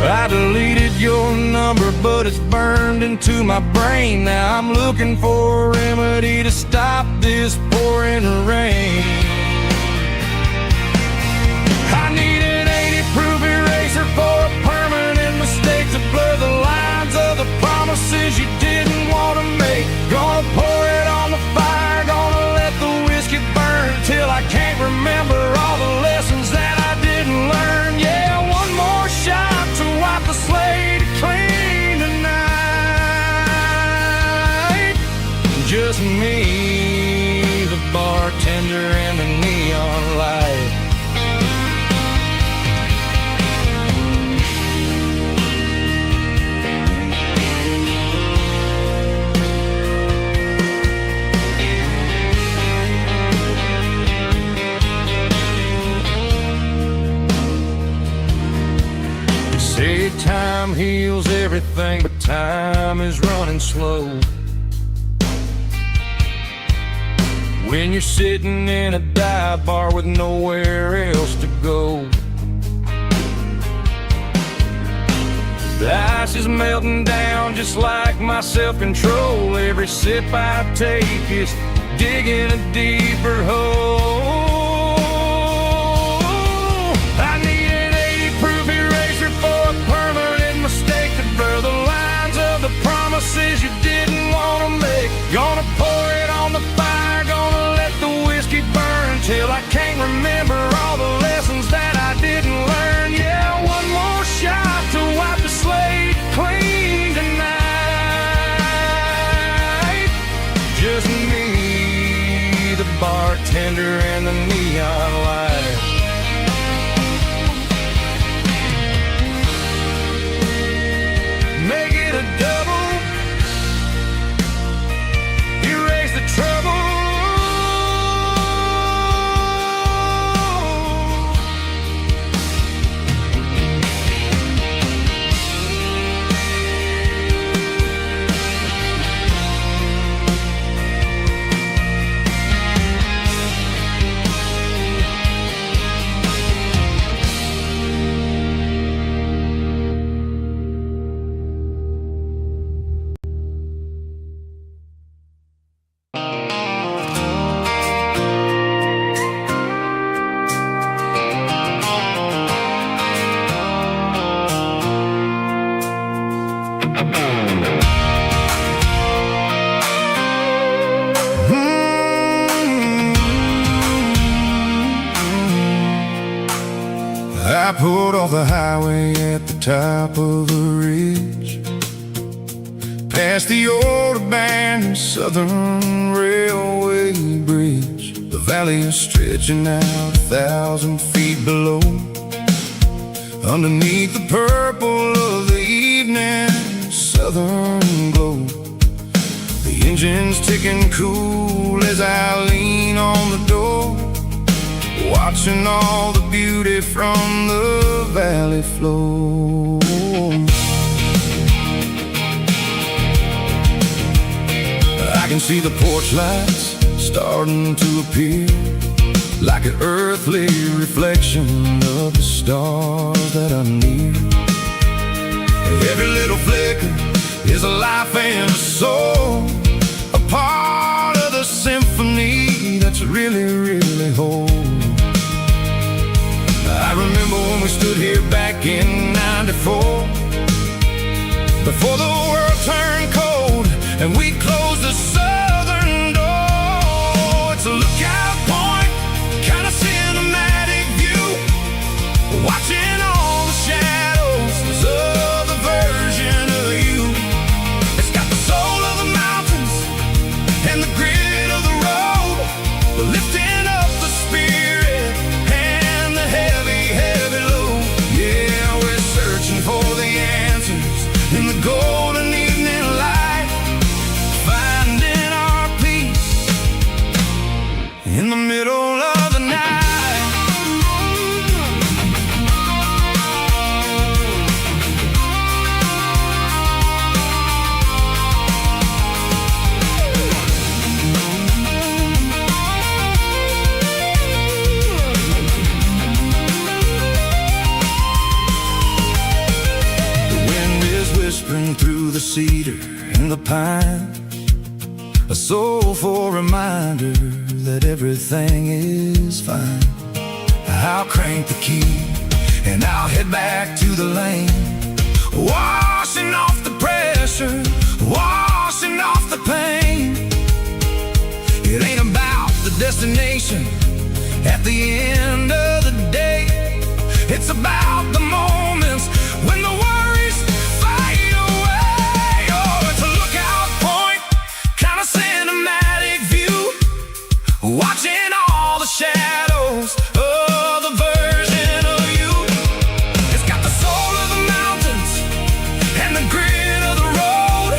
I deleted your number, but it's burned into my brain. Now I'm looking for a remedy to stop this pouring rain. I need an 80-proof eraser for a permanent mistake, to blur the lines of the promises you didn't want to make. Gonna pour it on the fire, gonna let the whiskey burn till I can't remember all the lessons that I didn't learn. Yeah, one more shot to wipe the slate clean tonight. Just me, the bartender, and the neon light. Say time heals everything, but time is running slow. When you're sitting in a dive bar with nowhere else to go, the ice is melting down just like my self-control. Every sip I take is digging a deeper hole. I need an 80-proof eraser for a permanent mistake, to blur the lines of the promises you didn't want to make. Gonna pour it on the fire, gonna let the whiskey burn till I can't remember all the lessons that I didn't learn. Yeah, one more shot to wipe the slate clean tonight. Just me, bartender and the neon light. Make it a double, erase the trouble.
I pulled off the highway at the top of the ridge, past the old abandoned Southern Railway bridge. The valley is stretching out 1,000 feet below, underneath the purple of the evening southern glow. The engine's ticking cool as I lean on the door, watching all the beauty from the valley flow. I can see the porch lights starting to appear, like an earthly reflection of the stars that are near. Every little flicker is a life and a soul, a part of the symphony that's really, really whole. I remember when we stood here back in '94, before the world turned cold and we closed the southern door. It's a lookout point, kind of cinematic view, watching all the shadows of the version of you. It's got the soul of the mountains and the grit of the road, lifting up the spirit and the heavy, heavy load. Yeah, we're searching for the answers in the golden evening light, finding our peace in the middle of the night. Whispering through the cedar and the pine, a soulful reminder that everything is fine. I'll crank the key and I'll head back to the lane, washing off the pressure, washing off the pain. It ain't about the destination at the end of the day, it's about the moments when the worries fade away. Oh, it's a lookout point, kind of cinematic view, watching all the shadows of the version of you. It's got the soul of the mountains and the grit of the road,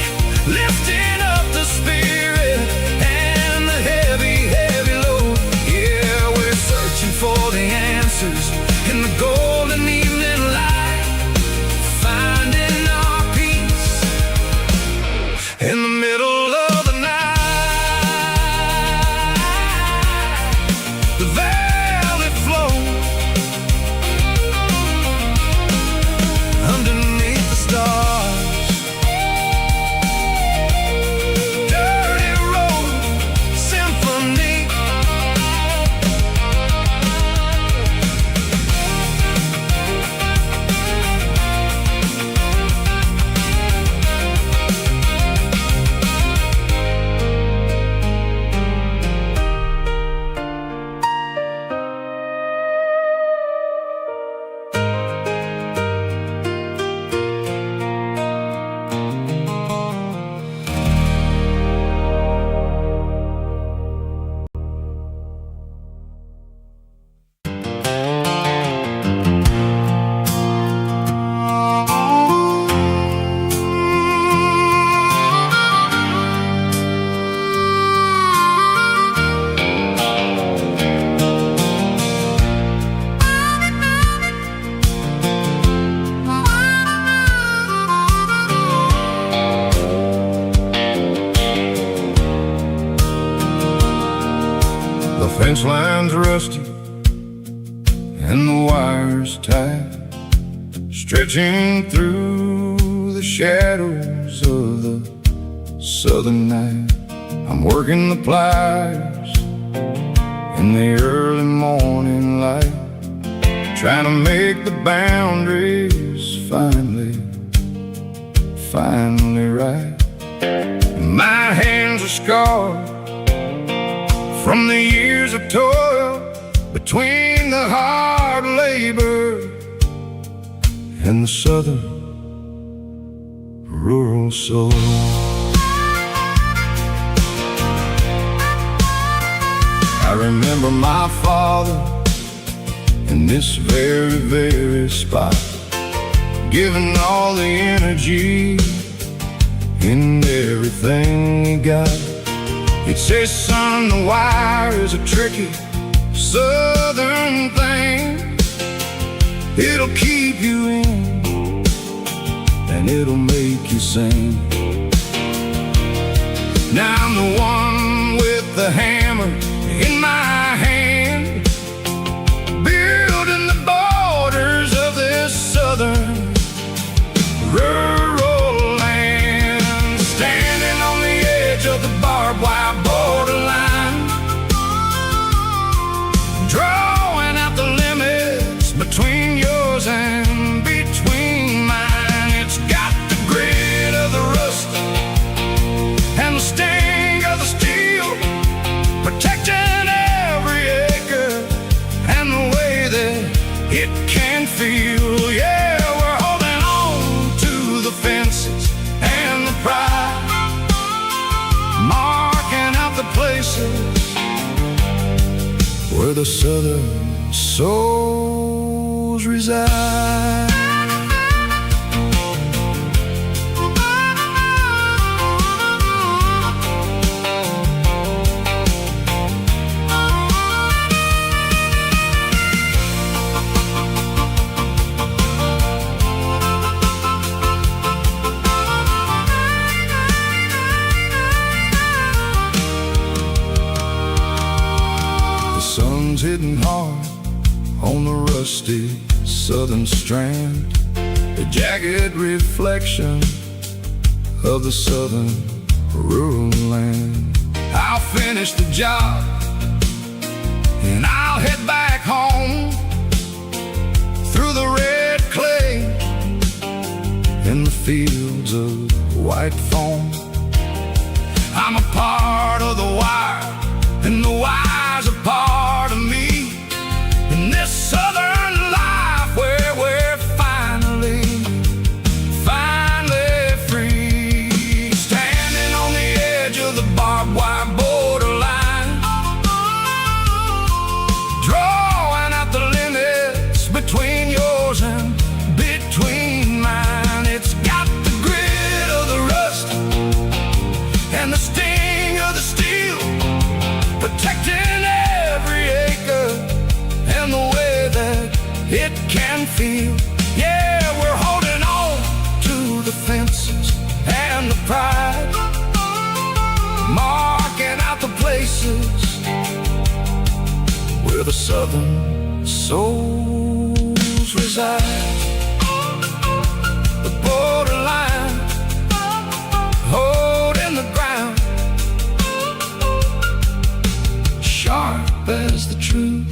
lifting up the spirit and the heavy, heavy load. Yeah, we're searching for the answers in the golden evening light, finding our peace in the middle of the night. The fence line's rusty and the wires tight, stretching through the shadows of the southern night. I'm working the pliers in the early morning light, trying to make the boundaries finally right. My hands are scarred from the years of toil, between the hard labor and the southern rural soul. I remember my father in this very spot, giving all the energy in everything he got. He'd say, son, the wire is a tricky southern thing. It'll keep you in and it'll make you sing. Now I'm the one with the hammer in my hand, building the borders of this southern rural land, standing on the edge of the barbed wire borderline, drawing out the limits between yours and between mine. It's got the grit of the rust and the sting of the steel, protecting every acre and the way that it can feel. Yeah, we're holding on to the fences and the pride, marking out the places where the southern souls reside. Hitting hard on the rusty southern strand, the jagged reflection of the southern rural land. I'll finish the job and I'll head back home through the red clay in the fields of white foam. I'm a part of the wire and the wire's a part of me in this southern life where we're finally free, standing on the edge of the barbed wire borderline, drawing out the limits between yours and between mine. It's got the grit of the rust and the sting of the steel, protecting every acre and the way that it can feel. Yeah, we're holding on to the fences and the pride, marking out the places where the southern souls reside. The borderline, holding the ground, sharp as the truth.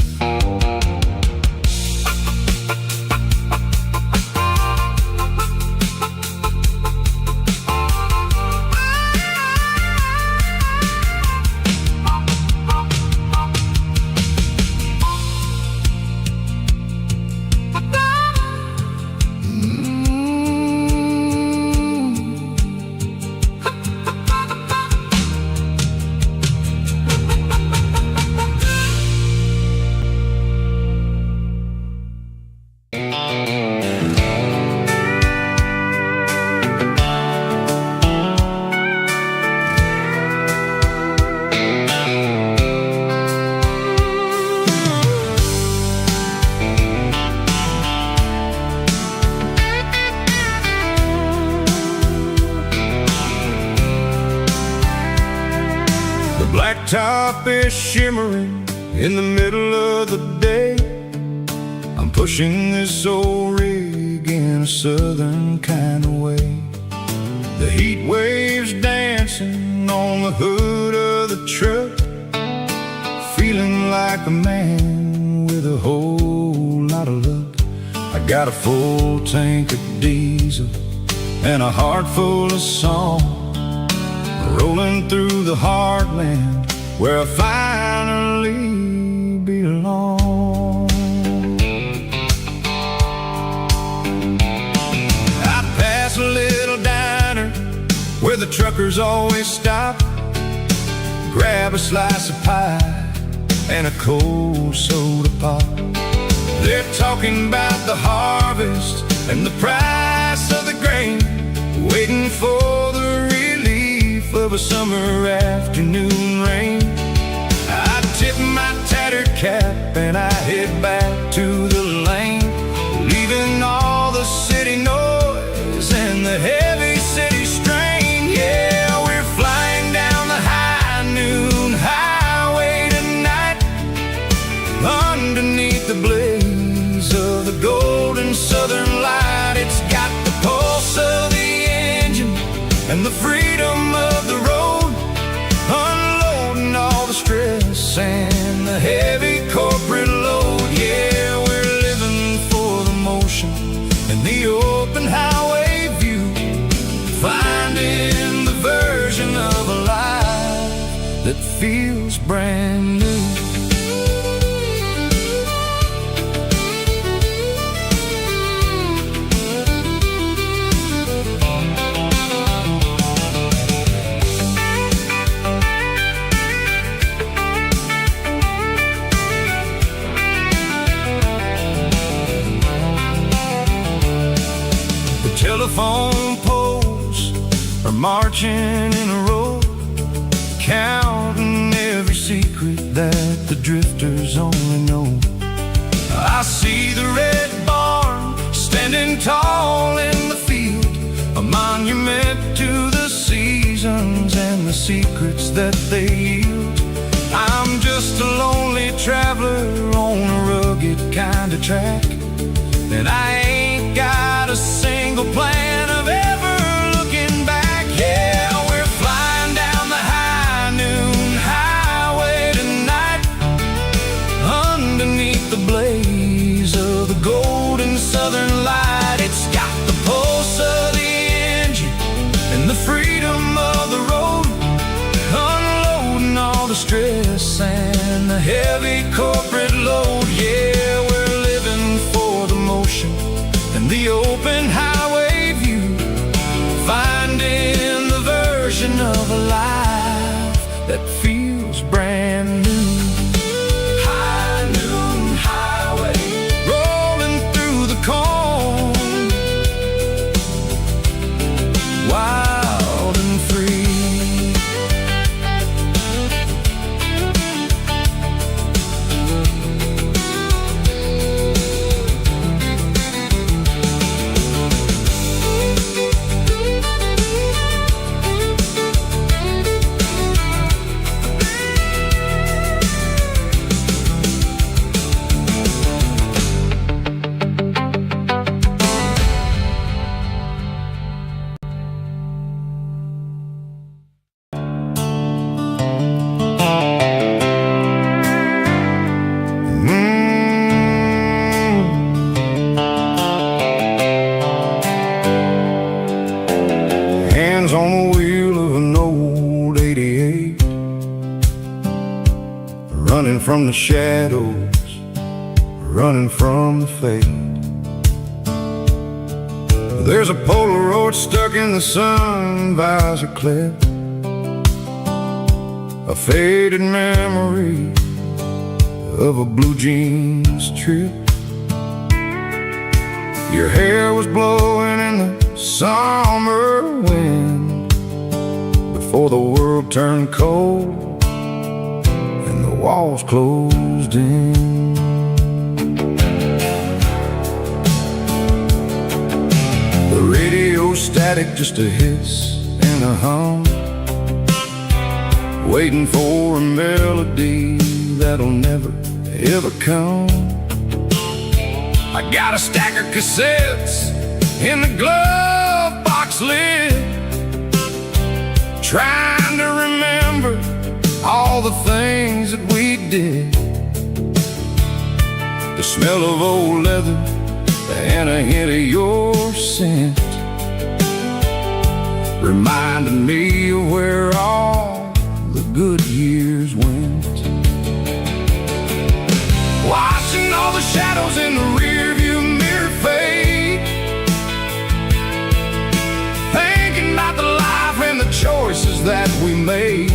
Blacktop is shimmering In the middle of the day, I'm pushing this old rig in a southern kind of way. The heat waves dancing on the hood of the truck, feeling like a man with a whole lot of luck. I got a full tank of diesel and a heart full of song, rolling through the heartland where I finally belong. I pass a little diner where the truckers always stop, grab a slice of pie and a cold soda pop. They're talking about the harvest and the price of the grain, waiting for the relief of a summer afternoon rain. I tip my tattered cap and I head back to the lane, leaving all the city noise and the heavy city strain. Yeah, we're flying down the high noon highway tonight, underneath the blaze of the golden southern light. It's got the pulse of the engine and the freedom of the road, unloading all the stress and the heavy corporate load. Yeah, we're living for the motion and the open highway view, finding the version of a life that feels brand new. Telephone poles are marching in a row, counting every secret that the drifters only know. I see the red barn standing tall in the field, a monument to the seasons and the secrets that they yield. I'm just a lonely traveler on a rugged kind of track, and I ain't got a single plan of ever looking back. Yeah, we're flying down the high noon highway tonight, underneath the blaze of the golden southern light. It's got the pulse of the engine and the freedom of the road, unloading all the stress and the heavy corporate load. Yeah, we're living for the motion and the open highway view, finding the version of a life that feels brand new. High noon highway, rolling through the corn, wild and free. Hands on the wheel of an old 88, running from the shadows, running from the fate. There's a Polaroid stuck in the sun visor clip, a faded memory of a blue jeans trip. Your hair was blowing in the summer wind before the world turned cold and the walls closed in. The radio static, just a hiss and a hum, waiting for a melody that
that'll never, ever come. I got a stack of cassettes in the glove box lid, trying to remember all the things that we did. The smell of old leather and a hint of your scent reminded me of where all the good years went. Watching all the shadows in the rearview mirror fade, thinking about the life and the choices that we made.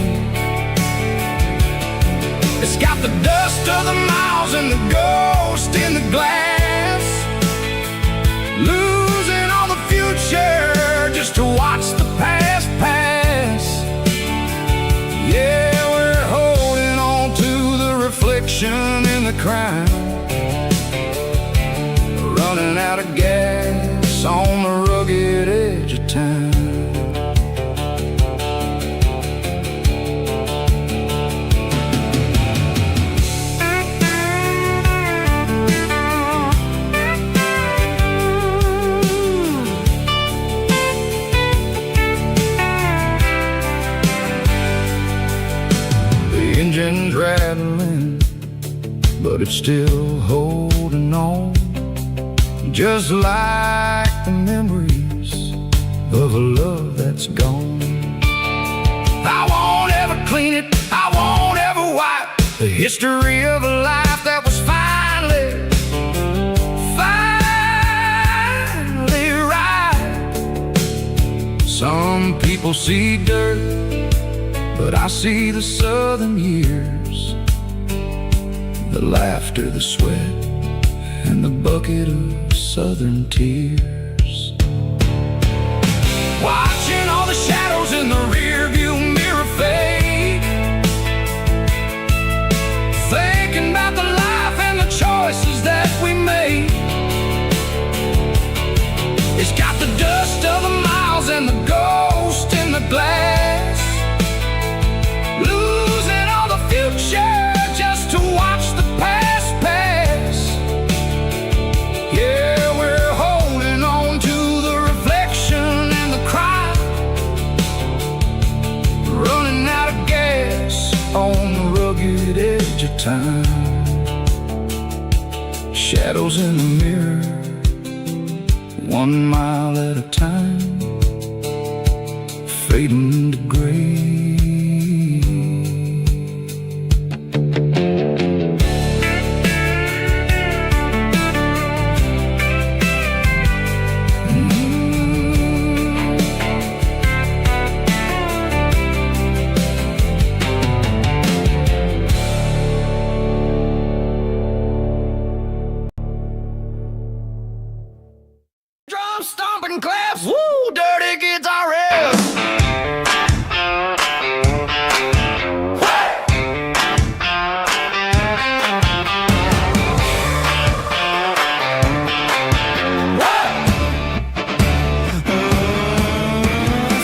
It's got the dust of the miles and the ghost in the glass, losing all the future just to watch the past pass. Yeah, we're holding on to the reflection in the crowd, running out of gas on the rugged edge of town. Engine's rattling, but it's still holding on, just like the memories of a love that's gone. I won't ever clean it, I won't ever wipe the history of a life that was finally right. Some people see dirt, but I see the southern years, the laughter, the sweat, and the bucket of southern tears. Watching all the shadows in the rearview mirror fade, thinking about the life and the choices that we made. It's got the dust of the miles and the ghost in the glass, losing all the future just to watch the past pass. Yeah, we're holding on to the reflection in the crowd, running out of gas on the rugged edge of time. Shadows in the mirror, 1 mile at a time, fading to gray. Drum stomping claps, woo, dirty guitar riffs.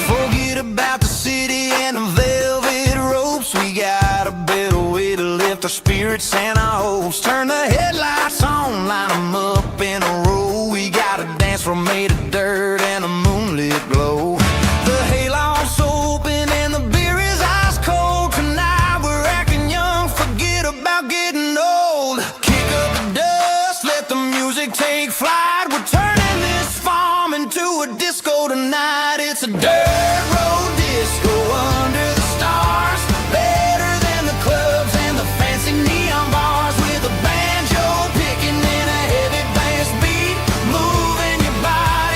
Forget about the city and the velvet ropes. We got a better way to lift our spirits and our hopes. Turn the headlights on, line them up in a row. We got a dance floor made of dirt and a moonlit glow. The hayloft's open and the beer is ice cold. Tonight we're acting young, forget about getting old. Kick up the dust, let the music take flight. We're turning this farm into a disco tonight. It's a dirt road disco under the stars, better than the clubs and the fancy neon bars. With a banjo picking in a heavy bass beat, moving your body.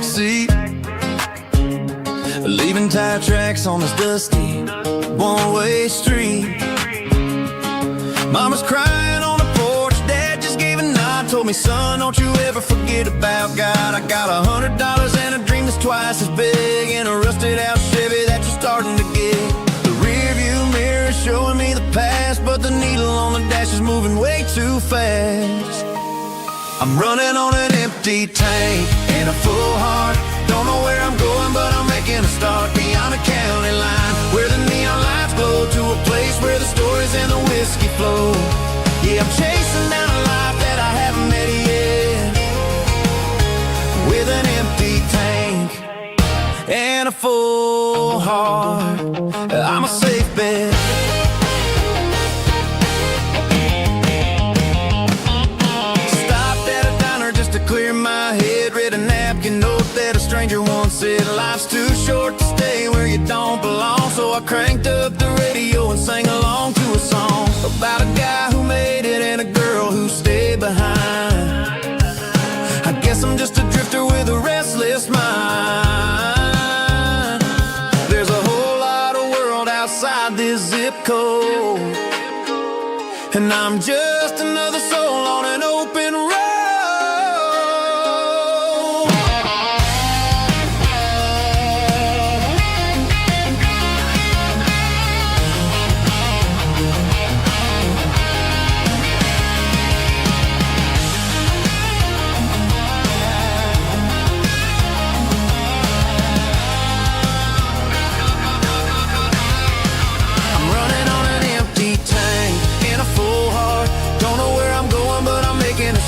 backseat, leaving tire tracks on this dusty one-way street. Mama's crying on the porch, Dad just gave a nod, told me, son, don't you ever forget about God. I got $100 and a dream that's twice as big, and a rusted out Chevy that you're starting to get. The rear view mirror is showing me the past, but the needle on the dash is moving way too fast. I'm running on an empty tank and a full heart. Don't know where I'm going, but I'm making a start beyond a county line, where the neon lights glow, to a place where the stories and the whiskey flow. Yeah, I'm chasing down a life that I haven't met yet, with an empty tank and a full heart. I'm a safe bet. Clear my head, read a napkin note that a stranger once said, life's too short to stay where you don't belong. So I cranked up the radio and sang along to a song about a guy who made it and a girl who stayed behind. I guess I'm just a drifter with a restless mind. There's a whole lot of world outside this zip code, and I'm just another soul on an open road.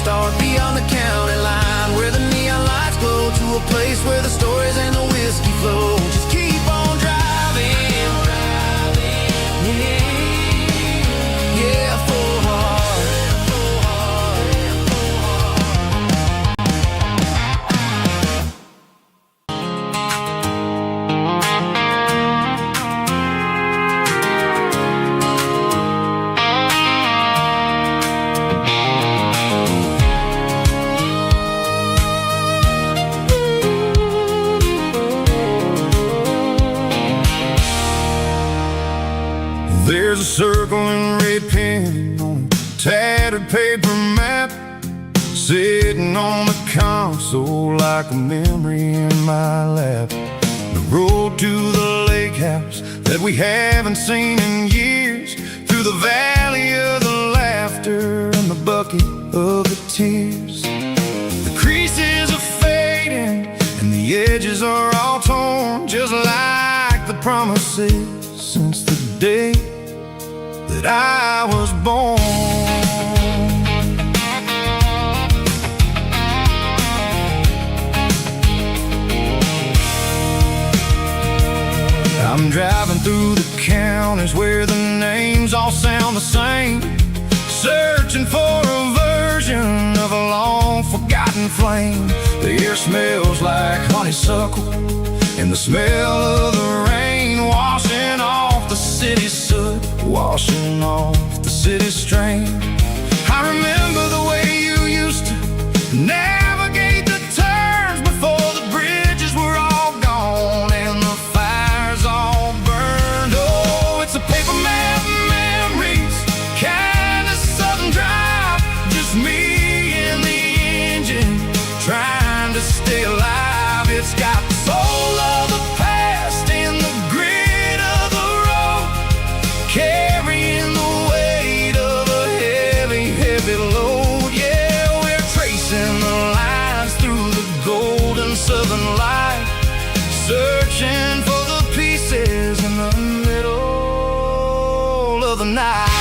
Start beyond the county line, where the neon lights glow, to a place where the stories and the whiskey flow. Just keep on driving, yeah, full heart.
There's a circle in red pen on a tattered paper map, sitting on the console like a memory in my lap. The road to the lake house that we haven't seen in years, through the valley of the laughter and the bucket of the tears. The creases are fading and the edges are all torn, just like the promises since the day that I was born. I'm driving through the counties where the names all sound the same, searching for a version of a long forgotten flame. The air smells like honeysuckle, and the smell of the rain washing off the city's soot, washing off the city's strain. I remember the way you used to navigate the turns before the bridges were all gone and the fires all burned. Oh, it's a paper map memories, kind of southern drive, just me and the engine trying to stay alive. It's got the soul of the past and the grit of the road, carrying the weight of a heavy, heavy load. Yeah, we're tracing the lines through the golden southern light, searching for the pieces in the middle of the night.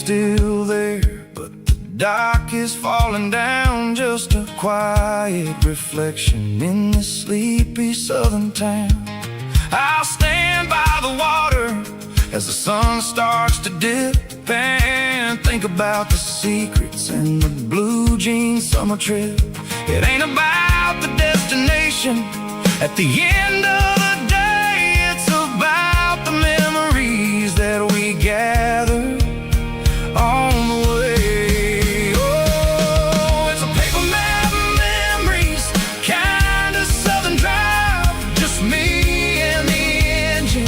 Still there, but the dock is falling down, just a quiet reflection in this sleepy southern town. I'll stand by the water as the sun starts to dip and think
think about the secrets and the blue jean summer trip. It ain't about the destination. At the end of the day, it's about the memories that we gather on the way. Oh, it's a paper map of memories, kind of southern drive. Just me and the engine,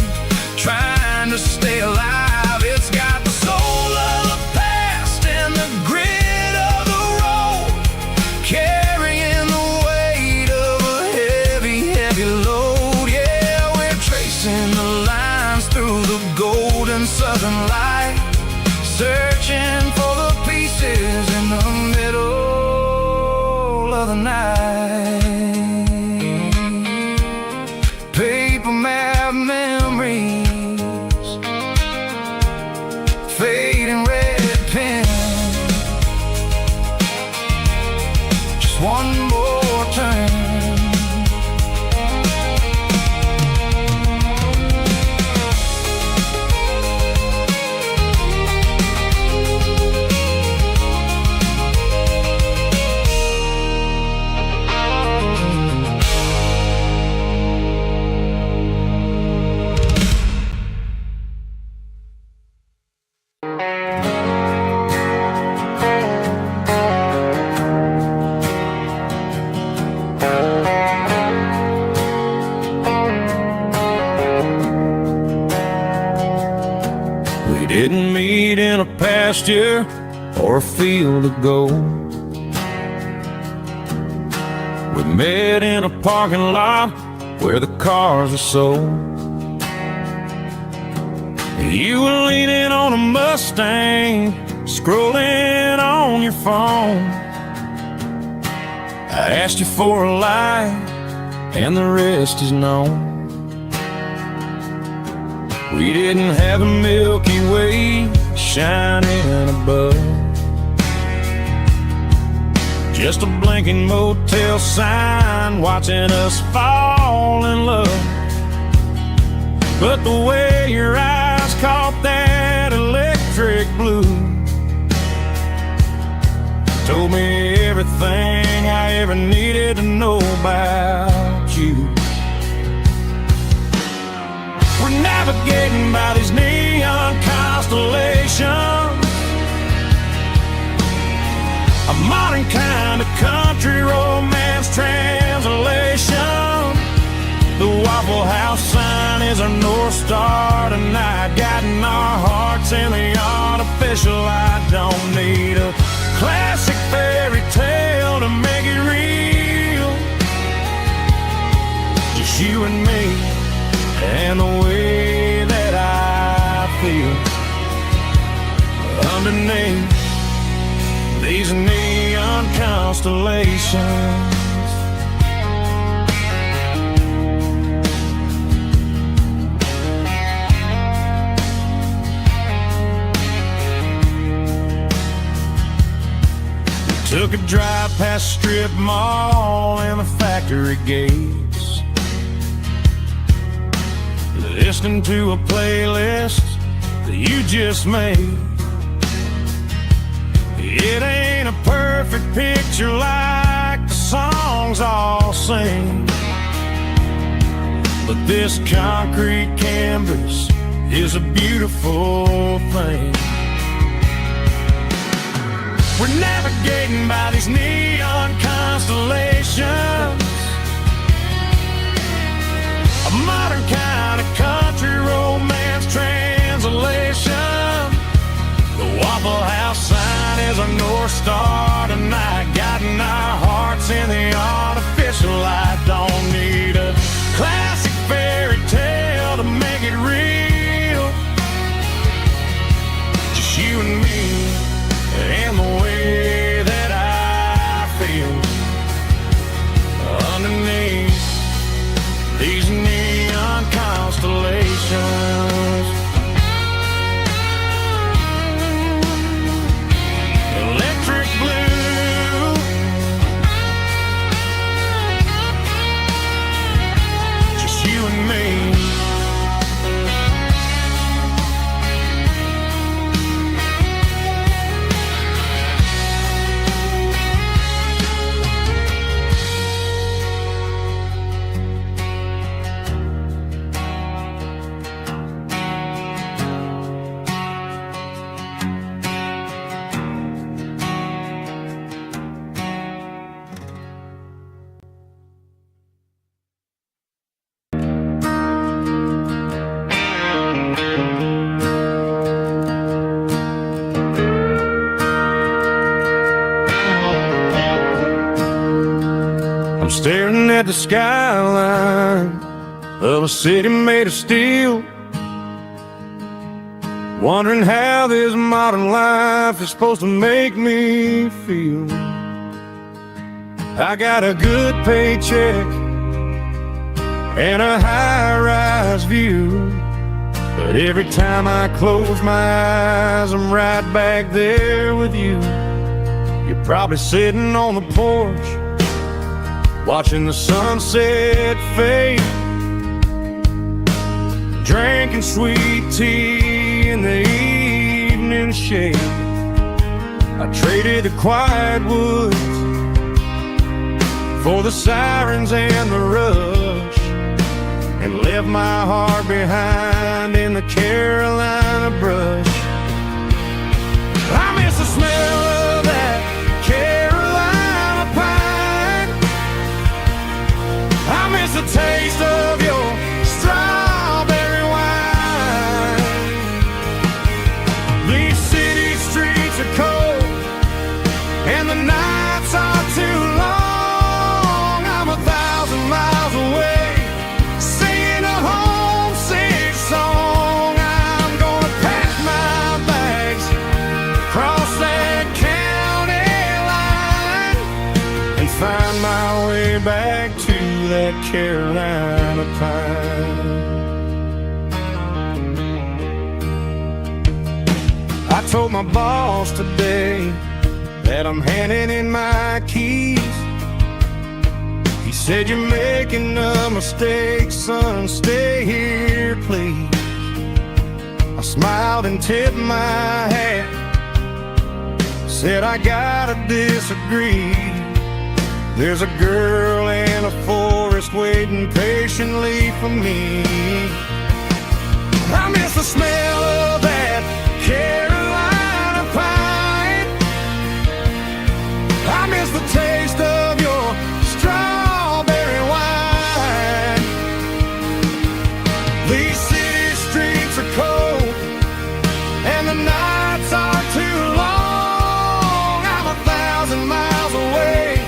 trying to stay alive. It's got the soul of the past and the grit of the road, carrying the weight of a heavy, heavy load. Yeah, we're tracing the lines through the golden southern light, searching for the pieces in the middle of the night. Paper map memories, fading red pen. Just one more turn.
We didn't meet in a pasture or a field of gold. We met in a parking lot where the cars are sold. You were leaning on a Mustang, scrolling on your phone. I asked you for a light, and the rest is known. We didn't have a Milky Way shining above, just a blinking motel sign watching us fall in love. But the way your eyes caught that electric blue told me everything I ever needed to know about you. We're navigating by these neon constellations, a modern kind of country romance translation. The Waffle House sign is our North Star tonight, guiding our hearts in the artificial light. Don't need a classic fairy tale to make it real, just you and me and the way that I feel underneath these neon constellations. Took a drive past Strip Mall and the factory gates, listening to a playlist that you just made. It ain't a perfect picture like the songs all sing, but this concrete canvas is a beautiful thing. We're navigating by these neon constellations, a modern kind of country romance translation. The Waffle House sign is our North Star tonight, guiding our hearts in the artificial light. Don't need a classic fairy tale to make it real, just you and me and the way that I feel underneath these neon constellations. Electric blue staring at the skyline of a city made of steel, wondering how this modern life is supposed to make me feel. I got a good paycheck and a high-rise view, but every time I close my eyes, I'm right back there with you. You're probably sitting on the porch, watching the sunset fade, drinking sweet tea in the evening shade. I traded the quiet woods for the sirens and the rush, and left my heart behind in the Carolina brush. I miss the smell of that Carolina pine. I miss the taste of your strawberry wine. These city streets are cold and the nights are too long. I'm 1,000 miles away, singing a homesick song. I'm gonna pack my bags, cross that county line, and find my way back to that Carolina pine. I told my boss today that I'm handing in my keys. He said, "You're making a mistake, son, stay here, please." I smiled and tipped my hat, said, "I gotta disagree. There's a girl in a forest waiting patiently for me." I miss the smell of that Carolina pine. I miss the taste of your strawberry wine. These city streets are cold and the nights are too long. I'm 1,000 miles away,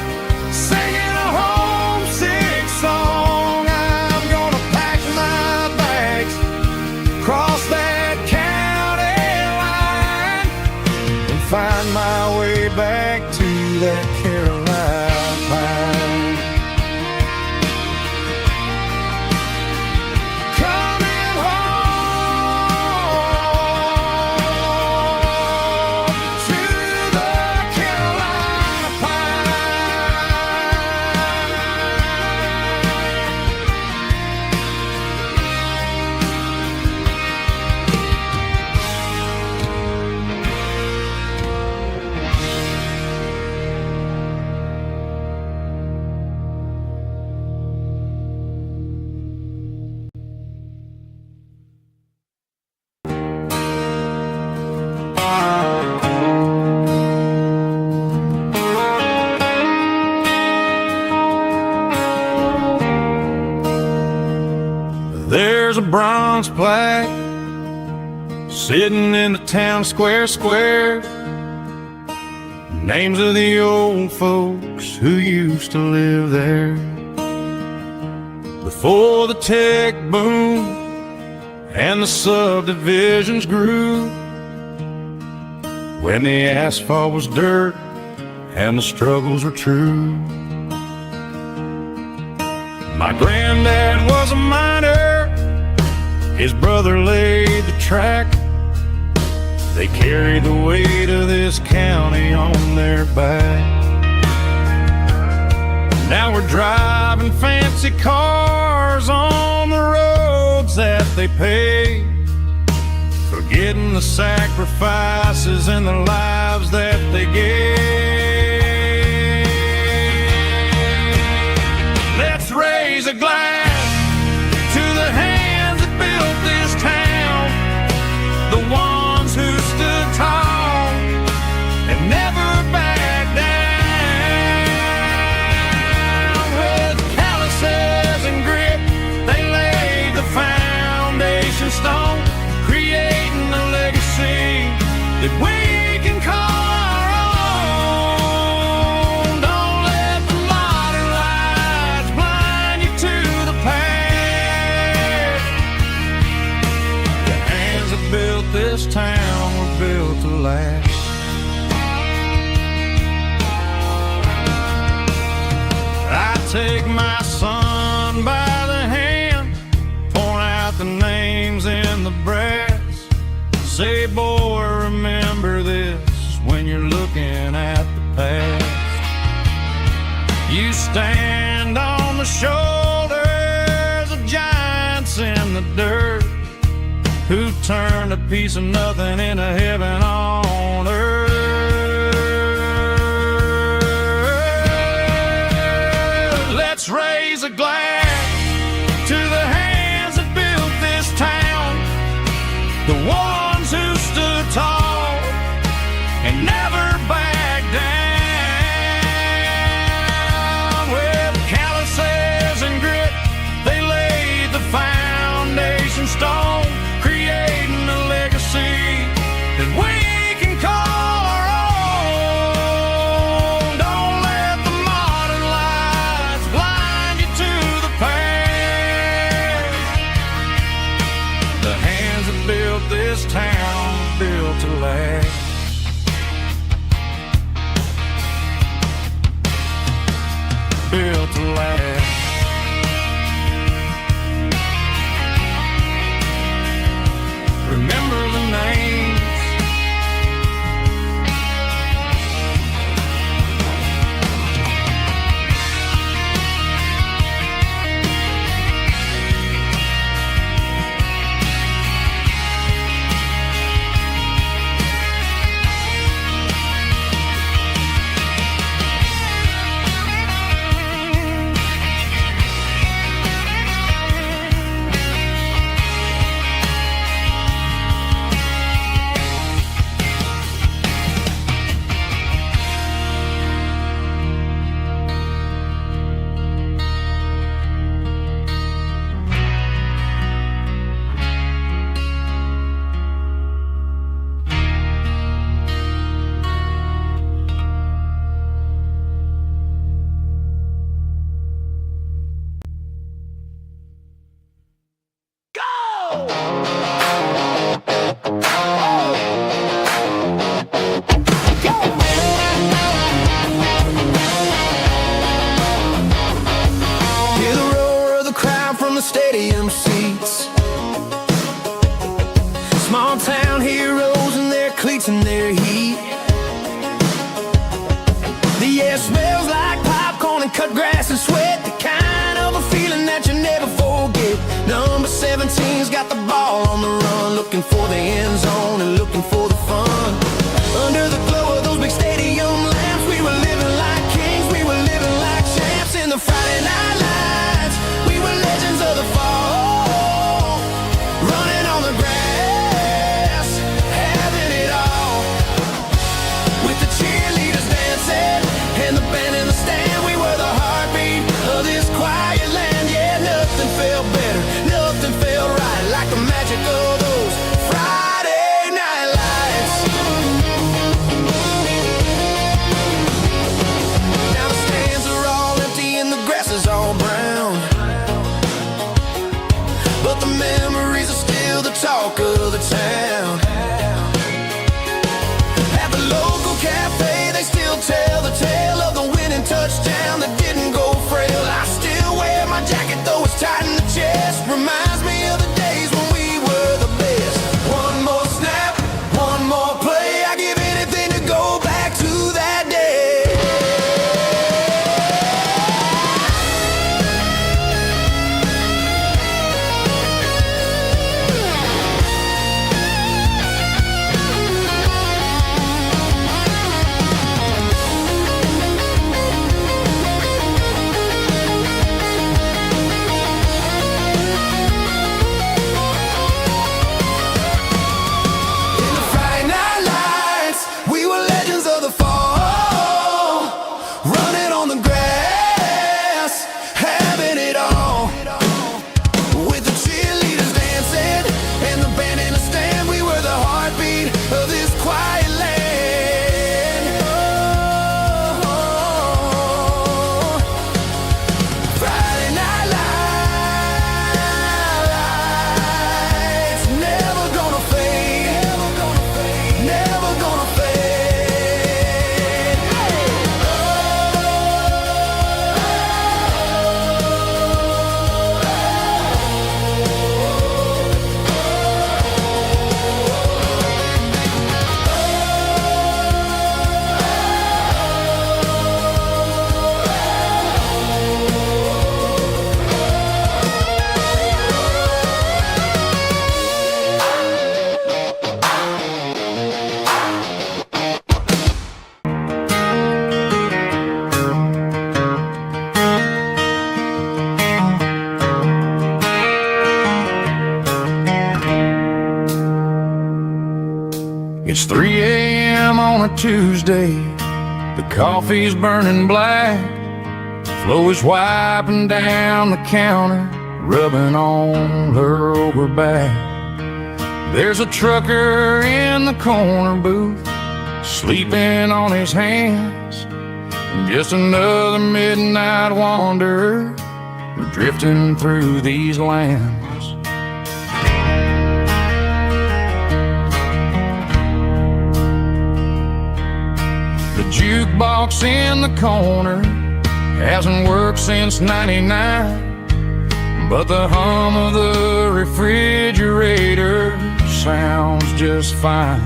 singing a homesick song. I'm gonna pack my bags, cross that county line, and find my way back to that Carolina pine. Coming home to the Carolina There's a bronze plaque sitting in the town square. Names of the old folks who used to live there before the tech boom and the subdivisions grew, when the asphalt was dirt and the struggles were true. My granddad was a miner, his brother laid the track. They carried the weight of this county on their back. Now we're driving fancy cars on the roads that they paved, forgetting the sacrifices and the lives that they gave. Let's raise a glass to the hands that built this town, the ones who stood tall and never backed down. With calluses and grit, they laid the foundation stone, creating a legacy that we can call our own. Don't let the modern life take my son by the hand, point out the names in the brass, say, boy, remember this when you're looking at the past. You stand on the shoulders of giants in the dirt, who turned a piece of nothing into heaven on earth. Let's raise a glass to the hands that built this town, the ones who stood tall and never backed down. With calluses and grit, they laid the foundation stone, creating a legacy that we can call our own. Don't let the modern lights blind you to the past. The hands that built this town built to last. Built to last. Remember the names.
Hear the roar of the crowd from the stadium seats. Small town heroes in their cleats and their heat. The air smells like popcorn and cut grass and sweat, the kind of a feeling that you never forget. Number 17's got the ball on the run, looking for the end zone and looking for the fun. Under the glow of those big stadium lamps, we were living like kings, we were living like champs in the Friday night lights. We were legends of the fall, running on the grass, having it all. With the cheerleaders dancing and the band in the stand, we were the heartbeat of this quiet land. Yeah, nothing felt better, nothing felt right like the magic of those Friday night lights.
It's 3 a.m. on a Tuesday. The coffee's burning black. Flo is wiping down the counter, rubbing on her over back. There's a trucker in the corner booth, sleeping on his hands. Just another midnight wanderer, drifting through these lands. The jukebox in the corner hasn't worked since '99, but the hum of the refrigerator sounds just fine.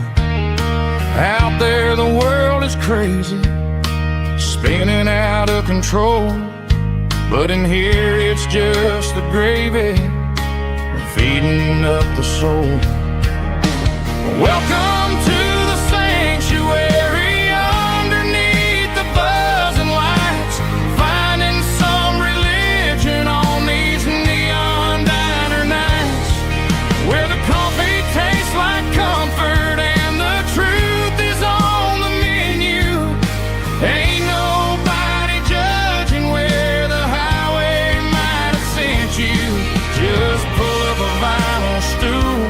Out there the world is crazy, spinning out of control, but in here it's just the gravy feeding up the soul. Welcome to the sanctuary, underneath the buzzing lights, finding some religion on these neon diner nights, where the coffee tastes like comfort and the truth is on the menu. Ain't nobody judging where the highway might have sent you. Just pull up a vinyl stool,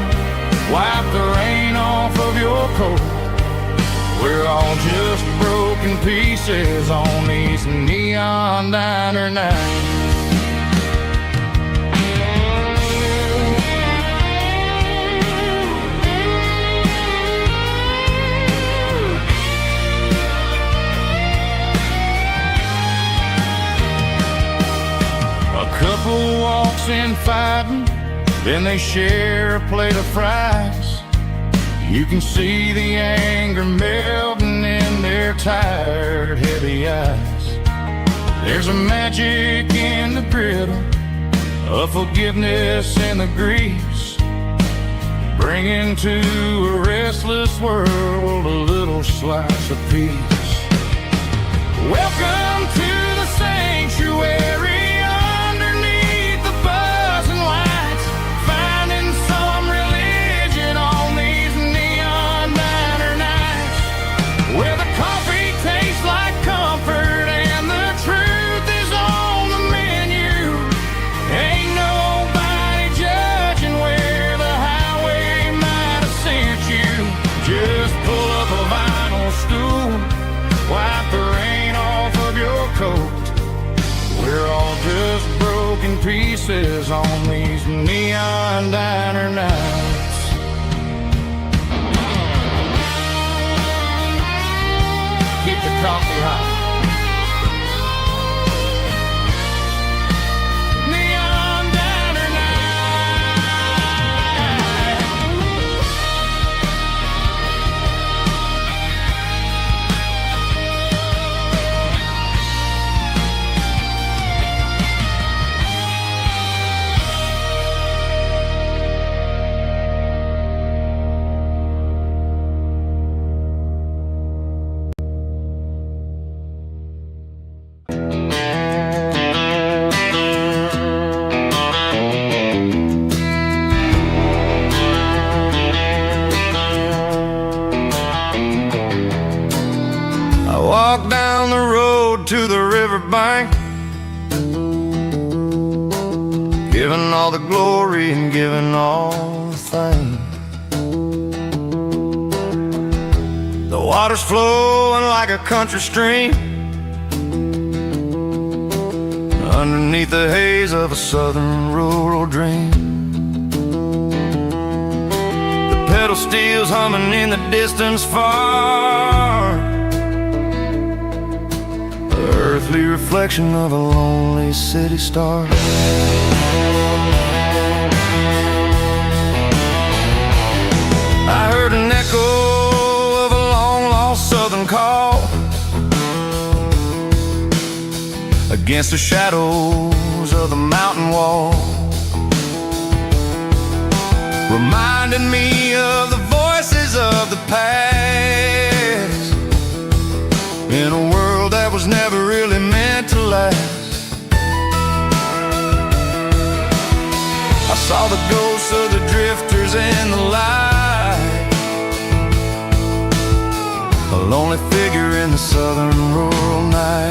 wipe the rain off of your coat. We're all just broken pieces on these neon diner nights. A couple walks in fighting, then they share a plate of fries. You can see the anger melting in their tired, heavy eyes. There's a magic in the griddle, a forgiveness in the grease, bringing to a restless world a little slice of peace. Welcome to the sanctuary, underneath the buzzing lights, finding some religion on these neon diner nights, where the coffee tastes like comfort and the truth is on the menu. Ain't nobody judging where the highway might have sent you. Just pull up a vinyl stool, wipe the rain off of your coat. We're all just broken pieces on these neon diner nights. Keep the coffee hot. Neon diner I walk down the road to the riverbank, giving all the glory and giving all the thanks. The water's flowing like a country stream, underneath the haze of a southern rural dream. The pedal steel's humming in the distance far, earthly reflection of a lonely city star. I heard an echo of a long-lost southern call against the shadows of the mountain wall, reminding me of the voices of the past, in a world that was never really meant to last. I saw the ghosts of the drifters in the light,
a lonely figure in the southern rural night.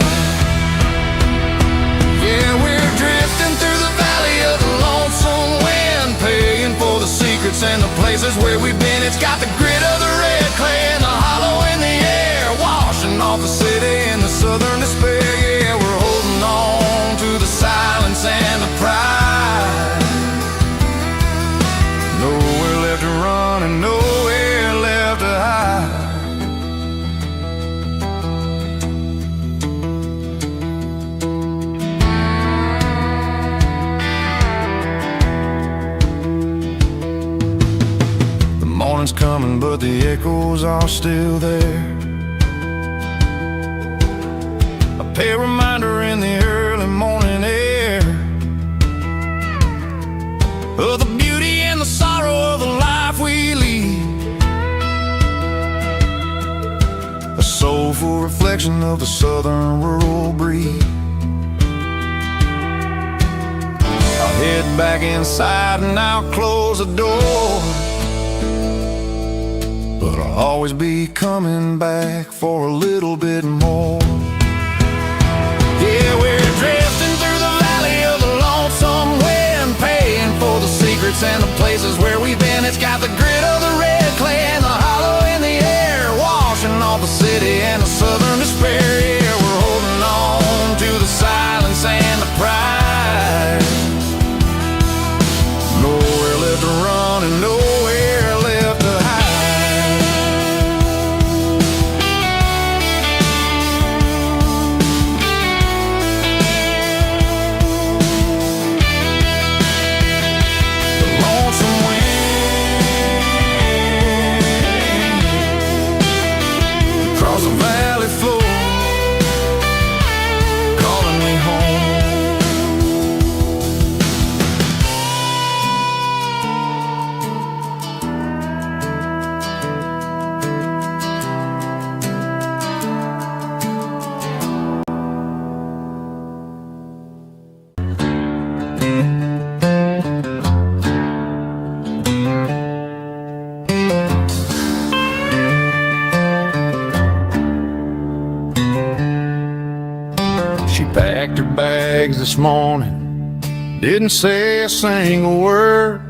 Yeah, we're drifting through the valley of the lonesome wind, paying for the secrets and the places where we've been. It's got the grit of the red clay and the hollow in the air, washing off the city and the southern despair. Yeah, we're holding on to the silence and the pride. Nowhere left to run and nowhere left to hide. Morning's coming, but the echoes are still there. A pale reminder in the early morning air of the beauty and the sorrow of the life we lead. A soulful reflection of the southern rural breed. I'll head back inside and I'll close the door, but I'll always be coming back for a little bit more. Yeah, we're drifting through the valley of the lonesome wind, paying for the secrets and the places where we've been. It's got the grit of the red clay and the hollow in the air, washing off the city and the southern despair. Yeah, we're holding on to the silence and the pride. Nowhere left to run and nowhere left to hide. Packed her bags this morning, didn't say a single word,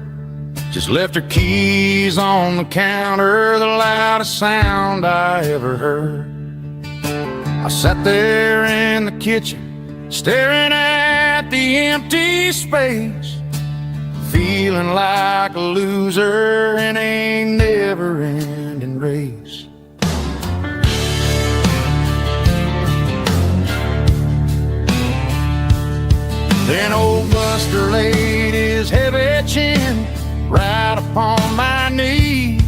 just left her keys on the counter, the loudest sound I ever heard. I sat there in the kitchen, staring at the empty space, feeling like a loser in a never-ending race. Then old Buster laid his heavy chin right upon my knee,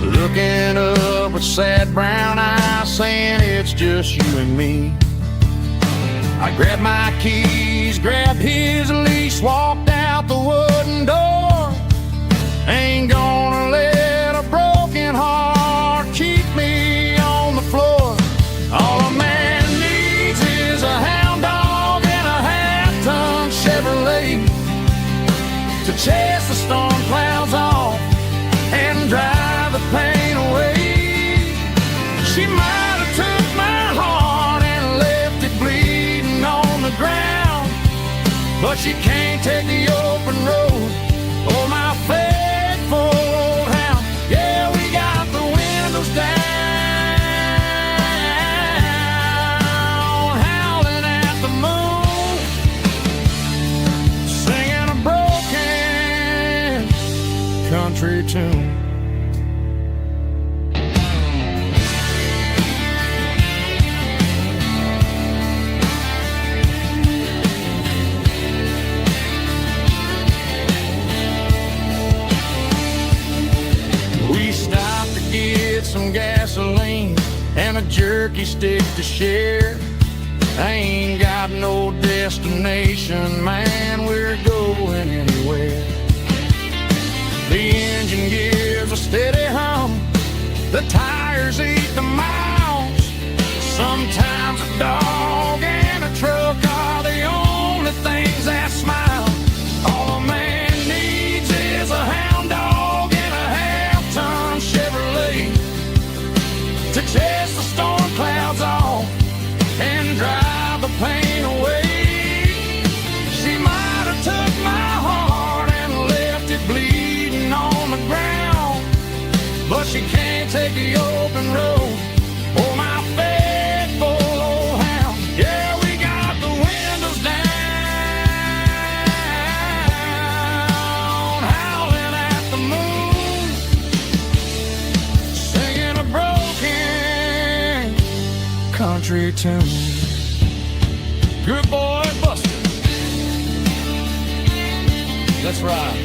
looking up with sad brown eyes, saying it's just you and me. I grabbed my keys, grabbed his leash, walked out the wooden door. Ain't gonna let a broken heart keep me on the floor. All a man needs is a hound dog and a half-ton Chevrolet to chase the storm clouds off and drive the pain away. She might have took my heart and left it bleeding on the ground, but she can't take the open road or my faithful old hound. Yeah, we got the windows down, howling at the moon, singing a broken country tune. We stopped to get some gasoline and a jerky stick to share. I ain't got no destination, man, we're going anywhere. The engine gives a steady hum, the tires eat the miles. Sometimes a dog and a truck are the only things that smile. All a man needs is a hound dog and a half-ton Chevrolet to tune.
Good boy, Buster. Let's ride.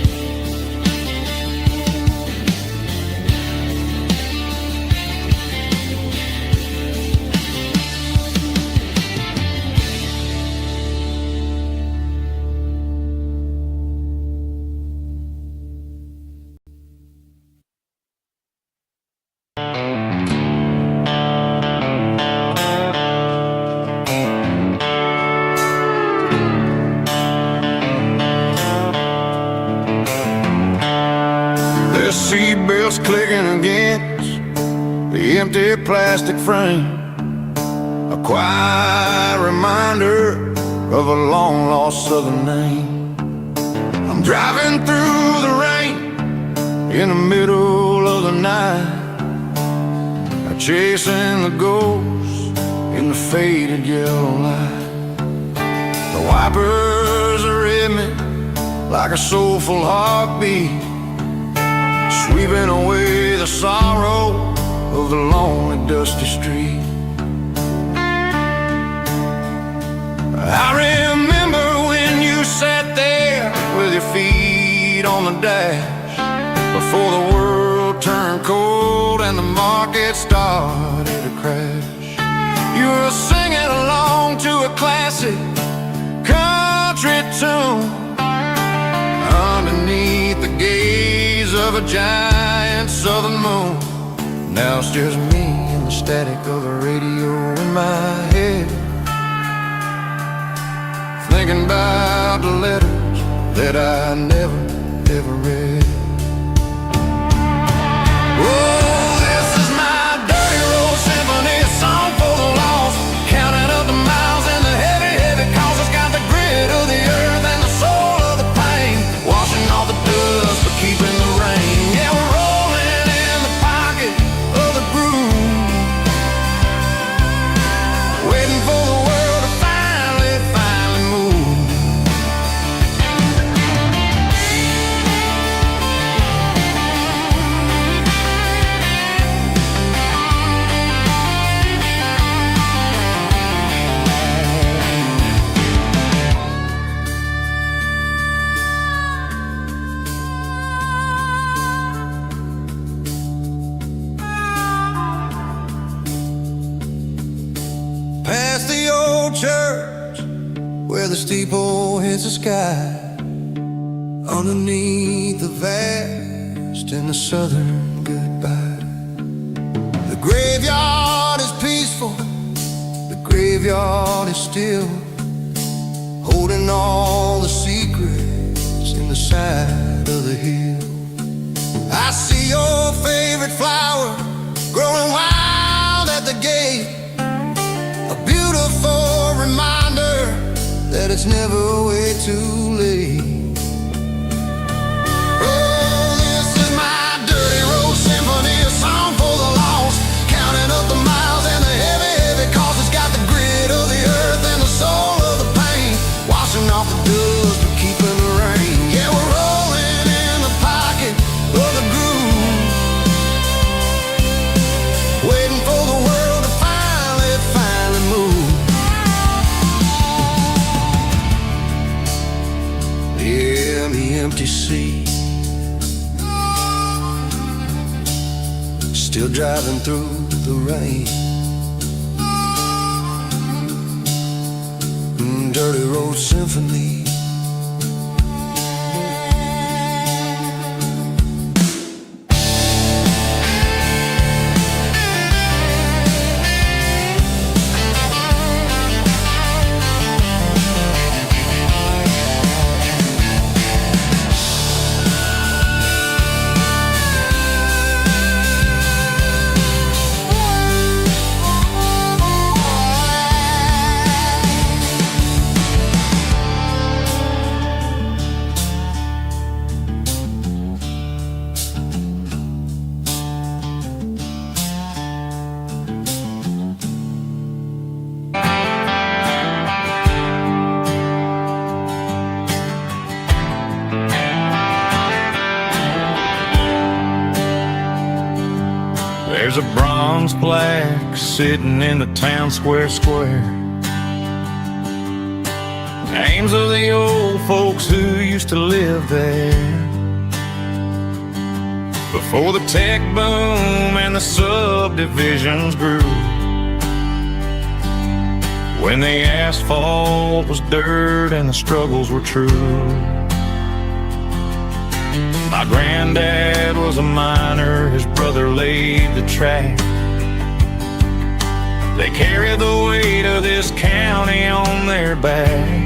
The seatbelt's clicking against the empty plastic frame, a quiet reminder of a long-lost southern name. I'm driving through the rain in the middle of the night, chasing the ghosts in the faded yellow light. The wipers are in me like a soulful heartbeat, sweeping away the sorrow of the lonely, dusty street. I remember when you sat there with your feet on the dash, before the world turned cold and the market started to crash. You were singing along to a classic country tune underneath the gaze of a giant southern moon. Now it's just me and the static of the radio in my head, thinking about the letters that I never, ever read. Oh, this is my dirty road symphony, a song for the lost, counting up the miles and the heavy, heavy calls. It's got the grit of the earth and the soul of the pain, washing off the dust but keeping the rain. Yeah, we're rolling in the pocket of the groove, waiting for the world to finally move. Past the old church where the steeple hits the sky, underneath the vast and the southern goodbye. The graveyard is peaceful, the graveyard is still, holding all the secrets in the side of the hill. I see your favorite flower growing wild at the gate, a beautiful reminder that it's never way too late. Oh, this is my dirty road symphony, a song for the lost, counting up the miles and the heavy, heavy calls. It's got the grit of the earth and the soul of the pain, washing off the dust but keeping the rain. Yeah, we're rolling in the pocket of the groove, waiting for the world to finally move. Yeah, the empty sea, still driving through the rain. Dirty road symphony.
There's a bronze plaque sitting in the town square. Names of the old folks who used to live there before the tech boom and the subdivisions grew, when the asphalt was dirt and the struggles were true. My granddad was a miner, his brother laid the track. They carried the weight of this county on their back.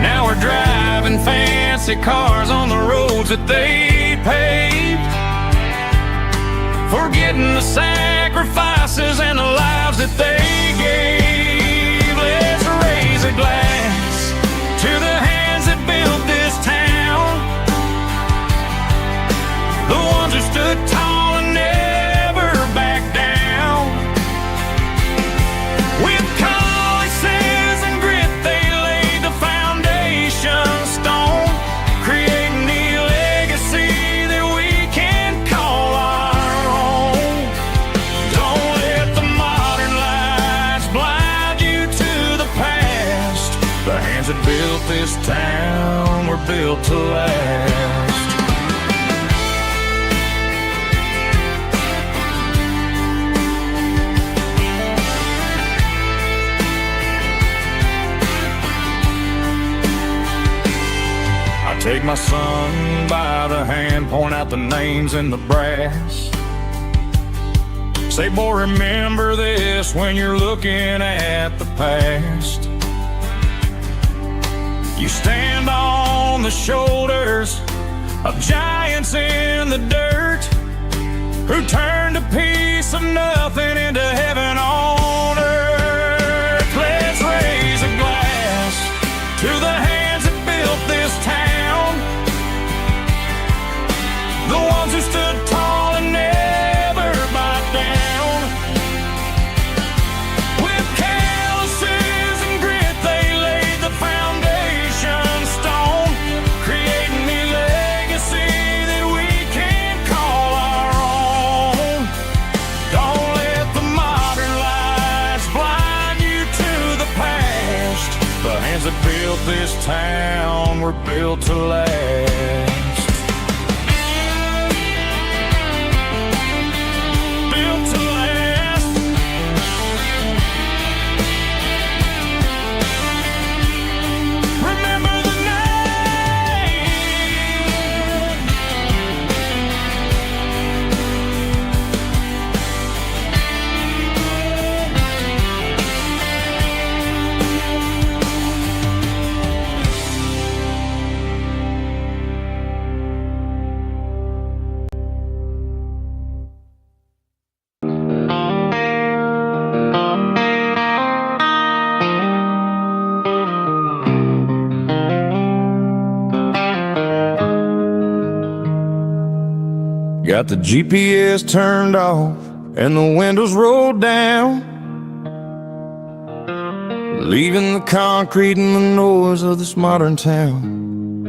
Now we're driving fancy cars on the roads that they paved, forgetting the sacrifices and the lives that they gave. Let's raise a glass to the hands that built this town, the ones who stood tall and never backed down. With calluses and grit they laid the foundation stone, creating the legacy that we can call our own. Don't let the modern lights blind you to the past. The hands that built this town were built to last. Take my son by the hand, point out the names in the brass. Say, boy, remember this when you're looking at the past. You stand on the shoulders of giants in the dirt, who turned a piece of nothing into heaven on earth. Let's raise a glass to the hands that built this town, the ones who stood tall and never backed down. With calluses and grit they laid the foundation stone, creating the legacy that we can call our own. Don't let the modern lights blind you to the past. The hands that built this town were built to last. Got the GPS turned off and the windows rolled down, leaving the concrete and the noise of this modern town.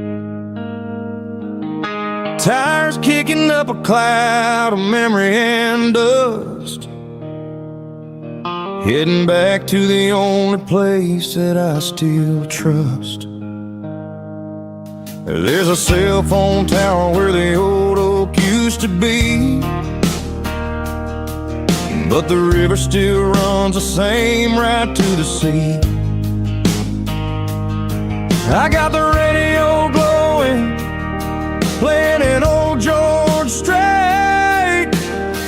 Tires kicking up a cloud of memory and dust, heading back to the only place that I still trust. There's a cell phone tower where the old oak used to be, but the river still runs the same right to the sea. I got the radio glowing, playing an old George Strait,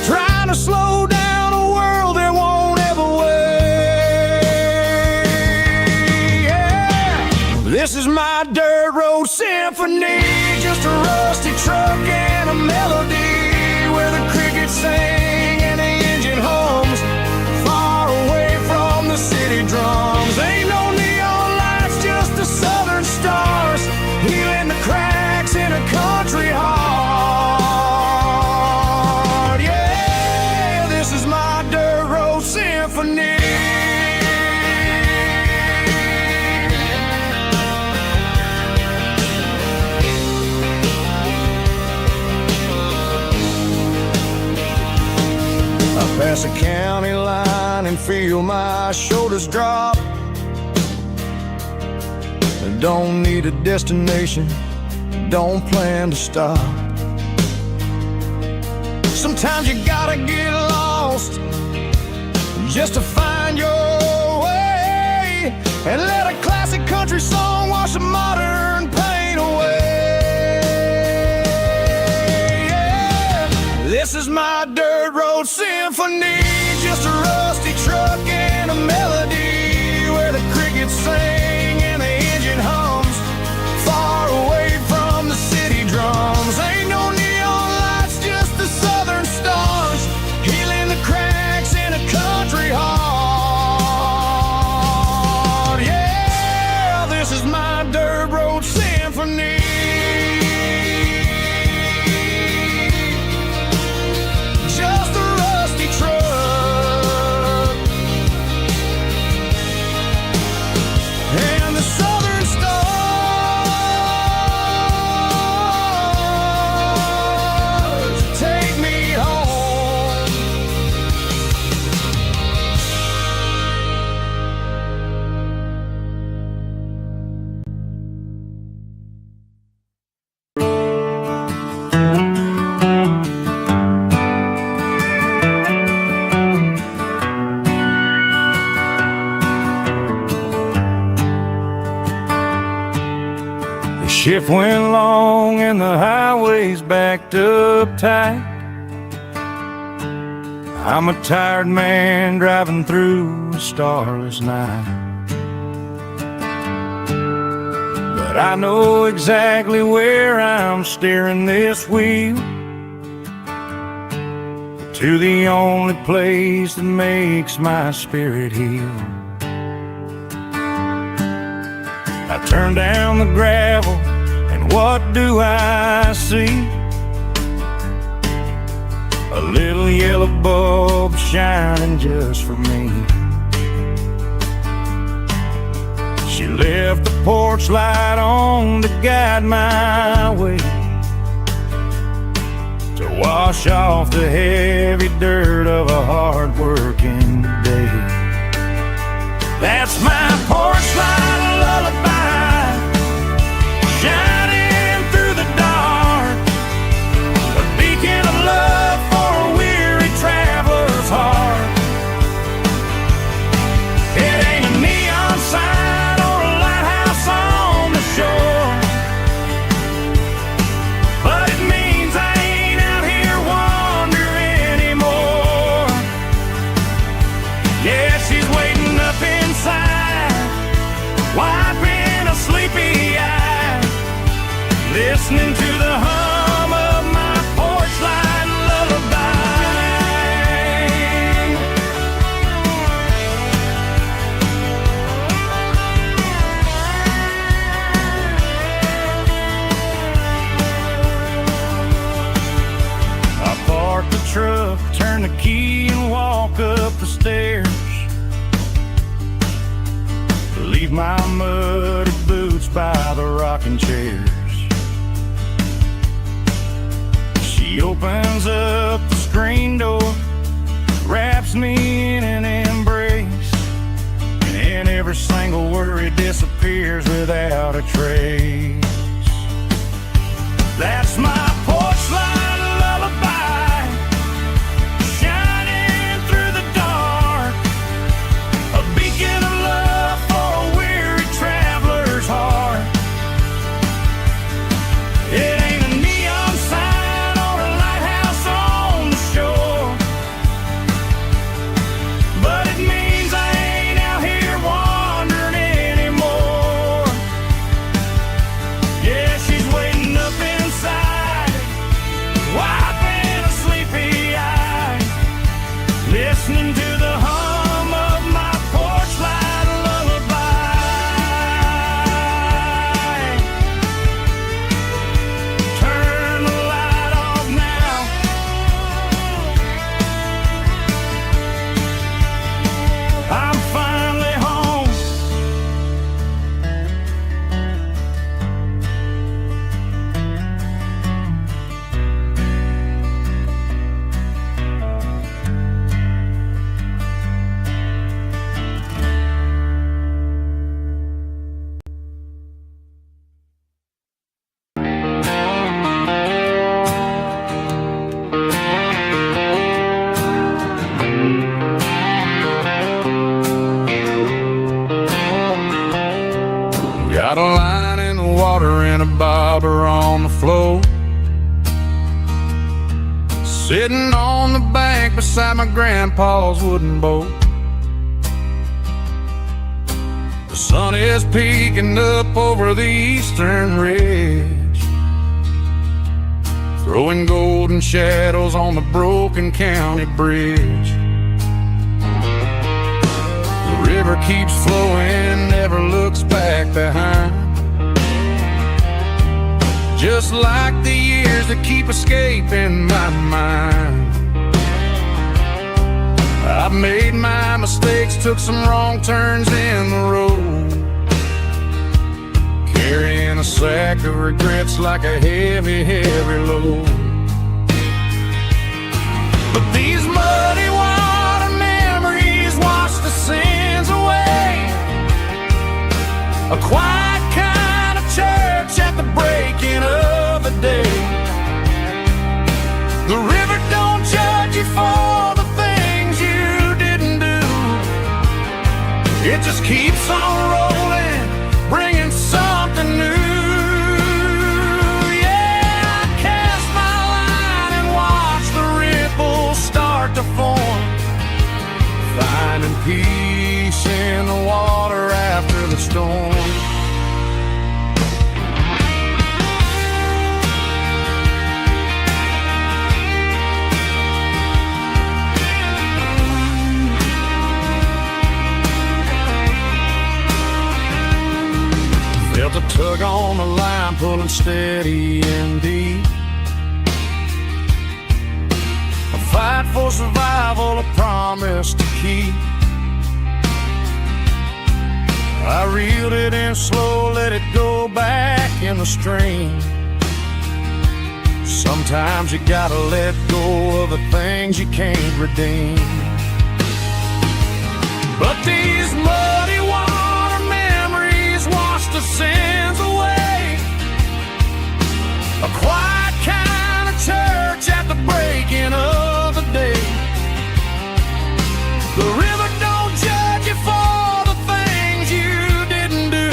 trying to slow down a world that won't ever wait. Yeah. This is my dirt road symphony, just a rusty truck and a melody, where the crickets sing and the engine hums, far away from the city drums. Ain't no neon lights, just the southern stars, healing the cracks in a country heart. Yeah, this is my dirt road symphony.
feel my shoulders drop. I don't need a destination, don't plan to stop. Sometimes you gotta get lost just to find your way, and let a classic country song wash a modern pain away. Yeah. This is my dirt road symphony, just a rusty truck and a melody where the crickets sing and the engine hums, far away from the city drums. Ain't no neon lights, just the southern stars, healing the cracks in a country heart. Yeah, this is my dirt road symphony. Just a rusty truck and the southern stars take me home.
The shift went long and the highway's backed up tight. I'm a tired man driving through a starless night, but I know exactly where I'm steering this wheel, to the only place that makes my spirit heal. I turn down the gravel, and what do I see? A little yellow bulb shining just for me. She left the porch light on to guide my way, to wash off the heavy dirt of a hard-working day. That's my porch light lullaby, shining through the dark, a beacon of love for a weary traveler's heart. It ain't a neon sign or a lighthouse on the shore, but it means I ain't out here wandering anymore. Yeah, she's waiting up inside, wiping a sleepy eye, listening to the hum of my porch light lullaby. I park the truck, turn the key and walk up the stairs, leave my muddy boots by the rocking chairs. She opens up the screen door, wraps me in an embrace, and every single worry disappears without a trace. That's my porch light lullaby, shining through the dark, a beacon of love for a weary traveler's heart. It ain't a neon sign or a lighthouse on the shore, but it means I ain't out here wandering anymore. Yeah, she's waiting up inside,
wine in the water and a bobber on the floor. Sitting on the bank beside my grandpa's wooden boat. The sun is peeking up over the eastern ridge, throwing golden shadows on the broken county bridge. The river keeps flowing, never looks back behind, just like the years that keep escaping my mind. I've made my mistakes, took some wrong turns in the road, carrying a sack of regrets like a heavy, heavy load. But these muddy water memories wash the sins away. A quiet kind of church at the breaking of the day. The river don't judge you for the things you didn't do. It just keeps on rolling, bringing something new. Yeah, I cast my line and watch the ripples start to form, finding peace in the water after the storm. Felt a tug on the line, pulling steady and deep. A fight for survival, a promise to keep. I reeled it in slow, let it go back in the stream. Sometimes you gotta let go of the things you can't redeem. But these muddy water memories wash the sins away. A quiet kind of church at the breaking of the day. The river don't judge you for the things you didn't do.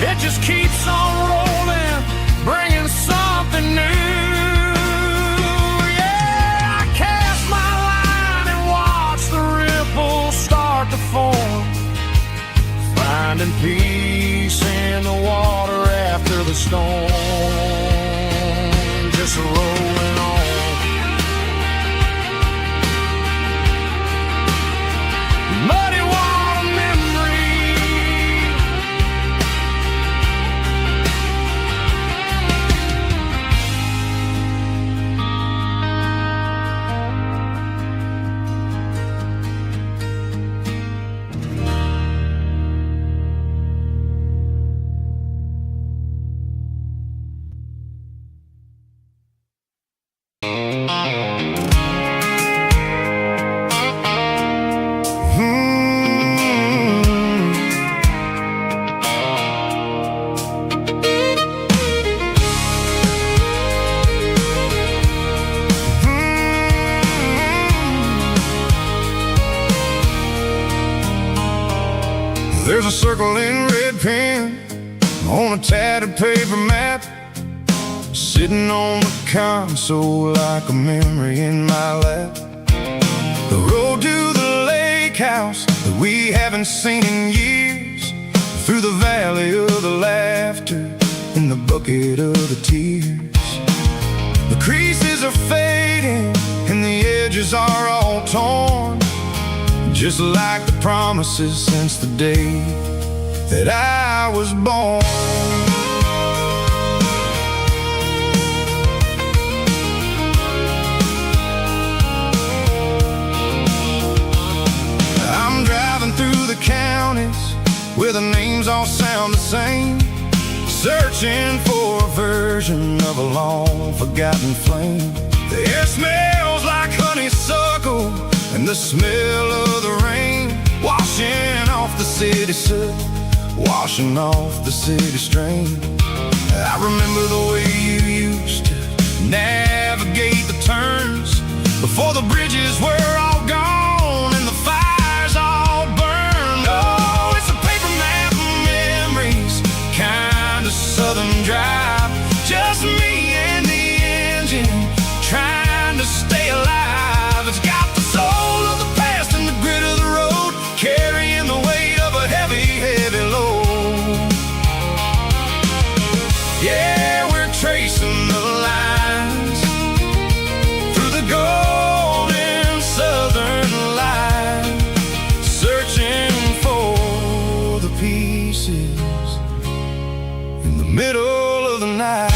It just keeps on rolling, bringing something new. Yeah, I cast my line and watch the ripples start to form, finding peace in the water after the storm. Just rolling on. Muddy water memory.
There's a circle in red pen on a tattered paper map, sitting on the console like a memory in my lap. The road to the lake house that we haven't seen in years, through the valley of the laughter and the bucket of the tears. The creases are fading and the edges are all torn, just like the promises since the day that I was born. I'm driving through the counties where the names all sound the same, searching for a version of a long forgotten flame. The air smells like honeysuckle and the smell of the rain, washing off the city soot, washing off the city strain. I remember the way you used to navigate the turns before the bridges were all gone and the fires all burned. Oh, it's a paper map of memory
middle of the night.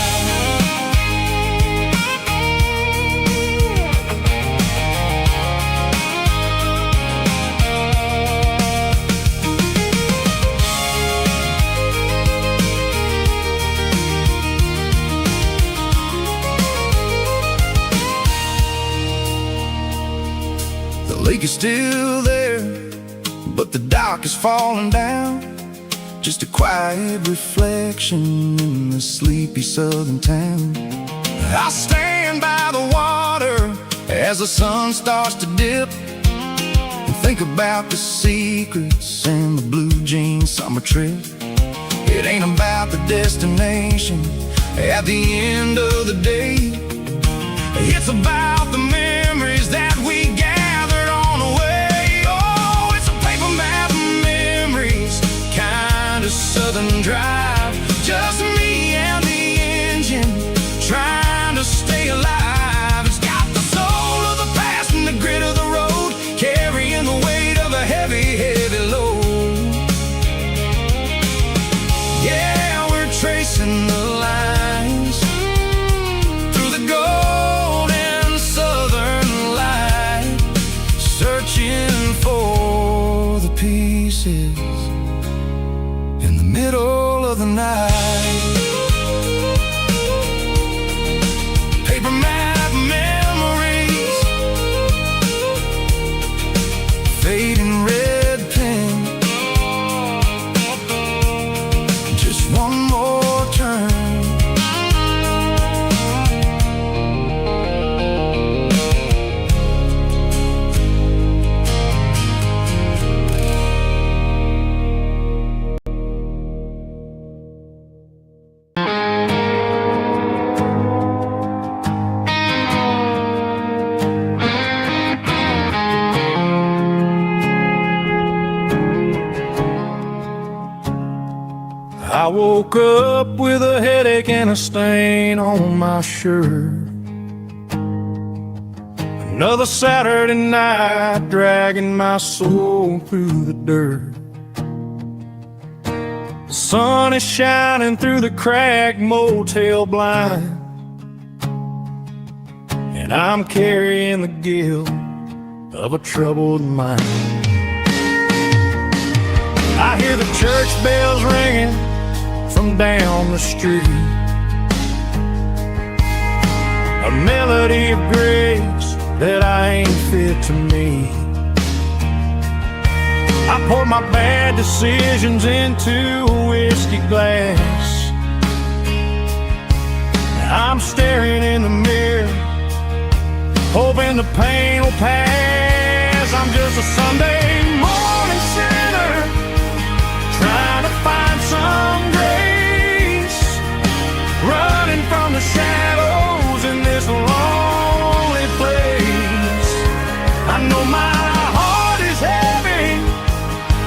The lake is still there, but the dock is falling down. Just a quiet reflection in the sleepy southern town. I stand by the water as the sun starts to dip, and think about the secrets and the blue jean summer trip. It ain't about the destination at the end of the day. It's about the memories that we gathered on the way. Oh, it's a paper map of memories, kind of southern drive. Just me and the engine, trying to stay alive. It's got the soul of the past and the grit of the road, carrying the weight of a heavy, heavy load. Yeah, we're tracing the lines through the golden southern light, searching for the pieces in the middle of the night. Paper map memories, fading red pen, just one more turn.
I woke up with a headache and a stain on my shirt. Another Saturday night, dragging my soul through the dirt. The sun is shining through the cracked motel blind, and I'm carrying the guilt of a troubled mind. I hear the church bells ringing from down the street, a melody of grace that I ain't fit to meet. I pour my bad decisions into a whiskey glass. I'm staring in the mirror, hoping the pain will pass. I'm just a Sunday morning sinner, trying to find some grace, running from the shadows in this lonely place. I know my heart is heavy,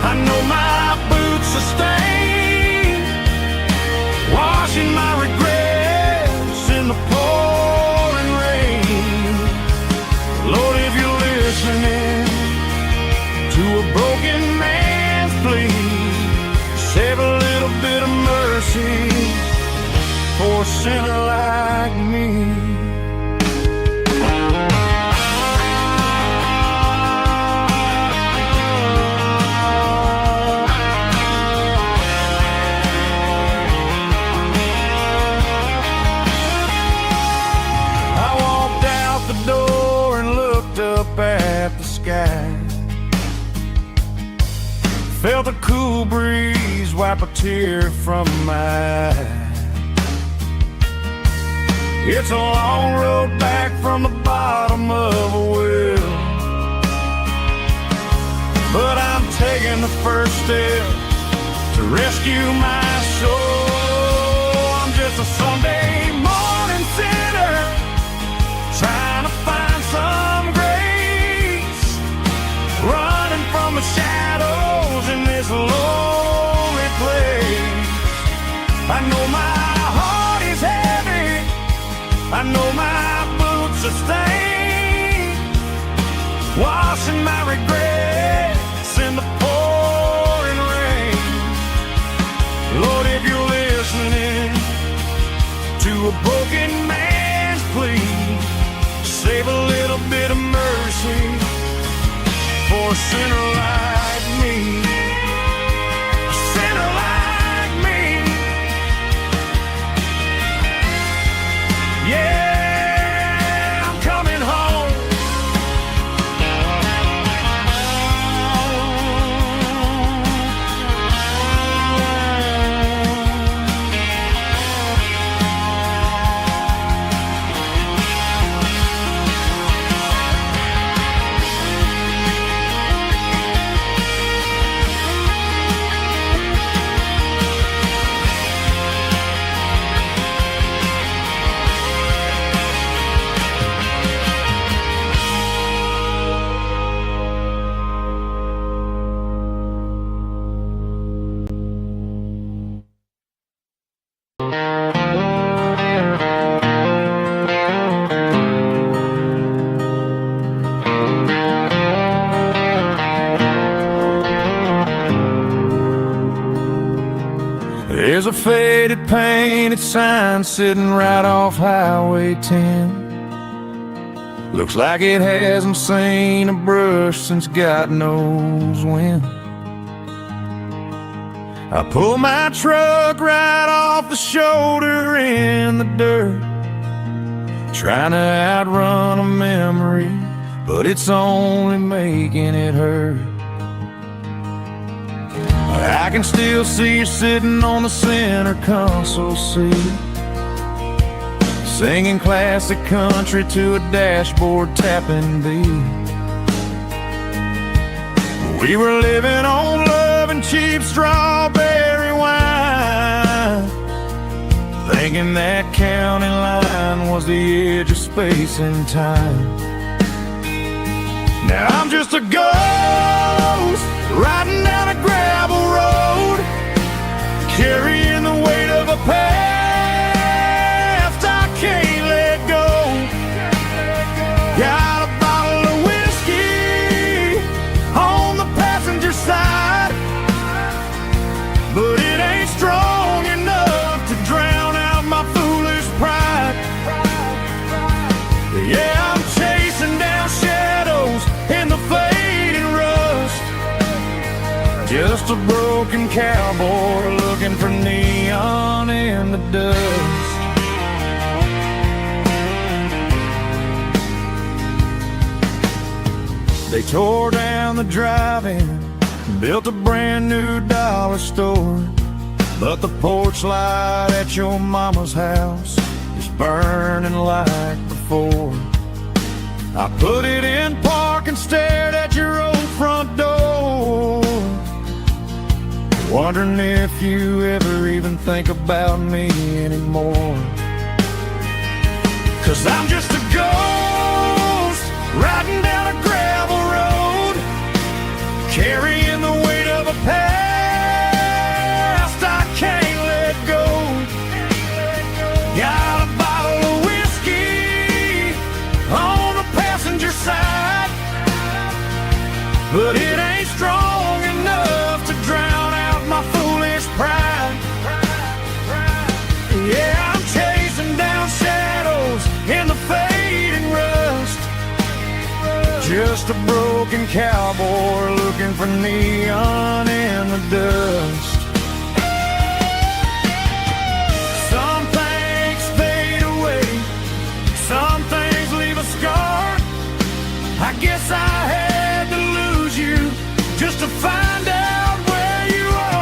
I know my boots are stained, washing my regrets in the pouring rain. Lord, if you're listening to a broken man's plea, save a little bit of mercy for a sinner like me. I walked out the door and looked up at the sky, felt a cool breeze wipe a tear from my eye. It's a long road back from the bottom of a well, but I'm taking the first step to rescue my soul. I'm just a Sunday morning sinner, trying to find some grace, running from the shadows in this lonely place. I know my heart is heavy, I know my boots are stained, washing my regrets in the pouring rain. Lord, if you're listening There's a faded painted sign sitting right off Highway 10. Looks like it hasn't seen a brush since God knows when. I pull my truck right off the shoulder in the dirt, trying to outrun a memory, but it's only making it hurt. I can still see you sitting on the center console seat, singing classic country to a dashboard tapping beat. We were living on love and cheap strawberry wine, thinking that county line was the edge of space and time. Now I'm just a ghost riding down a gravel road, carrying the weight of a past I can't let go. Got a bottle of whiskey on the passenger side, but it ain't strong enough to drown out my foolish pride. Yeah, I'm chasing down shadows in the fading rust, just a broken cowboy looking for neon in the dust. They tore down the drive-in, built a brand new dollar store, but the porch light at your mama's house is burning like before. I put it in park and stared at your old front door, wondering if you ever even think about me anymore. 'Cause I'm just a ghost riding down a gravel road, carrying the weight of a past I can't let go. Got a bottle of whiskey on the passenger side, but it ain't strong enough to drown out my foolish pride. Yeah, I'm chasing down shadows in the fading rust, just a broken cowboy looking for neon in the dust. Some things fade away, some things leave a scar. I guess I had to lose you just to find out where you are.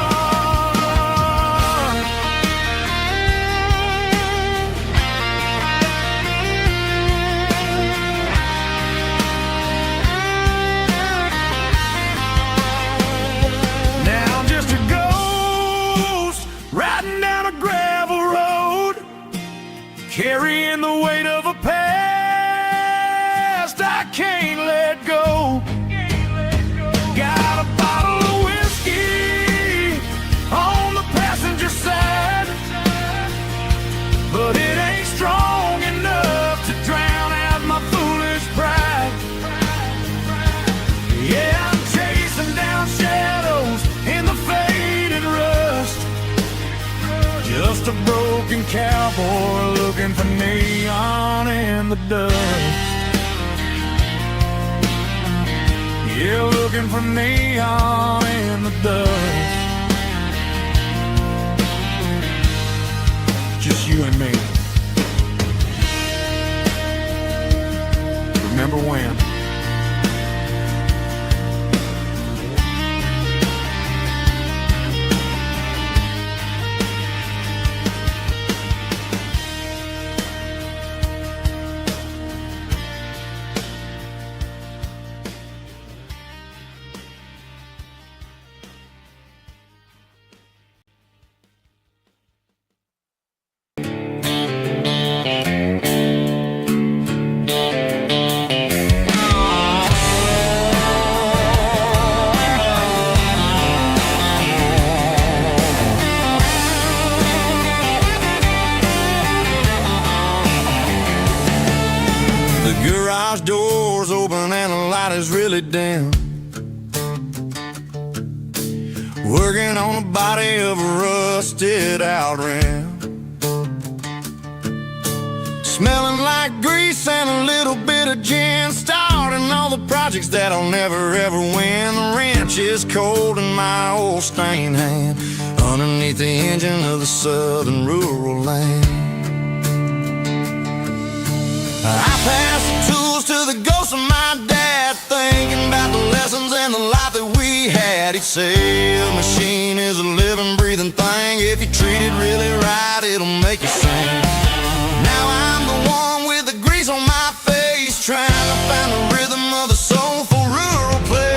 Now I'm just a ghost riding down a gravel road, carrying the weight of a past I can't let go. Got a bottle of whiskey on the passenger side, but it ain't strong enough to drown out my foolish pride. Yeah, I'm chasing down shadows in the faded rust, just a broken cowboy looking for neon in the dust. Yeah, looking for neon in the dust. Just you and me. Remember when?
Garage doors open and the light is really dim. Working on the body of a rusted out rim. Smelling like grease and a little bit of gin. Starting all the projects that I'll never ever win. The wrench is cold in my old stained hand underneath the engine of the southern rural land. I pass the tools to the ghost of my dad, thinking about the lessons and the life that we had. He'd say a machine is a living, breathing thing. If you treat it really right, it'll make you sing. Now I'm the one with the grease on my face, trying to find the rhythm of the soulful rural place.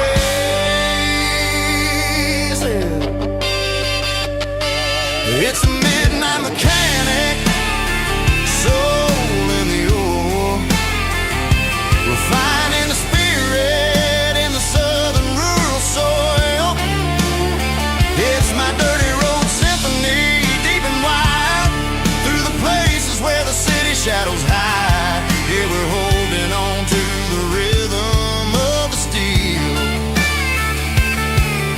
It's a midnight mechanic, soul in the ore, refining the spirit in the southern rural soil. It's my dirty road symphony, deep and wide, through the places where the city shadows hide.